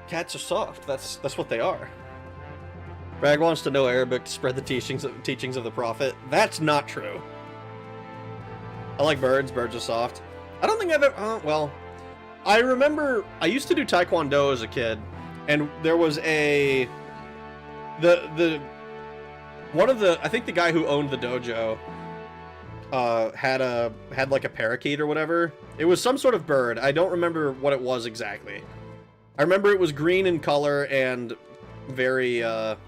Cats are soft. That's what they are. Rag wants to know Arabic to spread the teachings of the Prophet. That's not true. I like birds. Birds are soft. I don't think I've ever... well, I remember... I used to do Taekwondo as a kid, and there was a... I think the guy who owned the dojo had like a parakeet or whatever. It was some sort of bird. I don't remember what it was exactly. I remember it was green in color and very and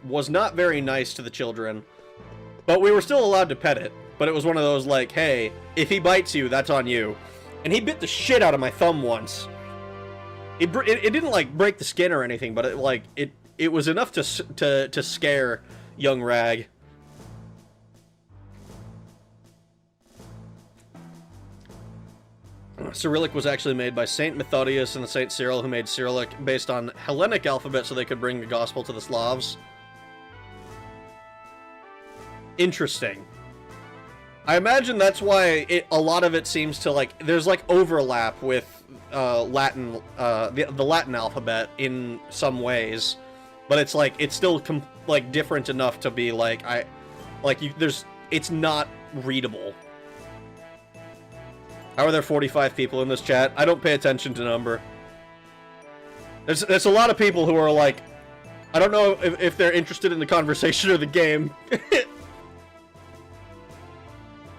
was not very nice to the children. But we were still allowed to pet it. But it was one of those like, hey, if he bites you, that's on you. And he bit the shit out of my thumb once. It didn't like break the skin or anything, but it was enough to scare young Rag. Cyrillic was actually made by Saint Methodius and Saint Cyril, who made Cyrillic based on Hellenic alphabet so they could bring the gospel to the Slavs. Interesting. I imagine that's why a lot of it seems to like there's like overlap with Latin, the Latin alphabet in some ways, but it's like it's still like different enough to be like it's not readable. How are there 45 people in this chat? I don't pay attention to number. There's a lot of people who are like, I don't know if they're interested in the conversation or the game.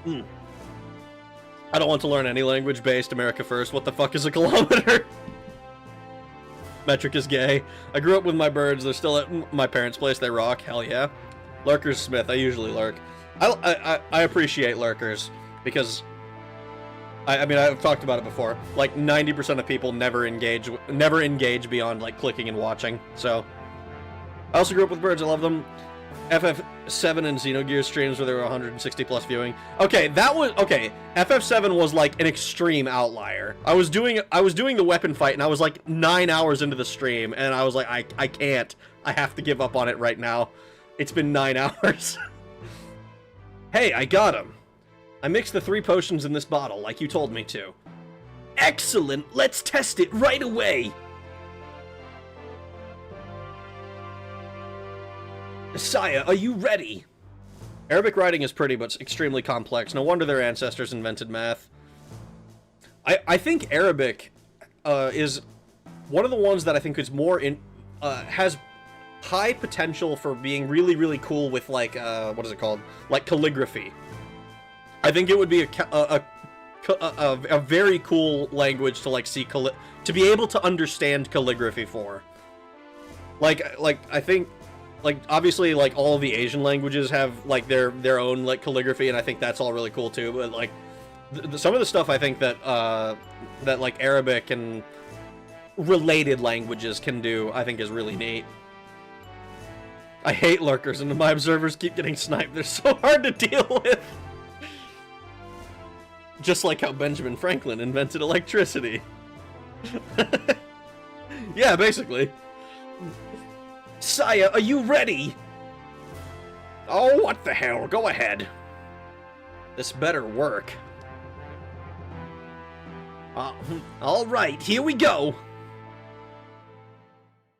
I don't want to learn any language based. America first. What the fuck is a kilometer? Metric is gay. I grew up with my birds. They're still at my parents' place. They rock. Hell yeah. Lurkers Smith. I usually lurk. I appreciate lurkers because I mean I've talked about it before. Like 90% of people never engage beyond like clicking and watching. So I also grew up with birds. I love them. FF7 and Xenogears streams where there were 160 plus viewing. Okay, that was okay. FF7 was like an extreme outlier. I was doing the weapon fight and I was like 9 hours into the stream and I was like I can't. I have to give up on it right now. It's been 9 hours. Hey, I got him. I mixed the 3 potions in this bottle like you told me to. Excellent. Let's test it right away. Sire, are you ready? Arabic writing is pretty, but it's extremely complex. No wonder their ancestors invented math. I think Arabic is one of the ones that I think is more has high potential for being really, really cool with like what is it called? Like calligraphy. I think it would be a very cool language to like see to be able to understand calligraphy for. Like I think. Like, obviously, like, all of the Asian languages have, like, their own, like, calligraphy, and I think that's all really cool, too, but, like, some of the stuff I think that, like, Arabic and related languages can do, I think is really neat. I hate lurkers, and my observers keep getting sniped. They're so hard to deal with! Just like how Benjamin Franklin invented electricity. Yeah, basically. Sire, are you ready? Oh, what the hell? Go ahead. This better work. All right, here we go.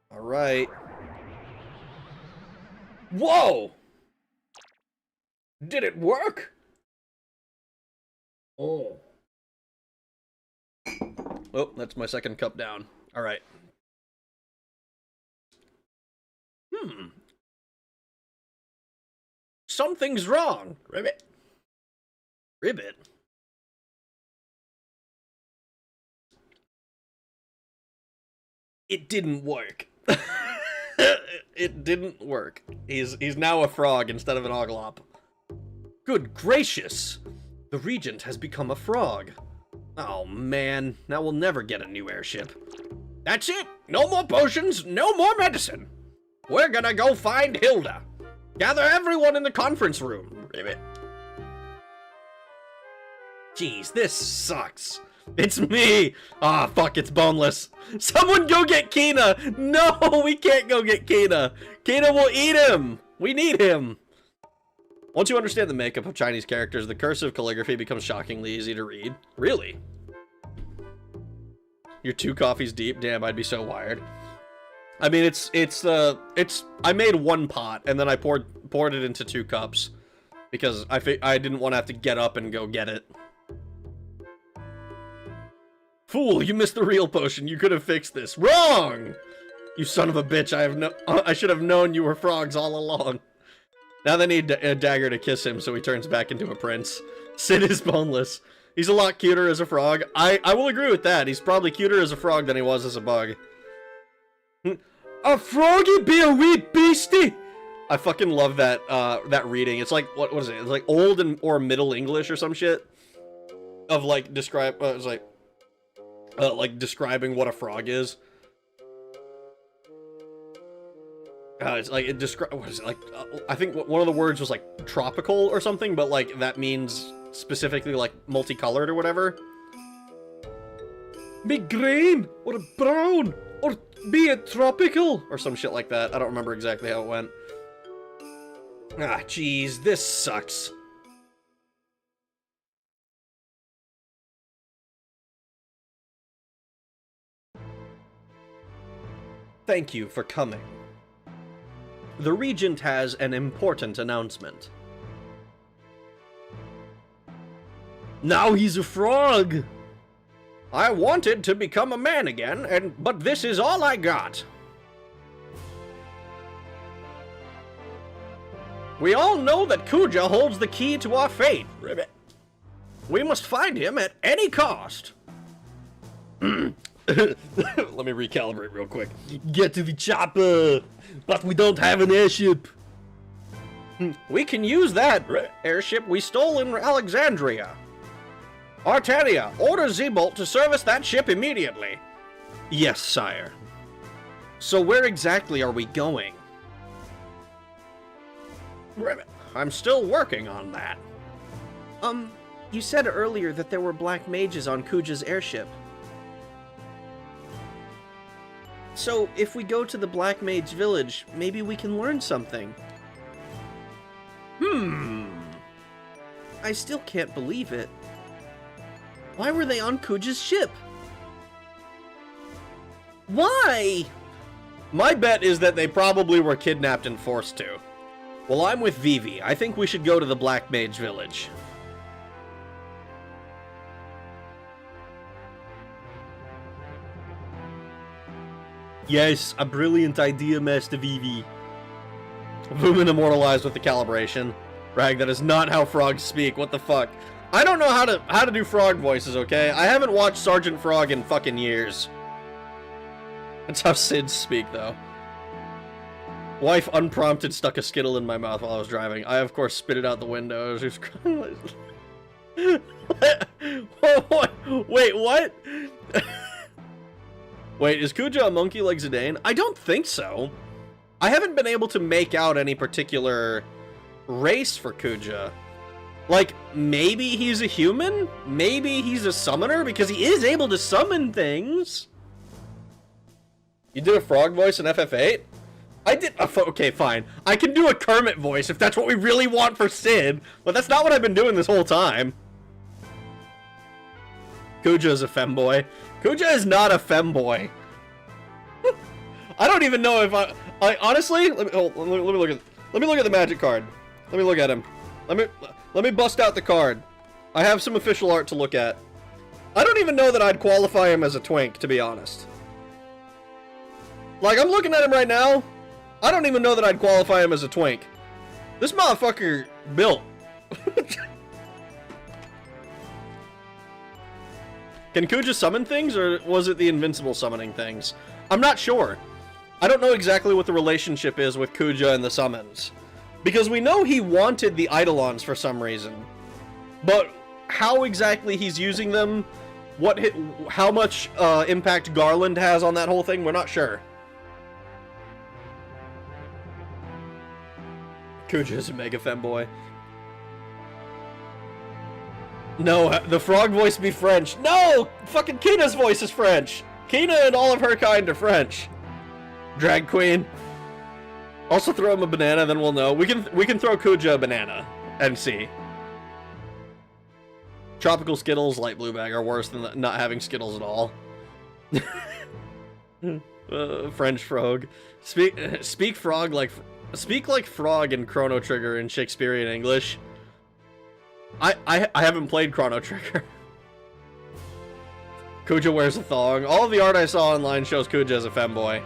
All right. Whoa! Did it work? Oh. Oh, that's my second cup down. All right. Something's wrong. Ribbit. Ribbit? It didn't work. It didn't work. He's now a frog instead of an oglop. Good gracious. The Regent has become a frog. Oh man, now we'll never get a new airship. That's it. No more potions, no more medicine. We're gonna go find Hilda. Gather everyone in the conference room. Ribbit. Jeez, this sucks. It's me! Ah, fuck, it's boneless. Someone go get Kina! No, we can't go get Kina! Kina will eat him! We need him! Once you understand the makeup of Chinese characters, the cursive calligraphy becomes shockingly easy to read. Really? You're 2 coffees deep? Damn, I'd be so wired. I mean, I made 1 pot, and then I poured it into 2 cups. Because I didn't want to have to get up and go get it. Fool, you missed the real potion. You could have fixed this. Wrong! You son of a bitch, I should have known you were frogs all along. Now they need a dagger to kiss him so he turns back into a prince. Sid is boneless. He's a lot cuter as a frog. I will agree with that. He's probably cuter as a frog than he was as a bug. A froggy be a wee beastie! I fucking love that, that reading. It's like, what is it? It's like old or middle English or some shit. Of like, it's like describing what a frog is. It's like, what is it, like, I think one of the words was like tropical or something, but like that means specifically like multicolored or whatever. Be green, or brown, or be it tropical, or some shit like that. I don't remember exactly how it went. Ah, jeez, this sucks. Thank you for coming. The Regent has an important announcement. Now he's a frog. I wanted to become a man again, but this is all I got. We all know that Kuja holds the key to our fate. We must find him at any cost. Let me recalibrate real quick. Get to the chopper. But we don't have an airship. We can use that airship we stole in Alexandria. Artania, order Z-Bolt to service that ship immediately. Yes, sire. So where exactly are we going? I'm still working on that. You said earlier that there were black mages on Kuja's airship. So, if we go to the Black Mage Village, maybe we can learn something. I still can't believe it. Why were they on Kuja's ship? Why? My bet is that they probably were kidnapped and forced to. Well, I'm with Vivi. I think we should go to the Black Mage Village. Yes, a brilliant idea, Master Vivi. Lumen immortalized with the calibration. Rag, that is not how frogs speak. What the fuck? I don't know how to do frog voices, okay? I haven't watched Sergeant Frog in fucking years. That's how Sids speak, though. Wife unprompted stuck a Skittle in my mouth while I was driving. I, of course, spit it out the window. She was crying. Wait, what? Wait, is Kuja a monkey like Zidane? I don't think so. I haven't been able to make out any particular race for Kuja. Like, maybe he's a human? Maybe he's a summoner? Because he is able to summon things. You did a frog voice in FF8? I did. Okay, fine. I can do a Kermit voice if that's what we really want for Sid, but that's not what I've been doing this whole time. Kuja is a femboy. Kuja is not a femboy. I don't even know if I honestly. Let me look at the magic card. Let me look at him. Let me bust out the card. I have some official art to look at. I don't even know that I'd qualify him as a twink, to be honest. Like, I'm looking at him right now. I don't even know that I'd qualify him as a twink. This motherfucker built. Can Kuja summon things, or was it the invincible summoning things? I'm not sure. I don't know exactly what the relationship is with Kuja and the summons. Because we know he wanted the Eidolons for some reason. But how exactly he's using them, how much impact Garland has on that whole thing, we're not sure. Kuja is a mega femboy. No, the frog voice be French. No! Fucking Kina's voice is French. Kina and all of her kind are French. Drag queen. Also throw him a banana, then we'll know. We can throw Kuja a banana and see. Tropical Skittles, light blue bag are worse than not having Skittles at all. French frog. Speak frog like speak like frog in Chrono Trigger in Shakespearean English. I haven't played Chrono Trigger. Kuja wears a thong. All of the art I saw online shows Kuja as a femboy.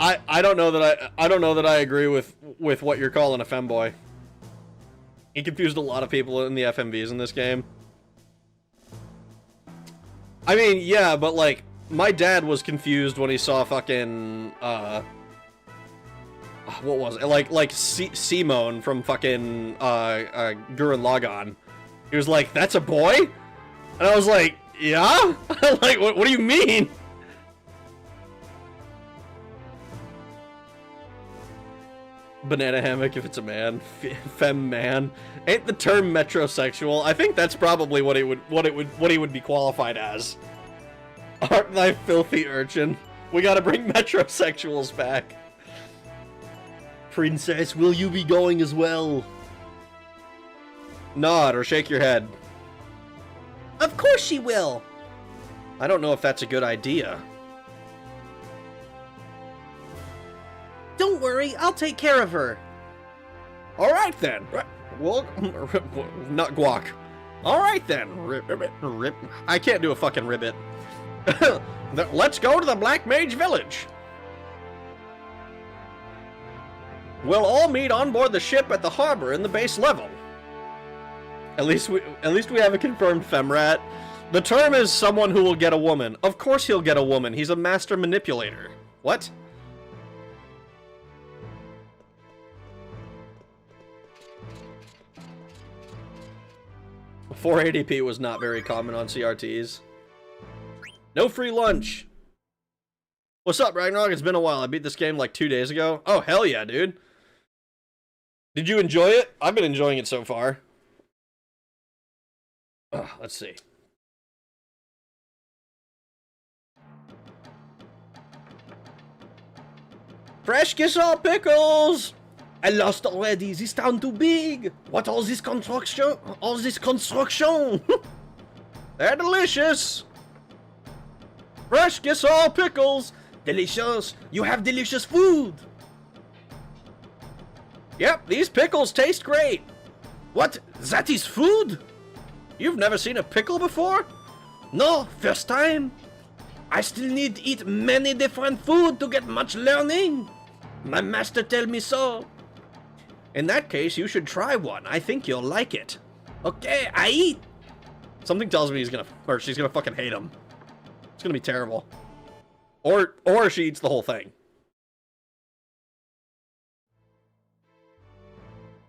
I don't know that I agree with what you're calling a femboy. He confused a lot of people in the FMVs in this game. I mean, yeah, but like my dad was confused when he saw fucking what was it? Like Simone from fucking Gurren Lagann. He was like, "That's a boy?" And I was like, "Yeah?" Like, what do you mean? Banana hammock if it's a man. Femme man. Ain't the term metrosexual? I think that's probably what he would be qualified as. Art thy filthy urchin. We gotta bring metrosexuals back. Princess, will you be going as well? Nod or shake your head. Of course she will. I don't know if that's a good idea. Don't worry, I'll take care of her. Alright then. Well, not guac. Alright then, rip. I can't do a fucking ribbit. Let's go to the Black Mage Village. We'll all meet on board the ship at the harbor in the base level. At least we have a confirmed femrat. The term is someone who will get a woman. Of course he'll get a woman. He's a master manipulator. What? $480p was not very common on CRTs. No free lunch. What's up, Ragnarok? It's been a while. I beat this game like 2 days ago. Oh, hell yeah, dude. Did you enjoy it? I've been enjoying it so far. Let's see. Fresh kiss all pickles! I lost already. This town too big. What all this construction? All this construction? They're delicious. Fresh kiss all pickles. Delicious. You have delicious food. Yep, these pickles taste great. What? That is food? You've never seen a pickle before? No, first time. I still need to eat many different food to get much learning. My master tell me so. In that case, you should try one. I think you'll like it. Okay, I eat. Something tells me he's gonna, or she's gonna fucking hate him. It's gonna be terrible. Or she eats the whole thing.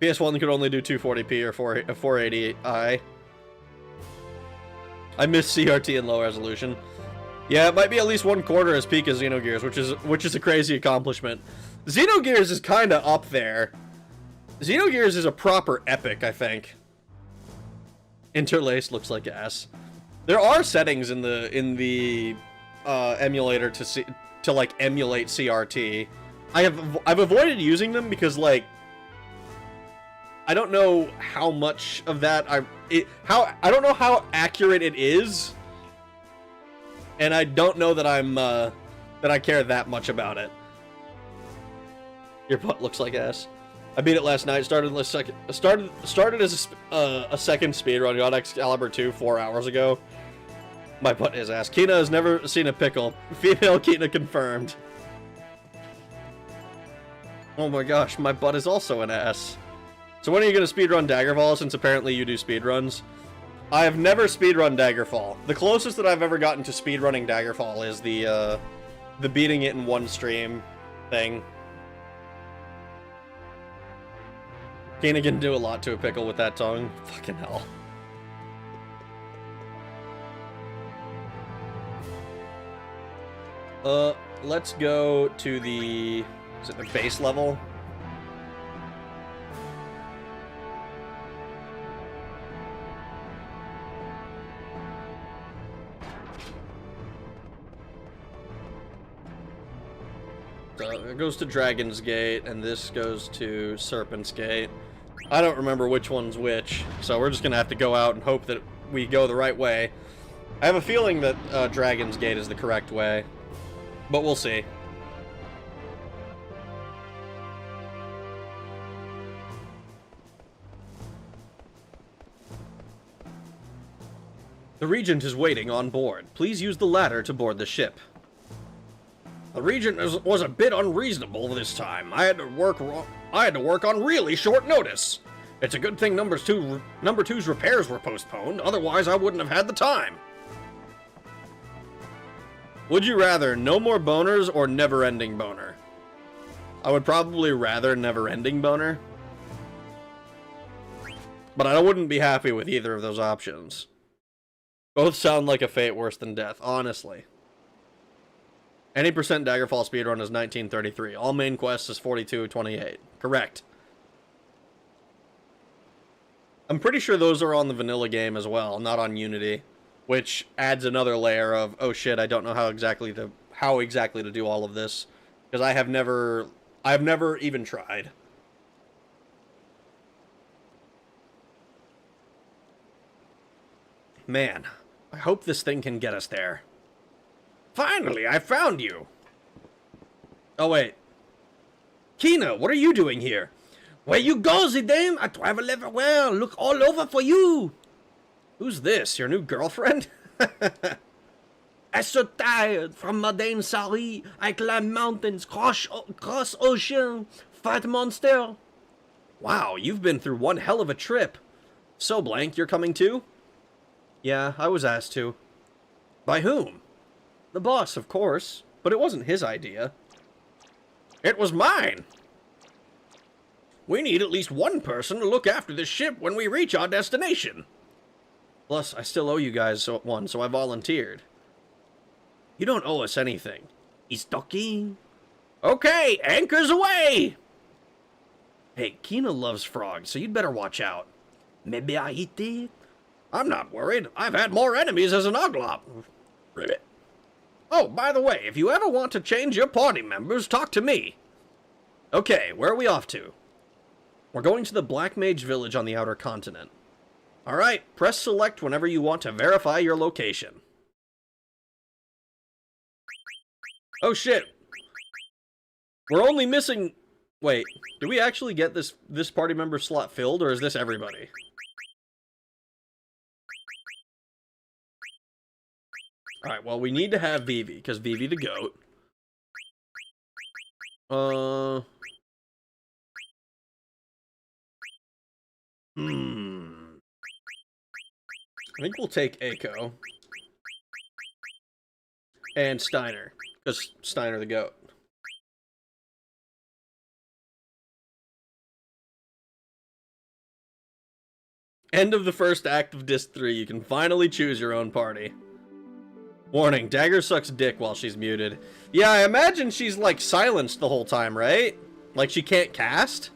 PS1 could only do 240p or 480i. I miss CRT in low resolution. Yeah, it might be at least 1/4 as peak as Xenogears, which is a crazy accomplishment. Xenogears is kind of up there. Xenogears is a proper epic, I think. Interlaced looks like ass. There are settings in the emulator to like emulate CRT. I've avoided using them because like I don't know how much of that I don't know how accurate it is, and I don't know that that I care that much about it. Your butt looks like ass. I beat it last night. Started as a second speedrun. Got Excalibur 2 4 hours ago. My butt is ass. Kina has never seen a pickle. Female Kina confirmed. Oh my gosh, my butt is also an ass. So when are you going to speedrun Daggerfall, since apparently you do speedruns? I have never speedrun Daggerfall. The closest that I've ever gotten to speedrunning Daggerfall is the beating it in one stream thing. Kina can do a lot to a pickle with that tongue. Fucking hell. Let's go to the... Is it the base level? So it goes to Dragon's Gate, and this goes to Serpent's Gate. I don't remember which one's which, so we're just gonna have to go out and hope that we go the right way. I have a feeling that Dragon's Gate is the correct way, but we'll see. The Regent is waiting on board. Please use the ladder to board the ship. The Regent was a bit unreasonable this time. I had to work on really short notice. It's a good thing number two's repairs were postponed, otherwise I wouldn't have had the time. Would you rather no more boners or never-ending boner? I would probably rather never-ending boner. But I wouldn't be happy with either of those options. Both sound like a fate worse than death, honestly. Any percent Daggerfall speedrun is 1933. All main quests is 42:28. Correct. I'm pretty sure those are on the vanilla game as well, not on Unity, which adds another layer of, oh shit, I don't know how exactly to do all of this, because I've never even tried. Man, I hope this thing can get us there. Finally, I found you! Oh, wait. Kina, what are you doing here? Where you go, Zidane? I travel everywhere. Look all over for you. Who's this? Your new girlfriend? I'm so tired from mundane Sari. I climb mountains, cross ocean, fight monster. Wow, you've been through one hell of a trip. So, Blank, you're coming too? Yeah, I was asked to. By whom? The boss, of course. But it wasn't his idea. It was mine. We need at least one person to look after this ship when we reach our destination. Plus, I still owe you guys one, so I volunteered. You don't owe us anything. He's talking. Okay, anchors away! Hey, Kina loves frogs, so you'd better watch out. Maybe I eat it? I'm not worried. I've had more enemies as an Oglop. Ribbit. Oh, by the way, if you ever want to change your party members, talk to me. Okay, where are we off to? We're going to the Black Mage Village on the outer continent. Alright, press select whenever you want to verify your location. Oh shit! We're only missing... Wait, do we actually get this party member slot filled, or is this everybody? Alright, well, we need to have Vivi, because Vivi the goat. I think we'll take Eiko. And Steiner, because Steiner the goat. End of the first act of Disc 3. You can finally choose your own party. Warning, Dagger sucks dick while she's muted. Yeah, I imagine she's, like, silenced the whole time, right? Like, she can't cast?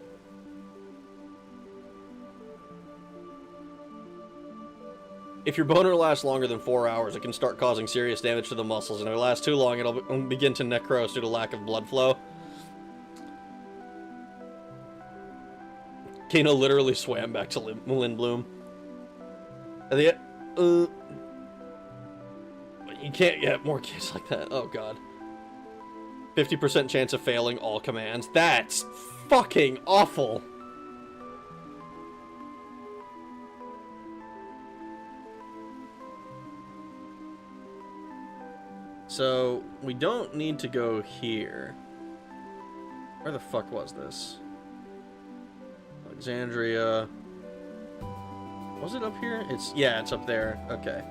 If your boner lasts longer than 4 hours, it can start causing serious damage to the muscles, and if it lasts too long, it'll begin to necrose due to lack of blood flow. Kano literally swam back to Lindblom. You can't get more kids like that. Oh, God. 50% chance of failing all commands. That's fucking awful. So, we don't need to go here. Where the fuck was this? Alexandria. Was it up here? Yeah, it's up there. Okay.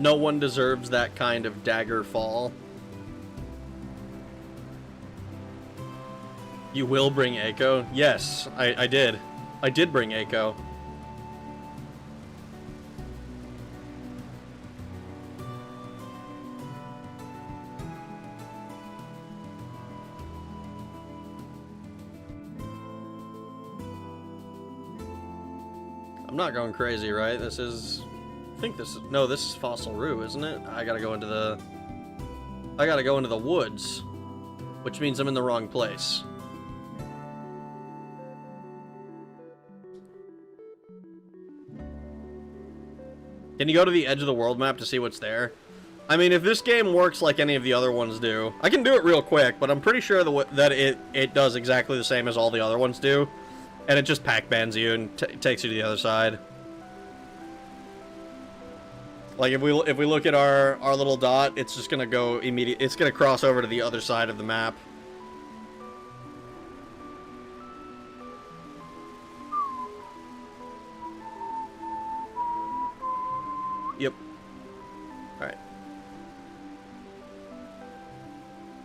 No one deserves that kind of dagger fall. You will bring Eiko? Yes, I did. I did bring Eiko. I'm not going crazy, right? This is... I think this is... No, this is Fossil Rue, isn't it? I gotta go into the woods. Which means I'm in the wrong place. Can you go to the edge of the world map to see what's there? I mean, if this game works like any of the other ones do... I can do it real quick, but I'm pretty sure that it does exactly the same as all the other ones do. And it just pack-bans you and takes you to the other side. Like, if we look at our little dot, it's just gonna go it's gonna cross over to the other side of the map. Yep. Alright.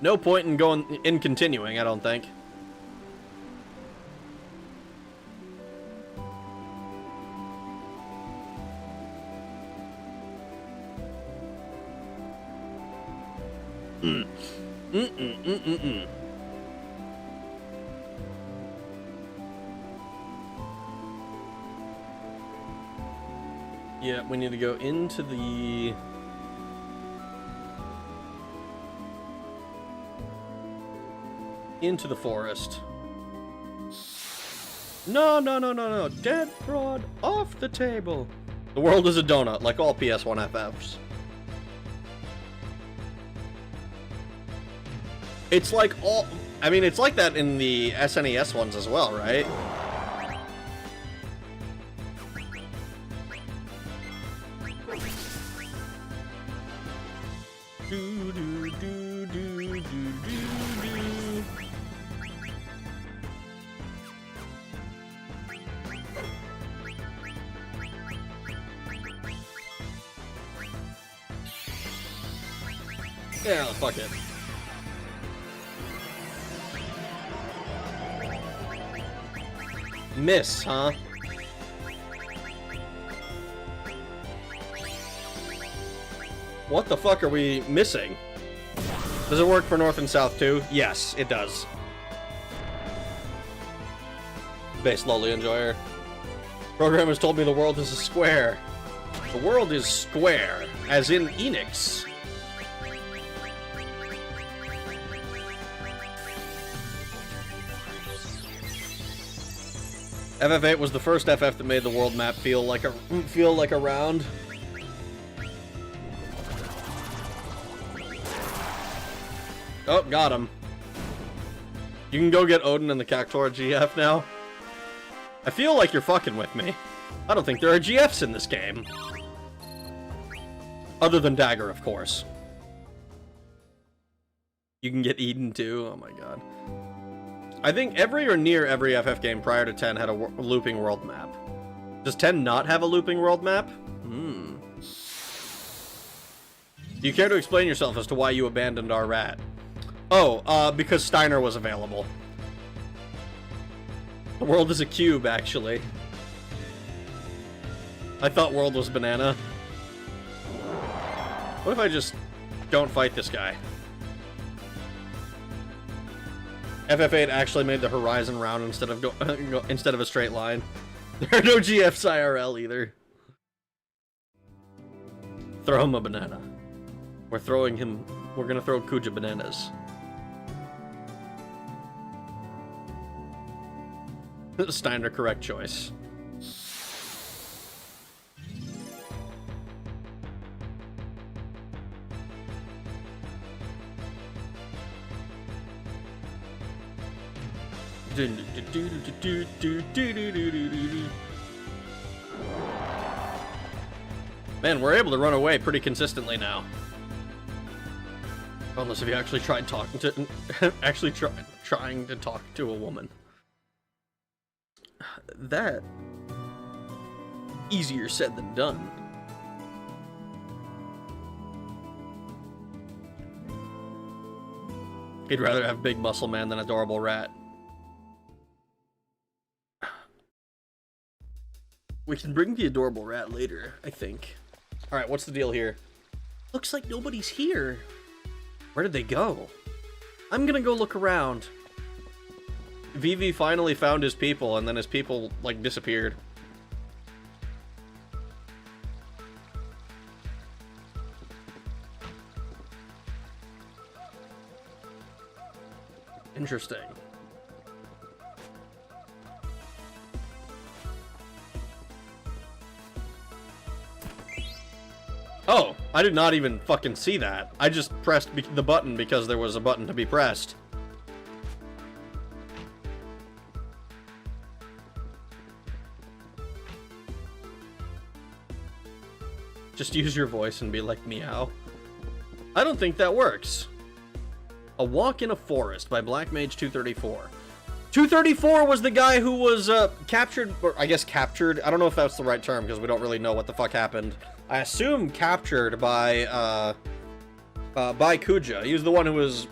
No point in continuing, I don't think. Yeah, we need to go into the... into the forest. No, no, no, no, no. Dead fraud off the table. The world is a donut, like all PS1 FFs. It's like all... I mean, it's like that in the SNES ones as well, right? Do, do, do, do, do, do, do. Yeah, fuck it. Miss, huh? What the fuck are we missing? Does it work for North and South too? Yes, it does. Base lowly enjoyer. Programmers told me the world is a square. The world is square, as in Enix. FF8 was the first FF that made the world map feel like a round. Oh, got him. You can go get Odin and the Cactuar GF now. I feel like you're fucking with me. I don't think there are GFs in this game. Other than Dagger, of course. You can get Eden too. Oh my god. I think every or near every FF game prior to 10 had a looping world map. Does 10 not have a looping world map? Hmm. Do you care to explain yourself as to why you abandoned our rat? Oh, because Steiner was available. The world is a cube, actually. I thought world was banana. What if I just don't fight this guy? FF8 actually made the horizon round instead of instead of a straight line. There are no GFs IRL either. Throw him a banana. We're gonna throw Kuja bananas. Steiner, correct choice. Man, we're able to run away pretty consistently now. Unless if you actually tried talking to... trying to talk to a woman. That... easier said than done. He'd rather have big muscle man than adorable rat. We can bring the adorable rat later, I think. Alright, what's the deal here? Looks like nobody's here. Where did they go? I'm gonna go look around. Vivi finally found his people, and then his people, like, disappeared. Interesting. Oh, I did not even fucking see that. I just pressed the button because there was a button to be pressed. Just use your voice and be like, meow. I don't think that works. A Walk in a Forest by Black Mage 234. 234 was the guy who was captured, or I guess captured. I don't know if that's the right term because we don't really know what the fuck happened. I assume captured by Kuja. He was the one who was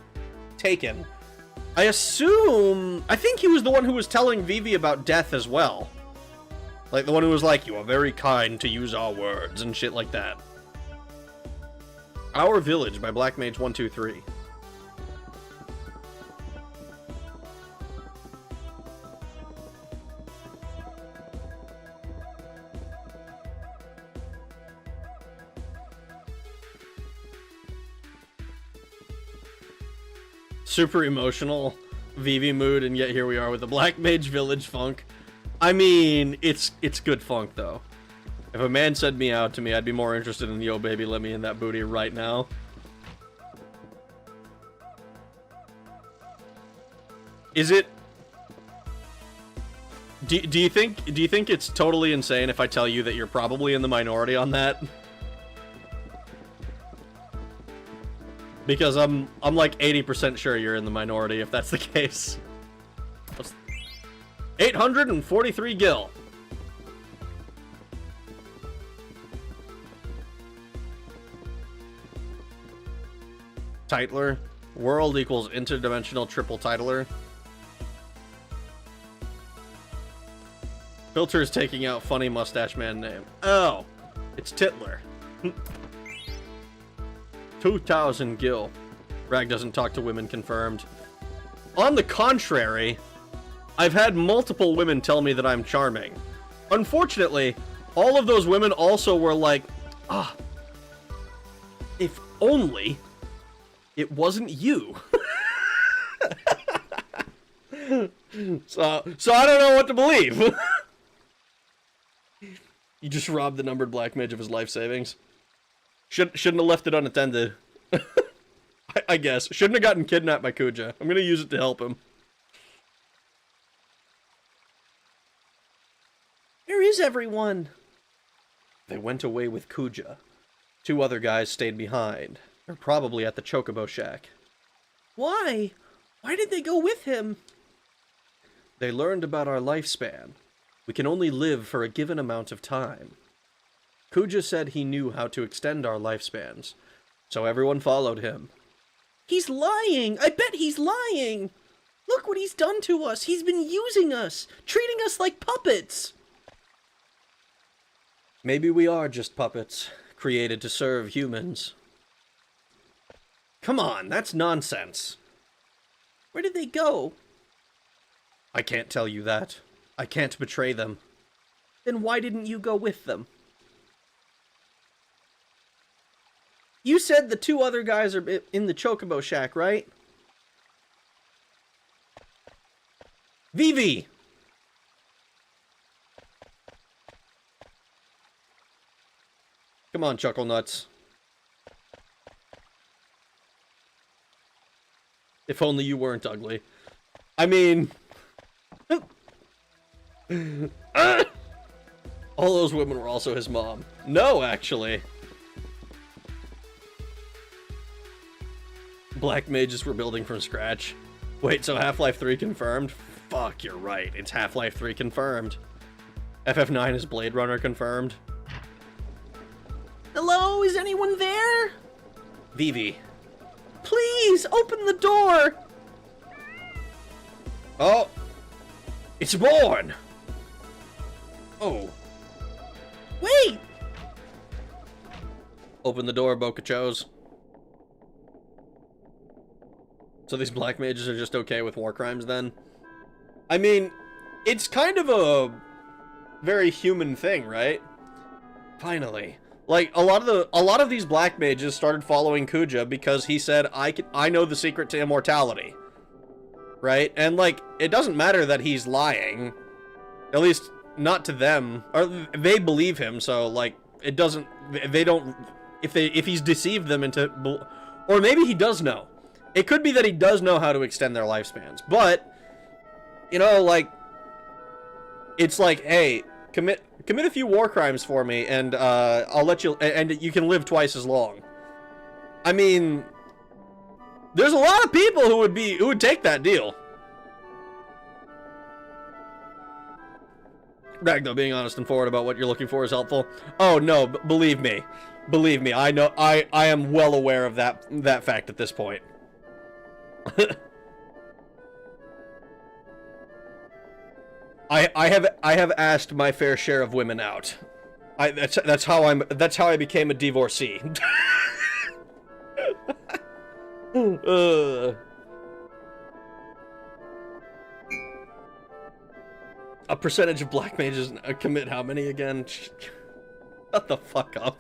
taken. I think he was the one who was telling Vivi about death as well. Like the one who was like, you are very kind to use our words and shit like that. Our Village by Black Mage 123. super emotional Vivi mood, and yet here we are with the Black Mage Village funk. I mean, it's good funk, though. If a man said me out to me, I'd be more interested in Yo Baby Let Me In That Booty right now. Is it... Do you think it's totally insane if I tell you that you're probably in the minority on that? Because I'm like 80% sure you're in the minority if that's the case. 843 gil. Titler. World equals interdimensional triple titler. Filter is taking out funny mustache man name. Oh, it's Titler. 2,000 gil. Rag doesn't talk to women confirmed. On the contrary, I've had multiple women tell me that I'm charming. Unfortunately, all of those women also were like, ah, if only it wasn't you. So I don't know what to believe. You just robbed the numbered black mage of his life savings. Shouldn't have left it unattended. I guess. Shouldn't have gotten kidnapped by Kuja. I'm gonna use it to help him. Where is everyone? They went away with Kuja. 2 other guys stayed behind. They're probably at the Chocobo Shack. Why? Why did they go with him? They learned about our lifespan. We can only live for a given amount of time. Kuja said he knew how to extend our lifespans, so everyone followed him. He's lying! I bet he's lying! Look what he's done to us! He's been using us! Treating us like puppets! Maybe we are just puppets, created to serve humans. Come on, that's nonsense. Where did they go? I can't tell you that. I can't betray them. Then why didn't you go with them? You said the 2 other guys are in the Chocobo Shack, right? Vivi! Come on, Chuckle Nuts. If only you weren't ugly. I mean... all those women were also his mom. No, actually. Black mages were building from scratch. Wait, so Half-Life 3 confirmed? Fuck, you're right. It's Half-Life 3 confirmed. FF9 is Blade Runner confirmed. Hello? Is anyone there? Vivi. Please, open the door! Oh! It's born! Oh. Wait! Open the door, Bokachos. So these black mages are just okay with war crimes, then? I mean, it's kind of a very human thing, right? Finally. Like, a lot of these black mages started following Kuja because he said, I know the secret to immortality. Right? And, like, it doesn't matter that he's lying. At least, not to them. Or, they believe him, so, like, it doesn't... They don't... If he's deceived them into... Or maybe he does know. It could be that he does know how to extend their lifespans. But, you know, like... It's like, hey, commit a few war crimes for me, and, I'll let you... And you can live twice as long. I mean... There's a lot of people who would take that deal. Ragno, being honest and forward about what you're looking for is helpful. Oh no, believe me. Believe me, I know I am well aware of that fact at this point. I have asked my fair share of women out. That's how I became a divorcee. A percentage of black mages commit how many again? Shut the fuck up.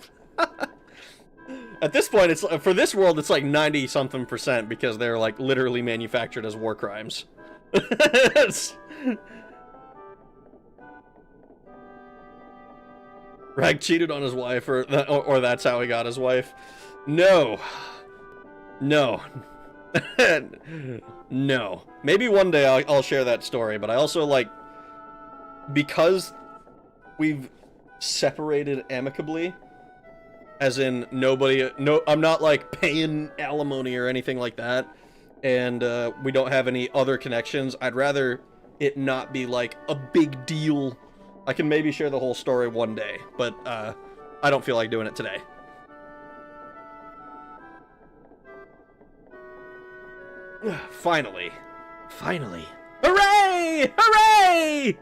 At this point, it's for this world, it's like 90-something% because they're like literally manufactured as war crimes. Rag cheated on his wife, or that's how he got his wife. No. No. No. Maybe one day I'll share that story, but I also, like, because we've separated amicably, as in I'm not, like, paying alimony or anything like that, and we don't have any other connections, I'd rather it not be, like, a big deal. I can maybe share the whole story one day, but I don't feel like doing it today. Finally. Finally. Hooray! Hooray!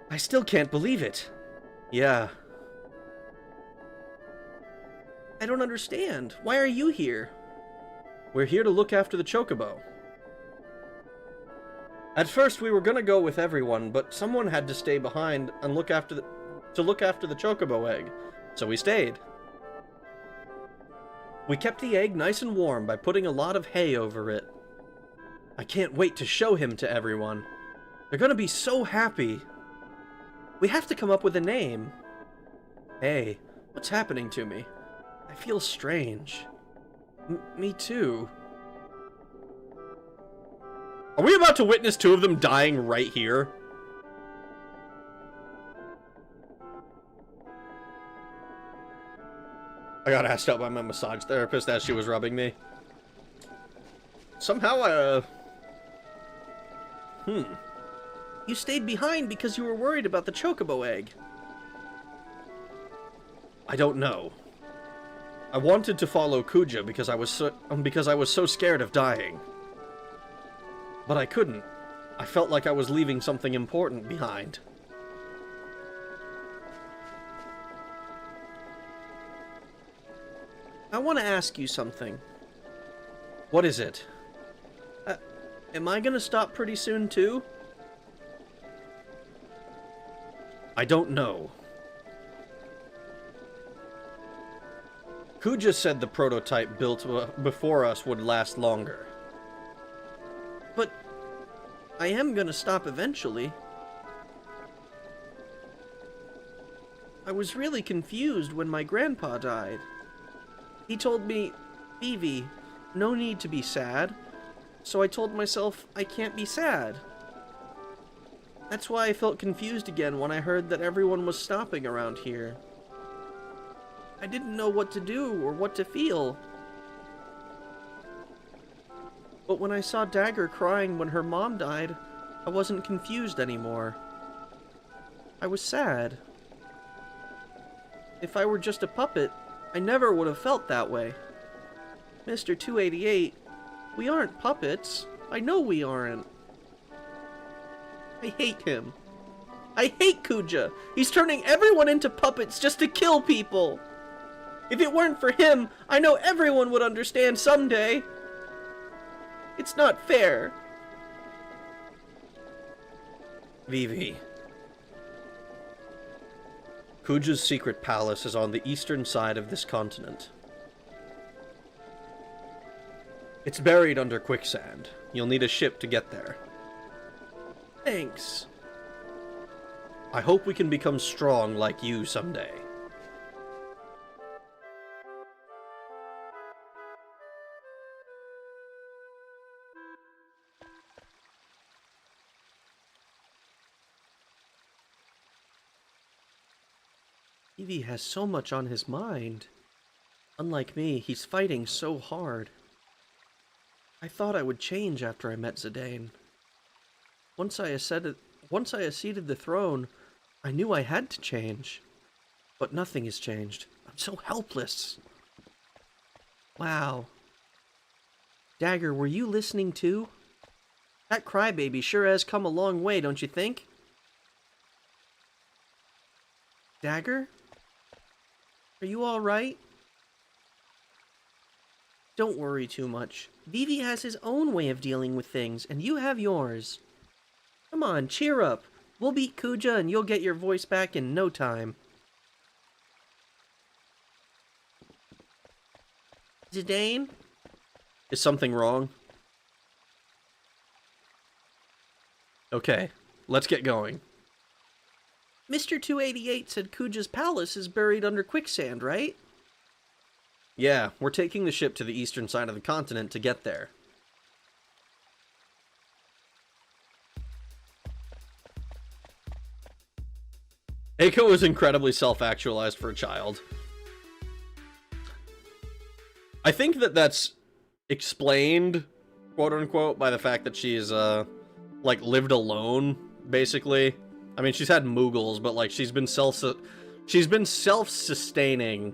I still can't believe it. Yeah. I don't understand. Why are you here? We're here to look after the chocobo. At first we were gonna go with everyone, but someone had to stay behind and look after the chocobo egg, so we stayed. We kept the egg nice and warm by putting a lot of hay over it. I can't wait to show him to everyone. They're gonna be so happy. We have to come up with a name. Hey, what's happening to me? I feel strange. Me too. Are we about to witness two of them dying right here? I got asked out by my massage therapist as she was rubbing me. Somehow, You stayed behind because you were worried about the chocobo egg. I don't know. I wanted to follow Kuja because I was so scared of dying. But I couldn't. I felt like I was leaving something important behind. I want to ask you something. What is it? Am I gonna stop pretty soon too? I don't know. Kuja said the prototype built before us would last longer. But I am gonna stop eventually. I was really confused when my grandpa died. He told me, Vivi, no need to be sad. So I told myself I can't be sad. That's why I felt confused again when I heard that everyone was stopping around here. I didn't know what to do or what to feel. But when I saw Dagger crying when her mom died, I wasn't confused anymore. I was sad. If I were just a puppet, I never would have felt that way. Mr. 288, we aren't puppets. I know we aren't. I hate him. I hate Kuja. He's turning everyone into puppets just to kill people. If it weren't for him, I know everyone would understand someday. It's not fair. Vivi. Kuja's secret palace is on the eastern side of this continent. It's buried under quicksand. You'll need a ship to get there. Thanks. I hope we can become strong like you someday. Evie has so much on his mind. Unlike me, he's fighting so hard. I thought I would change after I met ZIDANE. Once I acceded the throne, I knew I had to change. But nothing has changed. I'm so helpless. Wow. Dagger, were you listening too? That crybaby sure has come a long way, don't you think? Dagger? Are you alright? Don't worry too much. Vivi has his own way of dealing with things, and you have yours. Come on, cheer up. We'll beat Kuja and you'll get your voice back in no time. Zidane? Is something wrong? Okay, let's get going. Mr. 288 said Kuja's palace is buried under quicksand, right? Yeah, we're taking the ship to the eastern side of the continent to get there. Eiko was incredibly self-actualized for a child. I think that that's explained, quote-unquote, by the fact that she's, like, lived alone, basically. I mean, she's had Moogles, but, like, she's been self-sustaining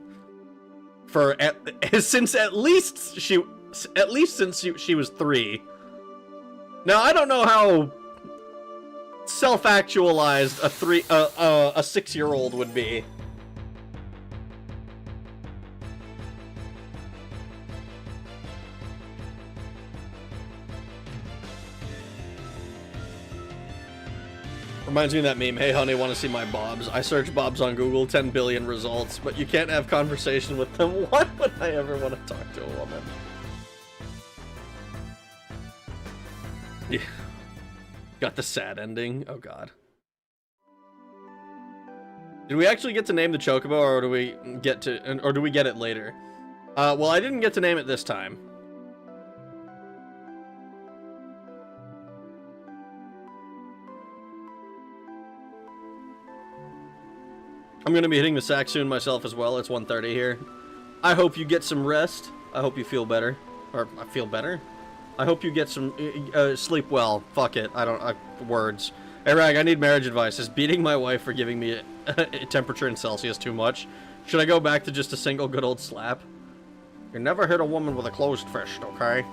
for since she was 3. Now, I don't know how self-actualized a 6-year-old would be. Reminds me of that meme, hey honey, want to see my bobs? I search bobs on Google, 10 billion results, but you can't have conversation with them. Why would I ever want to talk to a woman? Yeah. Got the sad ending. Oh god. Did we actually get to name the Chocobo, or do we get it later? Well, I didn't get to name it this time. I'm gonna be hitting the sack soon myself as well. It's 1:30 here. I hope you get some rest. I hope you feel better. Or, I feel better? I hope you get some, sleep well. Fuck it. Words. Hey, Rag, I need marriage advice. Is beating my wife for giving me a temperature in Celsius too much? Should I go back to just a single good old slap? You never hit a woman with a closed fist, okay?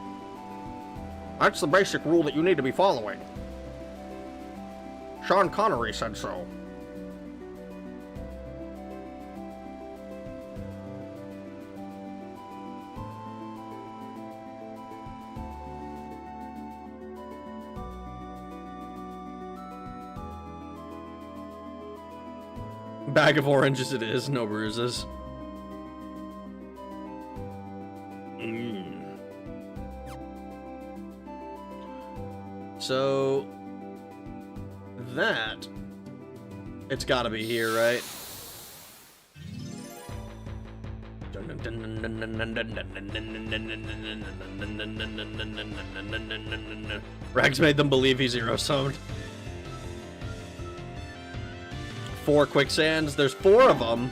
That's the basic rule that you need to be following. Sean Connery said so. Bag of oranges it is, no bruises. So that it's gotta be here, right? Rags made them believe he zero-summed. 4 quicksands. There's 4 of them.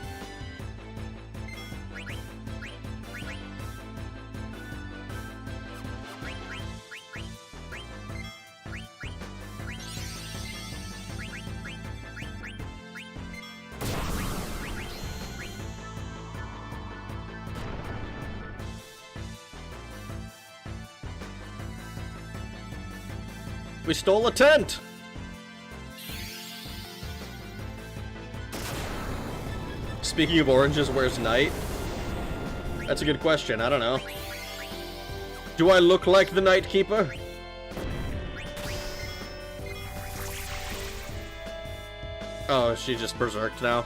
We stole a tent! Speaking of oranges, where's Knight? That's a good question, I don't know. Do I look like the Night Keeper? Oh, she just berserked now.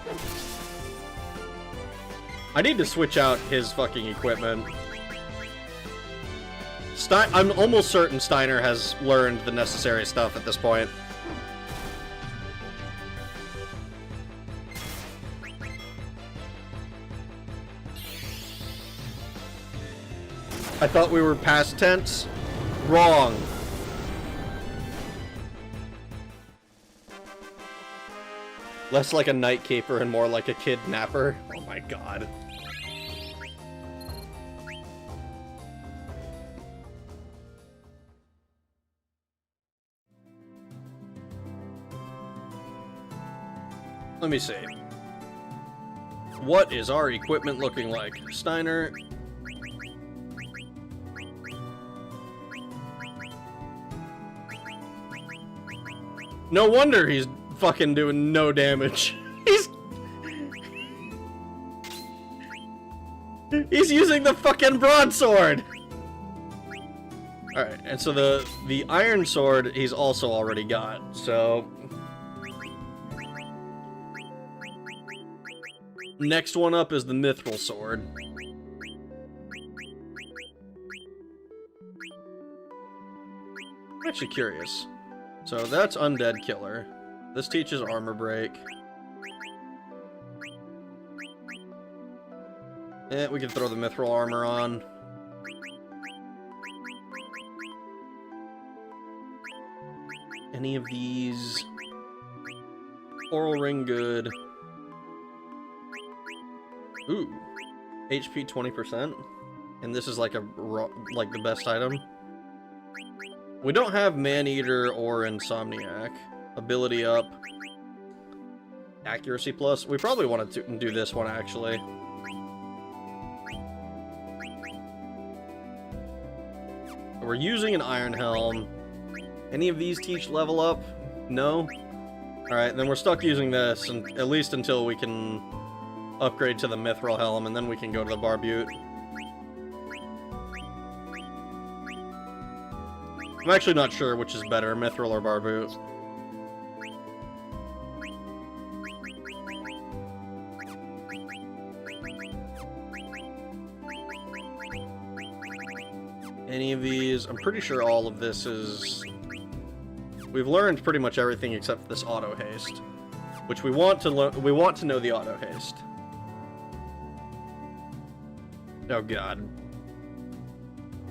I need to switch out his fucking equipment. I'm almost certain Steiner has learned the necessary stuff at this point. I thought we were past tense. Wrong. Less like a night keeper and more like a kidnapper. Oh my god. Let me see. What is our equipment looking like? Steiner. No wonder he's fucking doing no damage. He's using the fucking broadsword. All right, and so the iron sword he's also already got. So next one up is the mithril sword. actually curious. So that's Undead Killer. This teaches Armor Break. We can throw the Mithril Armor on. Any of these? Oral Ring, good. Ooh. HP 20%. And this is like like the best item. We don't have Man-Eater or Insomniac. Ability up. Accuracy plus. We probably want to do this one, actually. We're using an Iron Helm. Any of these teach level up? No? Alright, then we're stuck using this, and at least until we can upgrade to the Mithril Helm, and then we can go to the Barbute. I'm actually not sure which is better, Mithril or Barbute. Any of these? I'm pretty sure all of this is... We've learned pretty much everything except for this auto haste, which we want to know the auto haste. Oh god.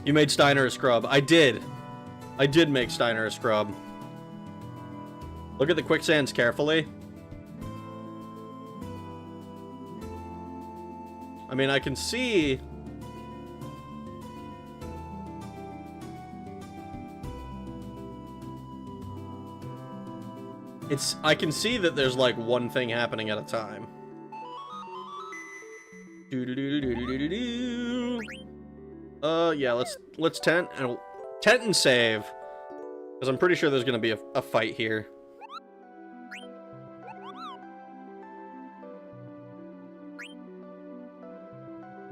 You made Steiner a scrub. I did. I did make Steiner a scrub. Look at the quicksands carefully. I mean, I can see... I can see that there's like one thing happening at a time. Yeah, let's tent and save, because I'm pretty sure there's gonna be a fight here.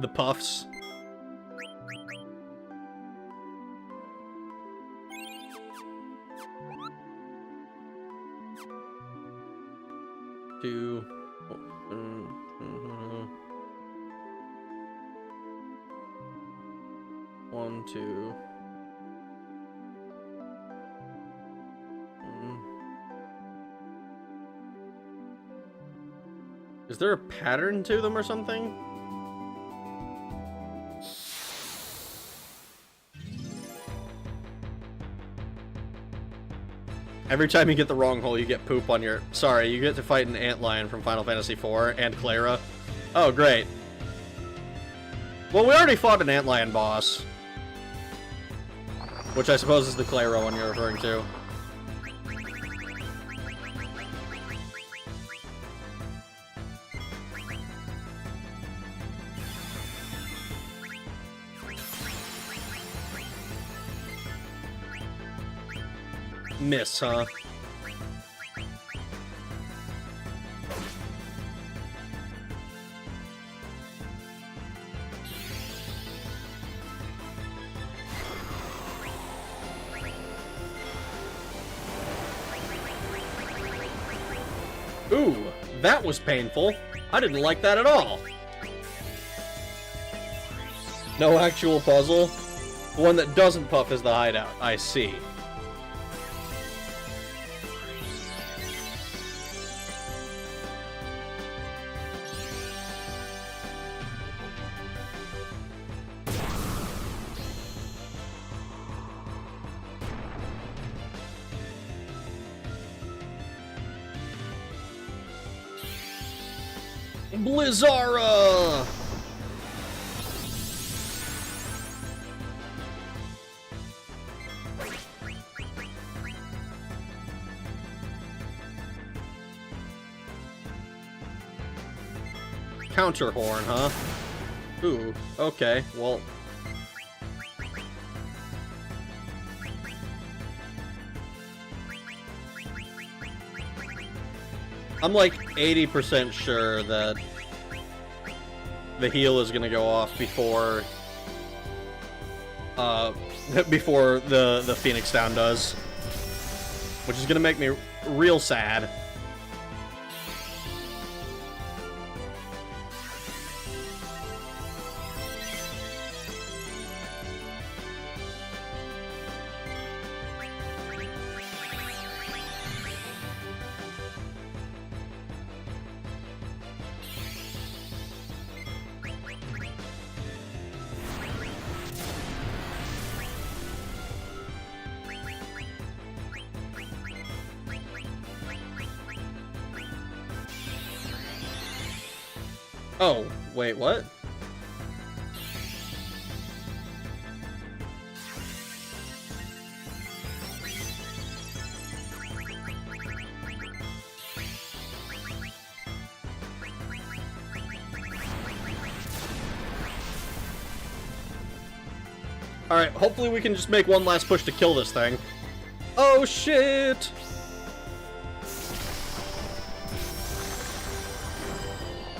The puffs. Two. 1, 2. Is there a pattern to them or something? Every time you get the wrong hole, you get poop on your... Sorry, you get to fight an antlion from Final Fantasy IV and Clara. Oh, great. Well, we already fought an antlion boss. Which I suppose is the Clara one you're referring to. Miss, huh? Ooh, that was painful. I didn't like that at all. No actual puzzle? The one that doesn't puff is the hideout. I see. Blizzara! Counter horn, huh? Ooh, okay, well... I'm like 80% sure that the heal is gonna go off before before the Phoenix Down does, which is gonna make me real sad. Oh, wait, what? Alright, hopefully we can just make one last push to kill this thing. Oh, shit!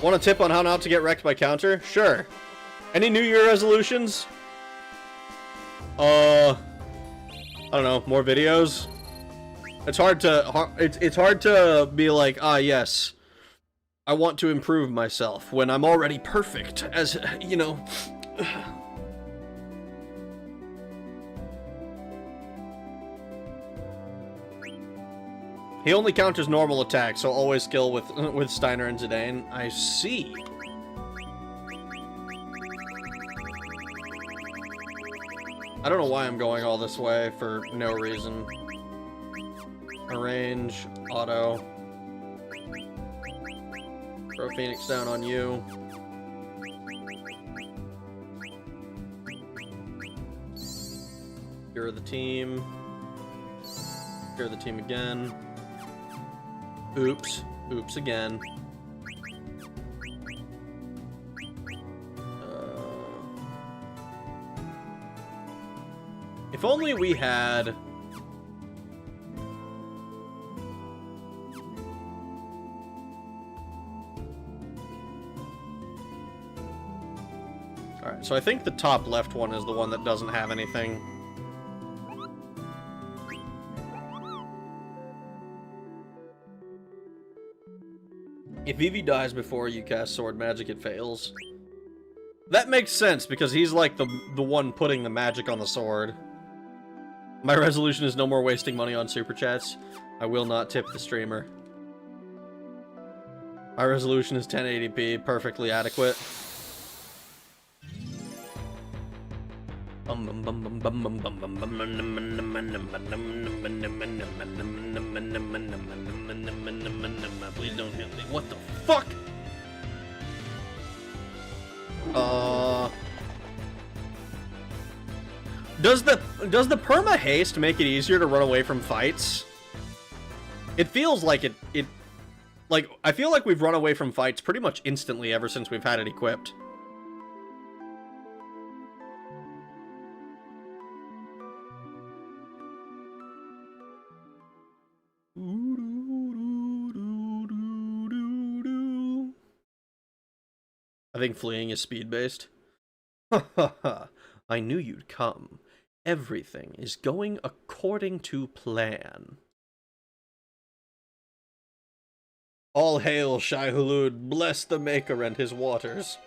Want a tip on how not to get wrecked by counter? Sure. Any New Year resolutions? I don't know, more videos? It's hard to be like, ah, yes, I want to improve myself when I'm already perfect, as, you know... He only counters normal attacks, so always skill with Steiner and Zidane. I see. I don't know why I'm going all this way for no reason. Arrange, auto. Throw Phoenix down on you. Cure the team. Cure the team again. Oops. Oops again. If only we had... Alright, so I think the top left one is the one that doesn't have anything. If Vivi dies before you cast Sword Magic, it fails. That makes sense, because he's like the one putting the magic on the sword. My resolution is no more wasting money on Super Chats. I will not tip the streamer. My resolution is 1080p, perfectly adequate. Please don't hit me. What the fuck? Does the perma haste make it easier to run away from fights? It feels like like I feel like we've run away from fights pretty much instantly ever since we've had it equipped. I think fleeing is speed-based. Ha ha ha. I knew you'd come. Everything is going according to plan. All hail Shai Hulud, bless the Maker and his waters.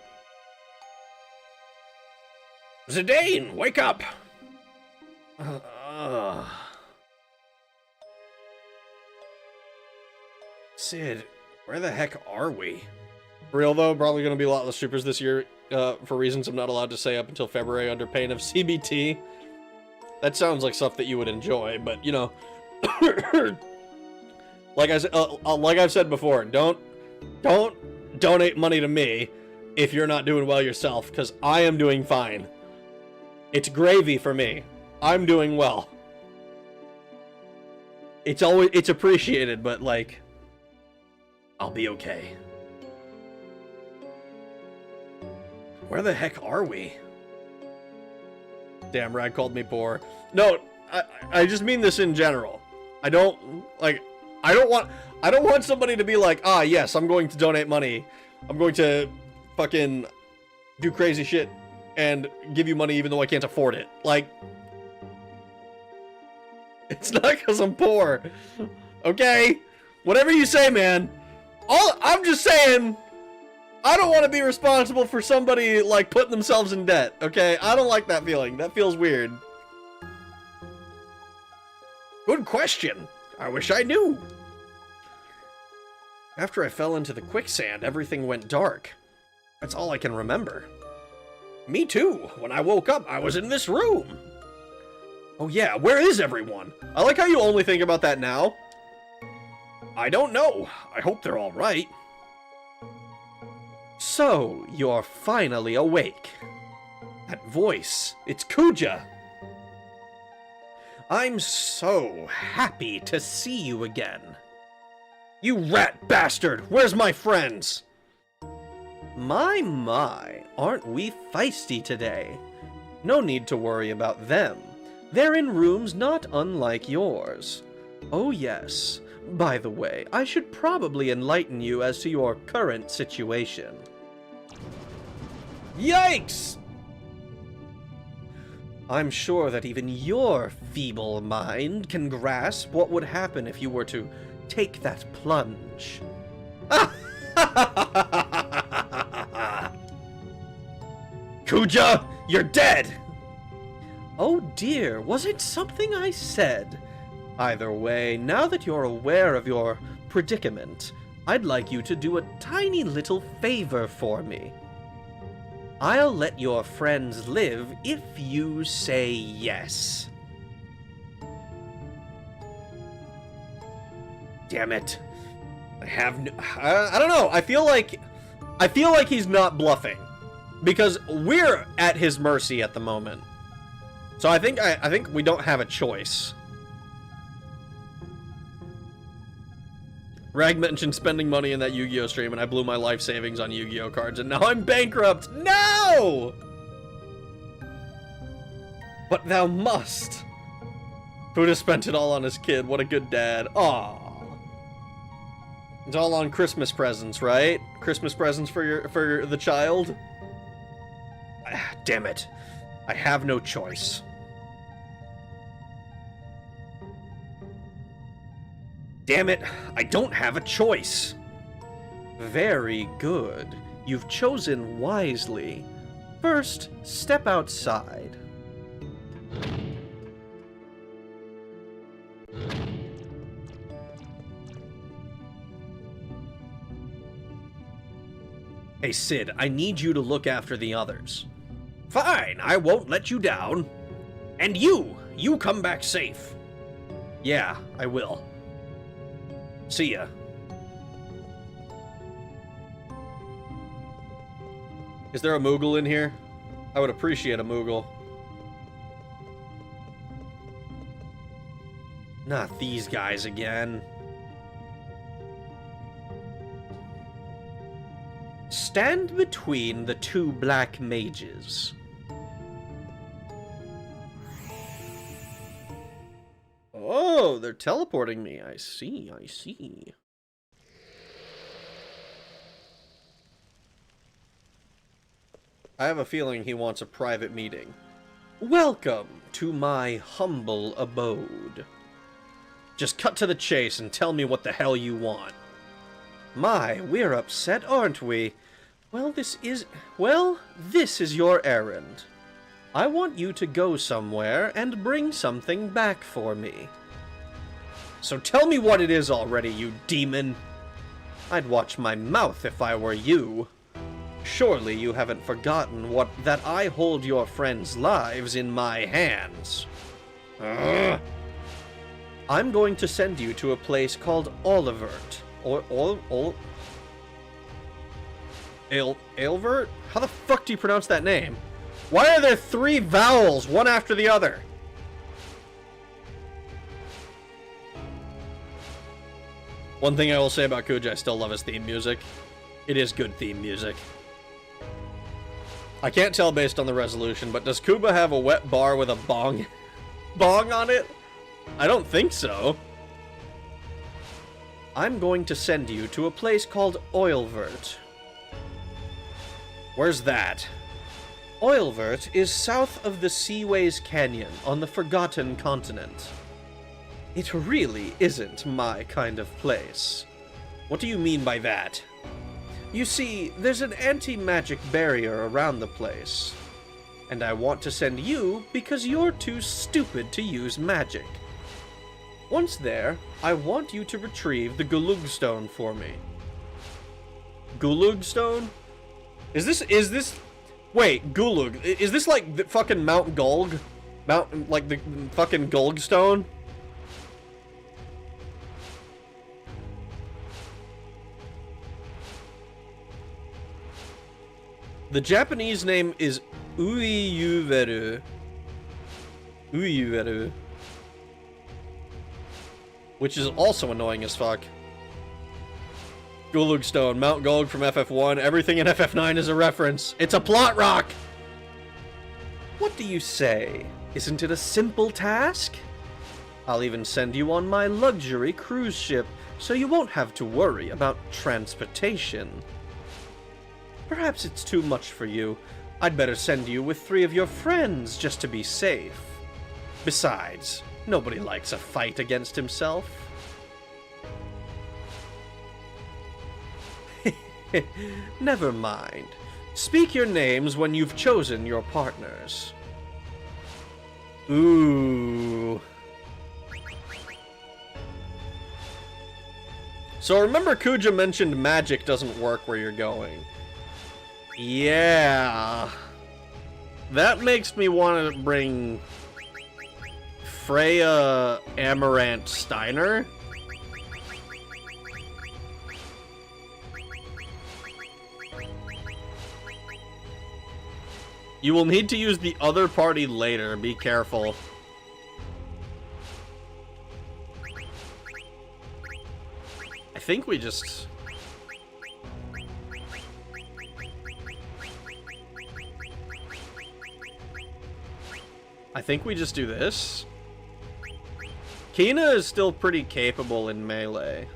Zidane, wake up! Sid, where the heck are we? For real though, probably gonna be a lot less supers this year, for reasons I'm not allowed to say up until February under pain of CBT. That sounds like stuff that you would enjoy, but you know, like I've said before, don't donate money to me if you're not doing well yourself, because I am doing fine. It's gravy for me. I'm doing well. It's appreciated, but like, I'll be okay. Where the heck are we? Damn, Rad called me poor. No, I just mean this in general. I don't want somebody to be like, ah, yes, I'm going to donate money. I'm going to fucking do crazy shit and give you money even though I can't afford it. Like, it's not because I'm poor. Okay? Whatever you say, man. I'm just saying, I don't want to be responsible for somebody, like, putting themselves in debt, okay? I don't like that feeling. That feels weird. Good question. I wish I knew. After I fell into the quicksand, everything went dark. That's all I can remember. Me too. When I woke up, I was in this room. Oh yeah, where is everyone? I like how you only think about that now. I don't know. I hope they're all right. So, you're finally awake. That voice, it's Kuja. I'm so happy to see you again. You rat bastard! Where's my friends? My, aren't we feisty today? No need to worry about them. They're in rooms not unlike yours. Oh yes, by the way, I should probably enlighten you as to your current situation. Yikes! I'm sure that even your feeble mind can grasp what would happen if you were to take that plunge. Kuja, you're dead! Oh dear, was it something I said? Either way, now that you're aware of your predicament, I'd like you to do a tiny little favor for me. I'll let your friends live if you say yes. Damn it. I don't know. I feel like he's not bluffing, because we're at his mercy at the moment. So I think we don't have a choice. Rag mentioned spending money in that Yu-Gi-Oh stream, and I blew my life savings on Yu-Gi-Oh cards, and now I'm bankrupt. No! But thou must. Buddha spent it all on his kid. What a good dad. Aww. It's all on Christmas presents, right? Christmas presents for the child? Damn it. I have no choice. Damn it, I don't have a choice. Very good. You've chosen wisely. First, step outside. Hey Sid, I need you to look after the others. Fine, I won't let you down. And you come back safe. Yeah, I will. See ya. Is there a Moogle in here? I would appreciate a Moogle. Not these guys again. Stand between the two black mages. Oh, they're teleporting me. I see, I see. I have a feeling he wants a private meeting. Welcome to my humble abode. Just cut to the chase and tell me what the hell you want. My, we're upset, aren't we? Well, this is your errand. I want you to go somewhere and bring something back for me. So tell me what it is already, you demon. I'd watch my mouth if I were you. Surely you haven't forgotten that I hold your friends' lives in my hands. Ugh. I'm going to send you to a place called Olivert. Ailvert? How the fuck do you pronounce that name? Why are there 3 vowels, one after the other? One thing I will say about Kuja, I still love his theme music. It is good theme music. I can't tell based on the resolution, but does Kuba have a wet bar with a bong on it? I don't think so. I'm going to send you to a place called Oilvert. Where's that? Oilvert is south of the Seaways Canyon on the Forgotten Continent. It really isn't my kind of place. What do you mean by that? You see, there's an anti-magic barrier around the place. And I want to send you because you're too stupid to use magic. Once there, I want you to retrieve the Gulug Stone for me. Gulug Stone? Is this... Wait, Gulug. Is this like the fucking Mount Gulg? Like the fucking Gulg Stone? The Japanese name is Uiyuveru. Uiyuveru. Which is also annoying as fuck. Gulug Stone, Mount Gulug from FF1. Everything in FF9 is a reference. It's a plot rock! What do you say? Isn't it a simple task? I'll even send you on my luxury cruise ship, so you won't have to worry about transportation. Perhaps it's too much for you. I'd better send you with 3 of your friends, just to be safe. Besides, nobody likes a fight against himself. Never mind. Speak your names when you've chosen your partners. Ooh. So remember Kuja mentioned magic doesn't work where you're going. Yeah. That makes me want to bring Freya, Amaranth, Steiner. You will need to use the other party later. Be careful. I think we just... do this. Kina is still pretty capable in melee.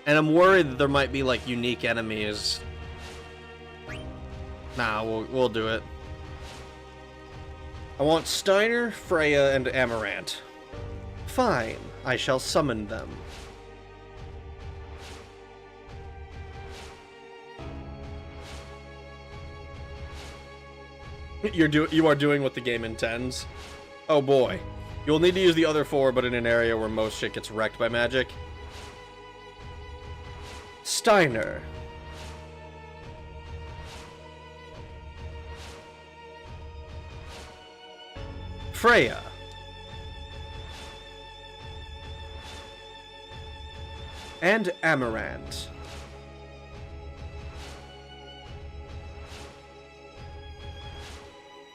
And I'm worried that there might be, like, unique enemies. Nah, we'll do it. I want Steiner, Freya, and Amaranth. Fine, I shall summon them. You are doing what the game intends. Oh boy. You'll need to use the other 4, but in an area where most shit gets wrecked by magic. Steiner. Freya. And Amaranth.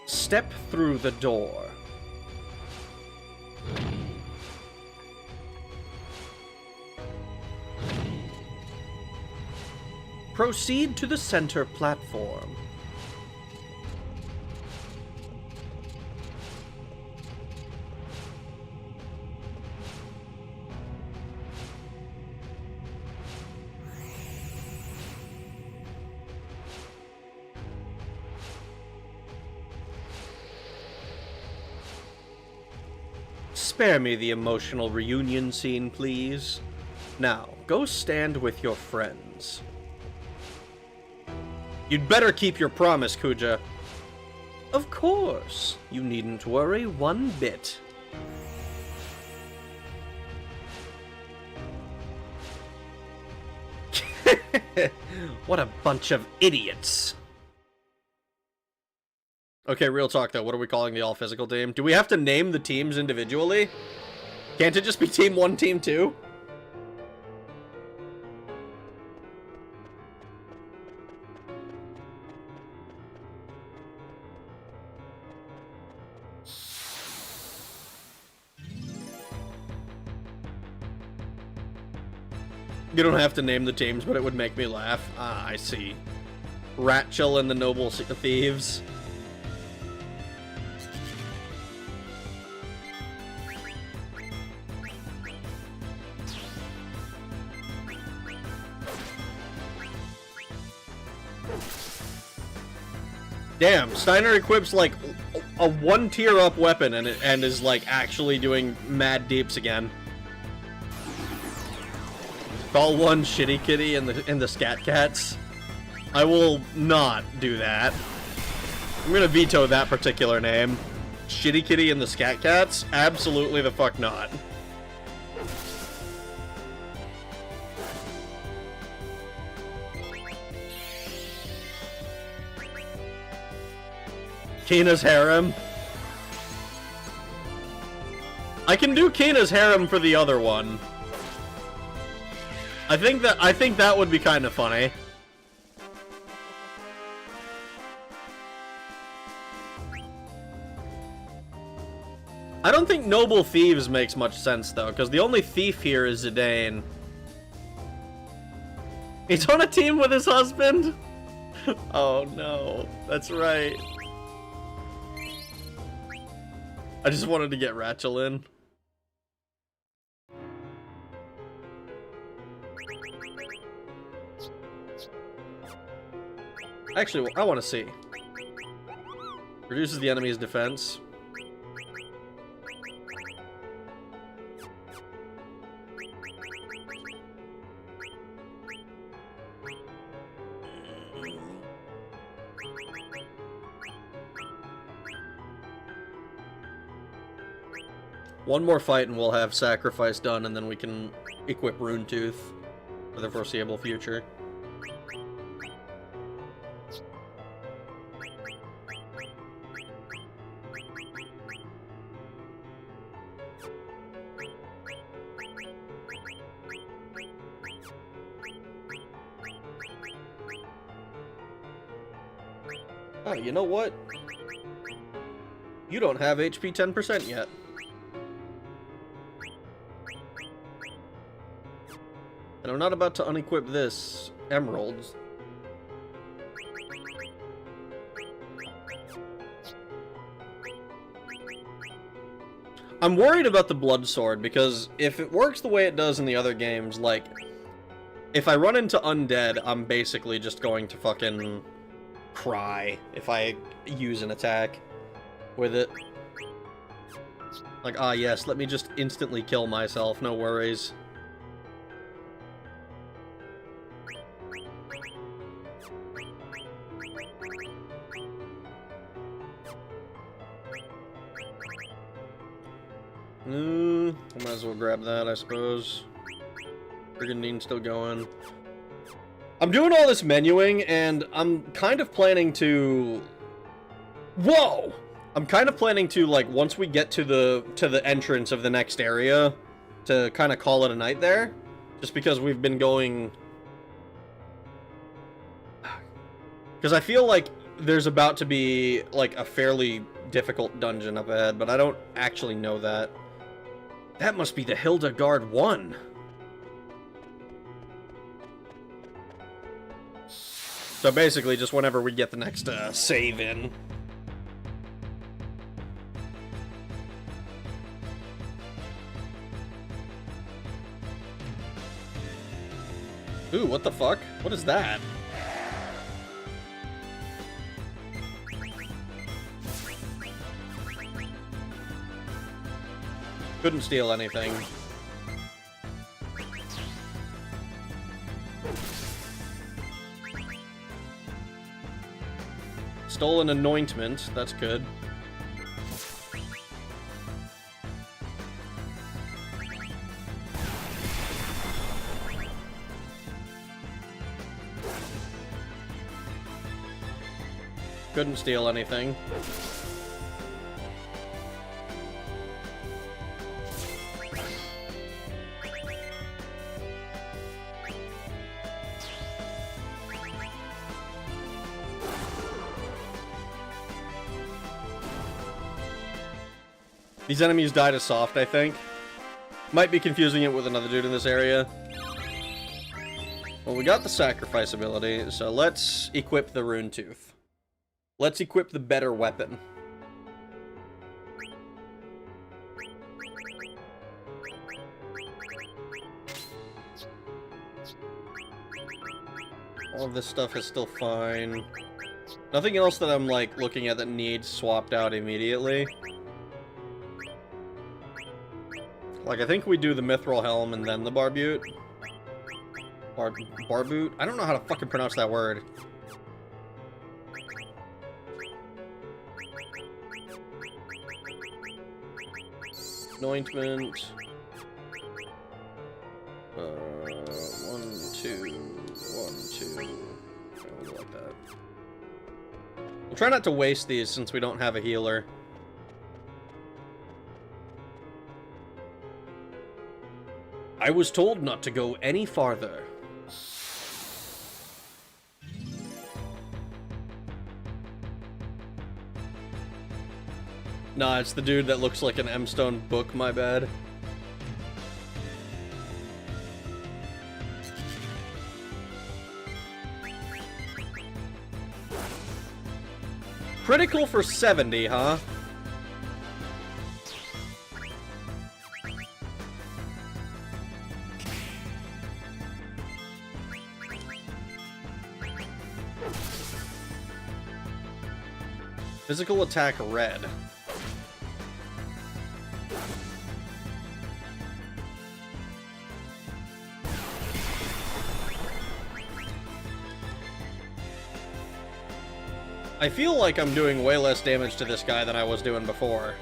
Step through the door. Proceed to the center platform. Spare me the emotional reunion scene, please. Now, go stand with your friends. You'd better keep your promise, Kuja. Of course. You needn't worry one bit. What a bunch of idiots. Okay, real talk though, what are we calling the all-physical team? Do we have to name the teams individually? Can't it just be Team 1, Team 2? You don't have to name the teams, but it would make me laugh. Ah, I see. Ratchel and the Noble Thieves. Damn, Steiner equips like a 1 tier up weapon and is like actually doing mad deeps again. Call one Shitty Kitty and the Scat Cats. I will not do that. I'm gonna veto that particular name. Shitty Kitty and the Scat Cats? Absolutely the fuck not. Kina's harem. I can do Kina's harem for the other one. I think that would be kind of funny. I don't think Noble Thieves makes much sense, though, because the only thief here is Zidane. He's on a team with his husband? Oh, no. That's right. I just wanted to get Rachel in. Actually, I want to see. Reduces the enemy's defense. One more fight and we'll have sacrifice done, and then we can equip Rune Tooth for the foreseeable future. Oh, you know what? You don't have HP 10% yet. And I'm not about to unequip this. Emeralds. I'm worried about the blood sword, because if it works the way it does in the other games, like, if I run into undead, I'm basically just going to fucking cry if I use an attack with it. Like, ah yes, let me just instantly kill myself, no worries. I might as well grab that, I suppose. Brigandine's still going. I'm doing all this menuing, and I'm kind of planning to... Whoa! I'm kind of planning to, like, once we get to the entrance of the next area, to kind of call it a night there. Just because we've been going... Because I feel like there's about to be, like, a fairly difficult dungeon up ahead, but I don't actually know that. That must be the Hildegard 1. So basically, just whenever we get the next save in. Ooh, what the fuck? What is that? Couldn't steal anything. Stole an anointment, that's good. Couldn't steal anything. These enemies die to soft, I think. Might be confusing it with another dude in this area. Well, we got the sacrifice ability, so let's equip the Rune Tooth. Let's equip the better weapon. All of this stuff is still fine. Nothing else that I'm, like, looking at that needs swapped out immediately. Like, I think we do the Mithril Helm and then the Barbute. Barboot? I don't know how to fucking pronounce that word. Anointment. 1, 2, 1, 2. I don't like that. We'll try not to waste these since we don't have a healer. I was told not to go any farther. Nah, it's the dude that looks like an M-Stone book, my bad. Critical for 70, huh? Physical attack red. I feel like I'm doing way less damage to this guy than I was doing before.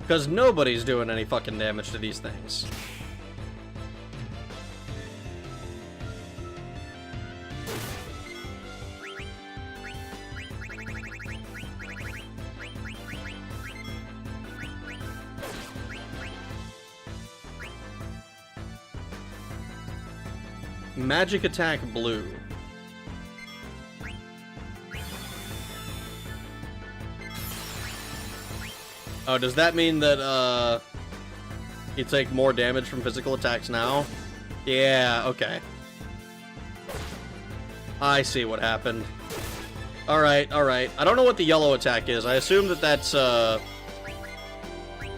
Because nobody's doing any fucking damage to these things. Magic attack blue. Oh, does that mean that, you take more damage from physical attacks now? Yeah, okay. I see what happened. Alright, alright. I don't know what the yellow attack is. I assume that that's, I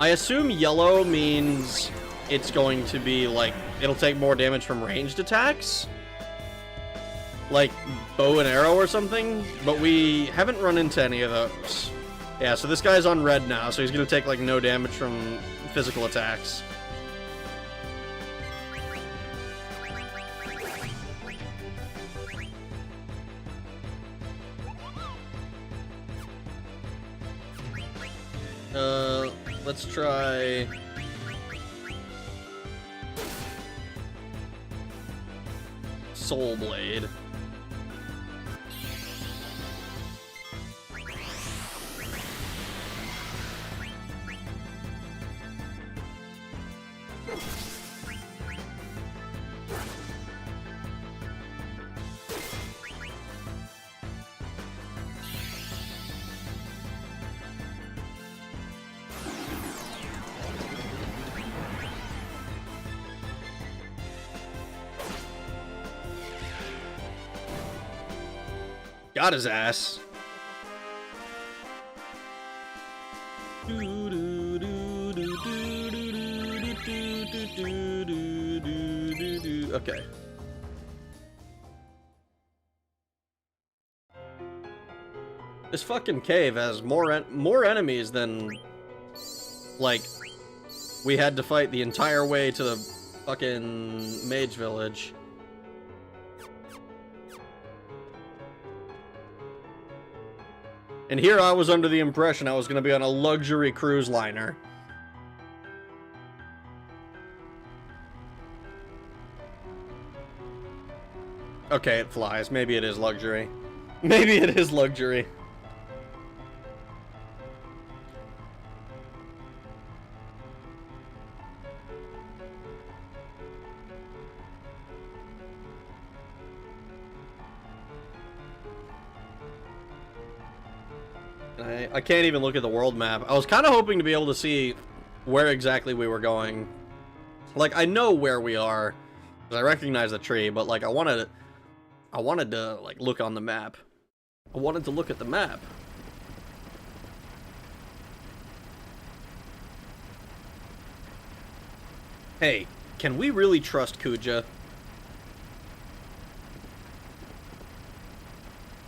assume yellow means it's going to be, like, it'll take more damage from ranged attacks? Like, bow and arrow or something? But we haven't run into any of those. Yeah, so this guy's on red now, so he's gonna take, like, no damage from physical attacks. Let's try... Soul Blade. Got his ass. Okay. This fucking cave has more enemies than, like, we had to fight the entire way to the fucking mage village. And here I was under the impression I was going to be on a luxury cruise liner. Okay, it flies. Maybe it is luxury. Maybe it is luxury. I can't even look at the world map. I was kind of hoping to be able to see where exactly we were going. Like, I know where we are, because I recognize the tree, but, like, I wanted to, like, look on the map. I wanted to look at the map. Hey, can we really trust Kuja?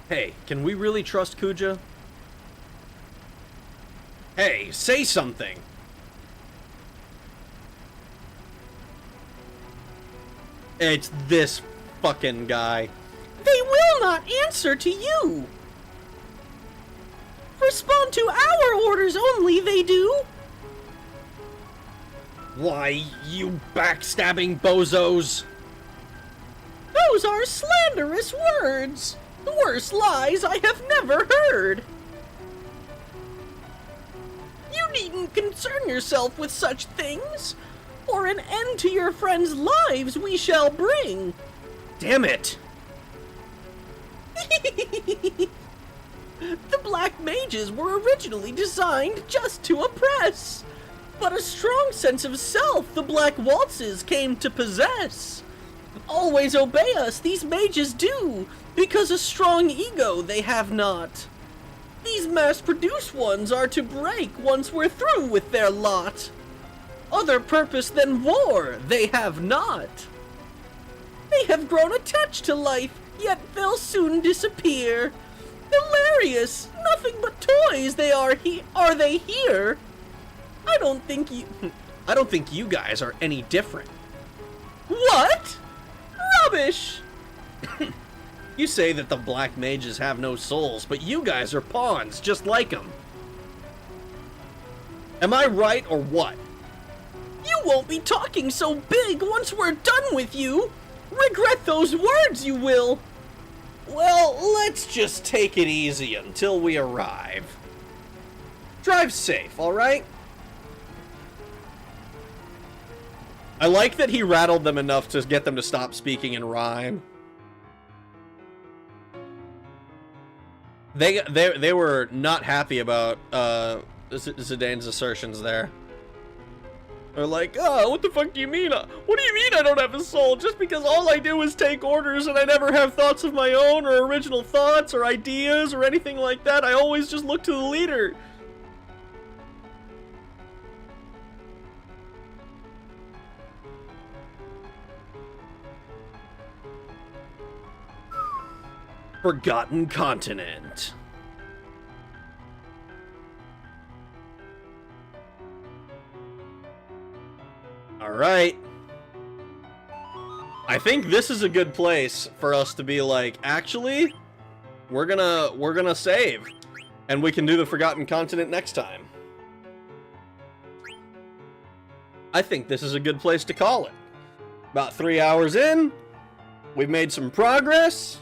Hey, can we really trust Kuja? Hey, say something! It's this fucking guy. They will not answer to you. Respond to our orders only, they do. Why, you backstabbing bozos! Those are slanderous words. The worst lies I have never heard. You needn't concern yourself with such things, or an end to your friends' lives we shall bring. Damn it! The Black Mages were originally designed just to oppress, but a strong sense of self the Black Waltzes came to possess. Always obey us, these mages do, because a strong ego they have not. These mass-produced ones are to break once we're through with their lot. Other purpose than war they have not. They have grown attached to life, yet they'll soon disappear. Hilarious! Nothing but toys they are they here? I don't think you guys are any different. What? Rubbish! You say that the Black Mages have no souls, but you guys are pawns, just like them. Am I right, or what? You won't be talking so big once we're done with you! Regret those words, you will! Well, let's just take it easy until we arrive. Drive safe, alright? I like that he rattled them enough to get them to stop speaking in rhyme. They were not happy about Zidane's assertions there. They're like, oh, what the fuck do you mean? What do you mean I don't have a soul? Just because all I do is take orders and I never have thoughts of my own or original thoughts or ideas or anything like that. I always just look to the leader. Forgotten Continent. Alright. I think this is a good place for us to be like, actually, we're gonna save. And we can do the Forgotten Continent next time. I think this is a good place to call it. About 3 hours in, we've made some progress.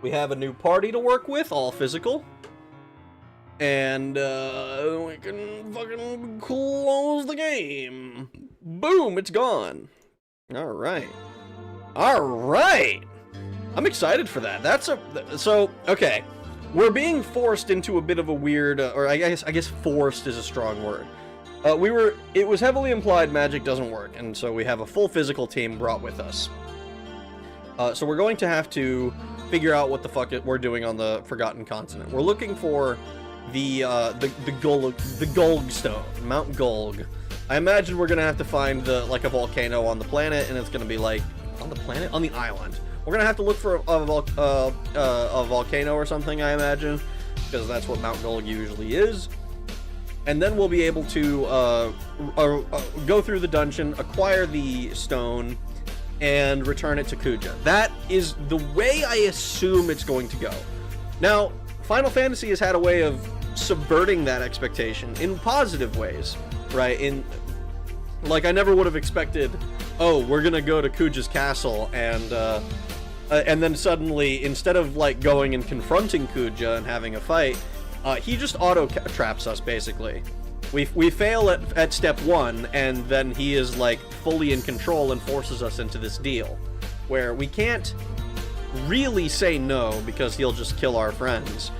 We have a new party to work with, all physical. And, we can fucking close the game. Boom, it's gone. Alright. Alright! I'm excited for that. So, okay. We're being forced into a bit of a weird, or I guess forced is a strong word. It was heavily implied magic doesn't work, and so we have a full physical team brought with us. So we're going to have to figure out what the fuck we're doing on the Forgotten Continent. We're looking for the Golg Stone, Mount Golg. I imagine we're gonna have to find a volcano on the planet, and it's gonna be like on the planet, on the island. We're gonna have to look for a volcano or something, I imagine, because that's what Mount Golg usually is. And then we'll be able to go through the dungeon, acquire the stone, and return it to Kuja. That is the way I assume it's going to go. Now, Final Fantasy has had a way of subverting that expectation in positive ways, right? Like, I never would have expected, oh, we're gonna go to Kuja's castle, and then suddenly, instead of, like, going and confronting Kuja and having a fight, he just auto-traps us, basically. We fail at step 1, and then he is, like, fully in control and forces us into this deal, where we can't really say no, because he'll just kill our friends.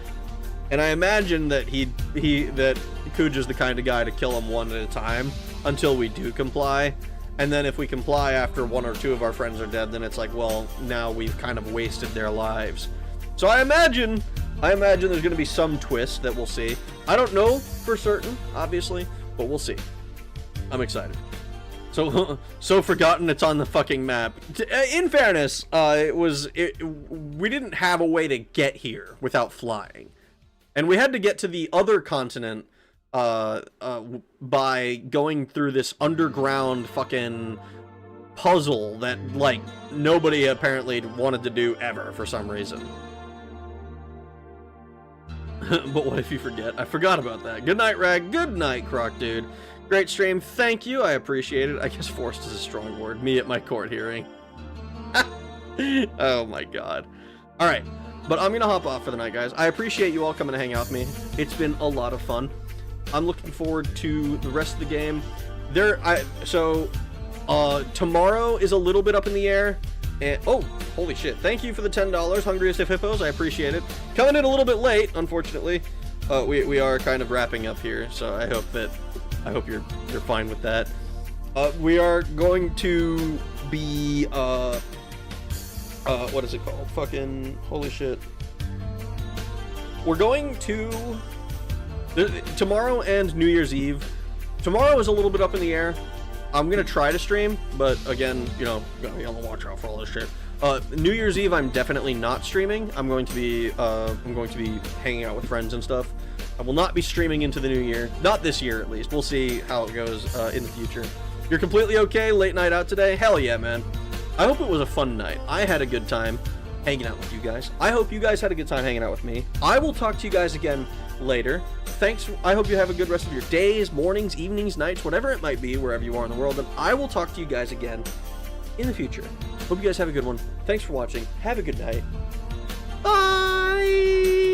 And I imagine that that Kuja's the kind of guy to kill him one at a time, until we do comply. And then if we comply after 1 or 2 of our friends are dead, then it's like, well, now we've kind of wasted their lives. So I imagine there's going to be some twist that we'll see. I don't know for certain, obviously, but we'll see. I'm excited. So Forgotten, it's on the fucking map. In fairness, we didn't have a way to get here without flying. And we had to get to the other continent by going through this underground fucking puzzle that, like, nobody apparently wanted to do ever for some reason. But what if you forget? I forgot about that. Good night, Rag. Good night, Croc Dude. Great stream. Thank you. I appreciate it. I guess forced is a strong word. Me at my court hearing. Oh my god. Alright. But I'm gonna hop off for the night, guys. I appreciate you all coming to hang out with me. It's been a lot of fun. I'm looking forward to the rest of the game. Tomorrow is a little bit up in the air. And, oh, holy shit. Thank you for the $10, Hungriest of Hippos. I appreciate it. Coming in a little bit late, unfortunately. We are kind of wrapping up here, so I hope you're fine with that. We are going to be, what is it called? Fucking, holy shit. We're going to, tomorrow and New Year's Eve. Tomorrow is a little bit up in the air. I'm gonna try to stream, but again, you know, gotta be on the watch out for all this shit. New Year's Eve, I'm definitely not streaming. I'm going to be hanging out with friends and stuff. I will not be streaming into the new year. Not this year, at least. We'll see how it goes in the future. You're completely okay? Late night out today? Hell yeah, man. I hope it was a fun night. I had a good time hanging out with you guys. I hope you guys had a good time hanging out with me. I will talk to you guys again later. Thanks. I hope you have a good rest of your days, mornings, evenings, nights, whatever it might be, wherever you are in the world. And I will talk to you guys again in the future. Hope you guys have a good one. Thanks for watching. Have a good night. Bye!